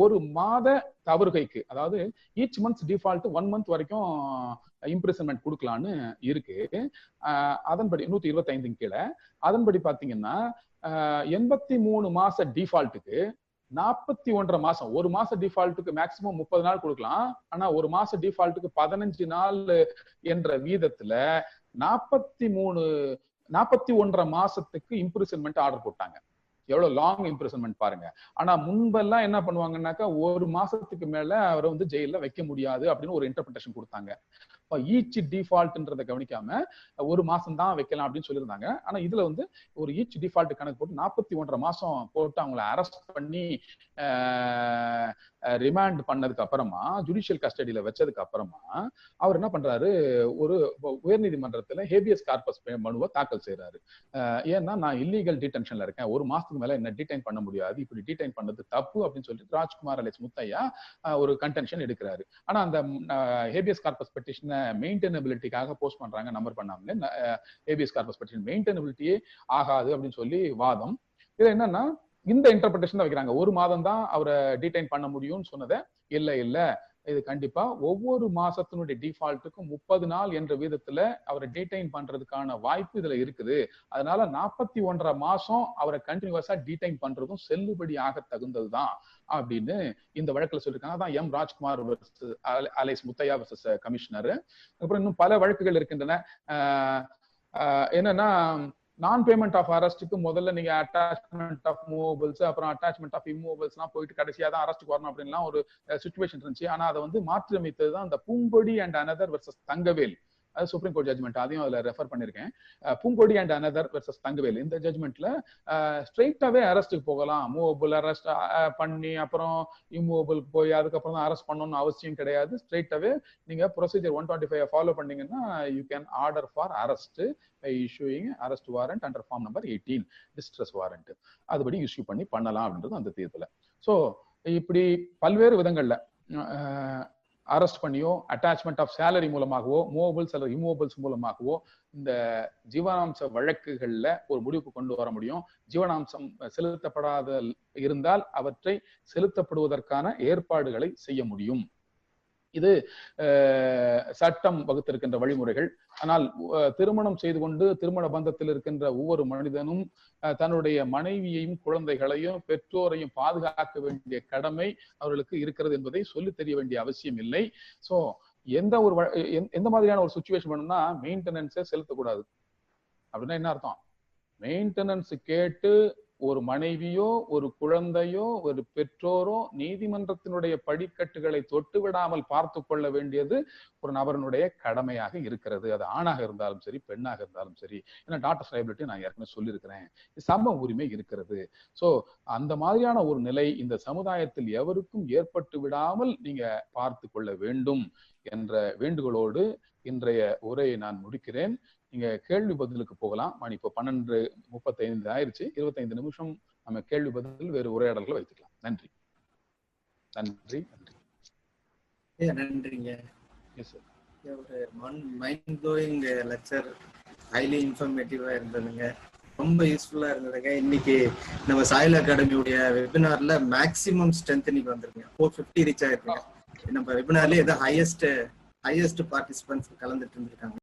ஒரு மாத தவறுகைக்கு, அதாவது ஈச் மந்த் டிஃபால்ட் 1 மந்த் வரைக்கும் இம்ப்ரிசன்மெண்ட் கொடுக்கலான்னு இருக்கு. அதன்படி 125 கீழே அதன்படி பாத்தீங்கன்னா 83 மாச டிஃபால்ட்டுக்கு 41.5 மாசம், ஒரு மாச டிஃபால்ட்டுக்கு மேக்சிமம் 30 நாள் கொடுக்கலாம். ஆனா ஒரு மாச டிஃபால்ட்டுக்கு 15 நாள் என்ற வீதத்துல 41.5 மாசத்துக்கு இம்ப்ரிசன்மெண்ட் ஆர்டர் போட்டாங்க. எவ்வளவு லாங் இம்ப்ரிசன்மெண்ட் பாருங்க. ஆனா முன்பெல்லாம் என்ன பண்ணுவாங்கன்னாக்கா, ஒரு மாசத்துக்கு மேல அவரை வந்து ஜெயில வைக்க முடியாது அப்படின்னு ஒரு இன்டர்பிரேஷன் கொடுத்தாங்க. ஈச் டிஃபால்ட்ன்றதை கவனிக்காம ஒரு மாசம் தான் வைக்கலாம் அப்படின்னு சொல்லியிருந்தாங்க. ஆனா இதுல வந்து ஒரு ஈச் டிஃபால்ட் கணக்கு போட்டு 41.5 மாசம் போட்டு அவங்களை அரெஸ்ட் பண்ணி ரிமாண்ட் பண்ணதுக்கு அப்புறமா, ஜுடிஷியல் கஸ்டடியில வச்சதுக்கு அப்புறமா அவர் என்ன பண்றாரு, ஒரு உயர்நீதிமன்றத்துல ஹேபியஸ் கார்பஸ் மனுவை தாக்கல் செய்யறாரு. ஏன்னா நான் இல்லீகல் டிடென்ஷன்ல இருக்கேன், ஒரு மாசத்துக்கு மேல என்ன டிடைன் பண்ண முடியாது, இப்படி டிடைன் பண்ணது தப்பு அப்படின்னு சொல்லிட்டு ராஜ்குமார் அலைஸ் முத்தையா ஒரு கன்டென்ஷன் எடுக்கிறாரு. ஆனா அந்த ஹேபியஸ் கார்பஸ் பெட்டிஷனை மெயின்டெனபிலிட்டிக்காக போஸ்ட் பண்றாங்க, நம்பர் பண்ணாமலே. ஹேபியஸ் கார்பஸ் பெட்டிஷன் மெயின்டெனபிலிட்டியே ஆகாது அப்படின்னு சொல்லி வாதம். இதுல என்னன்னா, இந்த இன்டர்பிரேஷன் தான் வைக்கிறாங்க. ஒரு மாதம் தான் அவரை டிடைன் பண்ண முடியும்னு சொன்னதை, இல்ல இது கண்டிப்பா ஒவ்வொரு மாசத்தினுடைய டிஃபால்ட்டுக்கும் 30 நாள் என்ற விதத்துல அவரை டிடைன் பண்றதுக்கான வாய்ப்பு இதுல இருக்குது. அதனால 41.5 மாசம் அவரை கண்டினியூஸா டிடைன் பண்றதும் செல்லுபடி ஆக தகுந்ததுதான் அப்படின்னு இந்த வழக்குல சொல்லியிருக்காங்க. அதான் M Rajkumar alias Muthiah versus commissioner. அப்புறம் இன்னும் பல வழக்குகள் இருக்கின்றன. என்னன்னா, நான் பேமெண்ட் ஆஃப் அரெஸ்ட்டுக்கு முதல்ல நீங்க அட்டாச்மெண்ட் ஆஃப் மூவபிள்ஸ், அப்புறம் அட்டாச்மெண்ட் ஆஃப் இம்மூவபிள்ஸ்லாம் போயிட்டு கடைசியா தான் அரெஸ்ட்டுக்கு வரணும் அப்படின்லாம் ஒரு சிச்சுவேஷன் இருந்துச்சு. ஆனா அதை வந்து மாற்றி அமைத்தது தான் இந்த பூங்கொடி அண்ட் அனதர் வெர்சஸ் தங்கவேல். அது சுப்ரீம் கோர்ட் ஜட்மெண்ட், அதையும் அதுல ரெஃபர் பண்ணிருக்கேன். பூங்கொடி அண்ட் அனதர் வெர்சஸ் தங்கவேல். இந்த ஜட்மெண்ட்ல ஸ்ட்ரெயிட்டாவே அரெஸ்ட்டுக்கு போகலாம். மூவபிள் அரெஸ்ட் பண்ணி அப்புறம் இம்மூவபிளுக்கு போய் அதுக்கப்புறம் தான் அரெஸ்ட் பண்ணணும்னு அவசியம் கிடையாது. ஸ்ட்ரெயிட்டாவே நீங்க ப்ரொசீஜர் 125 ஃபாலோ பண்ணீங்கன்னா you can order for arrest by issuing arrest warrant under form number 18 distress warrant. அதுபடி இஷ்யூ பண்ணி பண்ணலாம் அப்படின்றது அந்த தீர்ப்புல. ஸோ இப்படி பல்வேறு விதங்கள்ல அரெஸ்ட் பண்ணியோ, அட்டாச்மெண்ட் ஆஃப் சேலரி மூலமாகவோ, மூவபிள்ஸ் அல்லது இம்மூவபிள்ஸ் மூலமாகவோ இந்த ஜீவனாம்ச வழக்குகள்ல ஒரு முடிவுக்கு கொண்டு வர முடியும். ஜீவனாம்சம் செலுத்தப்படாத இருந்தால் அவற்றை செலுத்தப்படுவதற்கான ஏற்பாடுகளை செய்ய முடியும். இது சட்டம் வகுத்திருக்கின்ற வழிமுறைகள். ஆனால் திருமணம் செய்து கொண்டு திருமண பந்தத்தில் இருக்கின்ற ஒவ்வொரு மனிதனும் தன்னுடைய மனைவியையும் குழந்தைகளையும் பெற்றோரையும் பாதுகாக்க வேண்டிய கடமை அவர்களுக்கு இருக்கிறது என்பதை சொல்லி தெரிய வேண்டிய அவசியம் இல்லை. ஸோ எந்த மாதிரியான ஒரு சுச்சுவேஷன் பண்ணணும்னா, மெயின்டெனன்ஸே செலுத்தக்கூடாது அப்படின்னா என்ன அர்த்தம்? மெயின்டெனன்ஸ் கேட்டு ஒரு மனைவியோ ஒரு குழந்தையோ ஒரு பெற்றோரோ நீதிமன்றத்தினுடைய படிக்கட்டுகளை தொட்டு விடாமல் பார்த்து கொள்ள வேண்டியது ஒரு நபரனுடைய கடமையாக இருக்கிறது. அது ஆணாக இருந்தாலும் சரி, பெண்ணாக இருந்தாலும் சரி. ஏன்னா டாட்டர்ஸ் லைபிலிட்டி நான் ஏற்கனவே சொல்லியிருக்கிறேன், சம உரிமை இருக்கிறது. ஸோ அந்த மாதிரியான ஒரு நிலை இந்த சமுதாயத்தில் எவருக்கும் ஏற்பட்டு விடாமல் நீங்க பார்த்து கொள்ள வேண்டும் என்ற வேண்டுகோளோடு இன்றைய உரையை நான் முடிக்கிறேன். நீங்க கேள்வி பதிலுக்கு போகலாம். மணி இப்போ 12:35 ஆயிடுச்சு. 25 நிமிஷம் நம்ம கேள்வி பதில் வேறு உரையாடல்களை வைத்துக்கலாம். நன்றி நன்றி நன்றி. நன்றிங்க. ஒரு மைண்ட் ப்ளோயிங் லெக்சர் ஹைலி இன்ஃபர்மேட்டிவா இருந்ததுங்க, ரொம்ப யூஸ்ஃபுல்லா இருந்ததுங்க. இன்னைக்கு நம்ம சாயில் அகாடமியுடைய வெபினார்ல மேக்ஸிமம் ஸ்ட்ரென்த் இன்னைக்கு வந்திருக்குங்க, 450 ரீச் ஆயிருக்குங்க. நம்ம வெபினார்லயே ஏதோ ஹையஸ்ட் பார்ட்டிசிபென்ட்ஸ் கலந்துட்டு இருந்திருக்காங்க.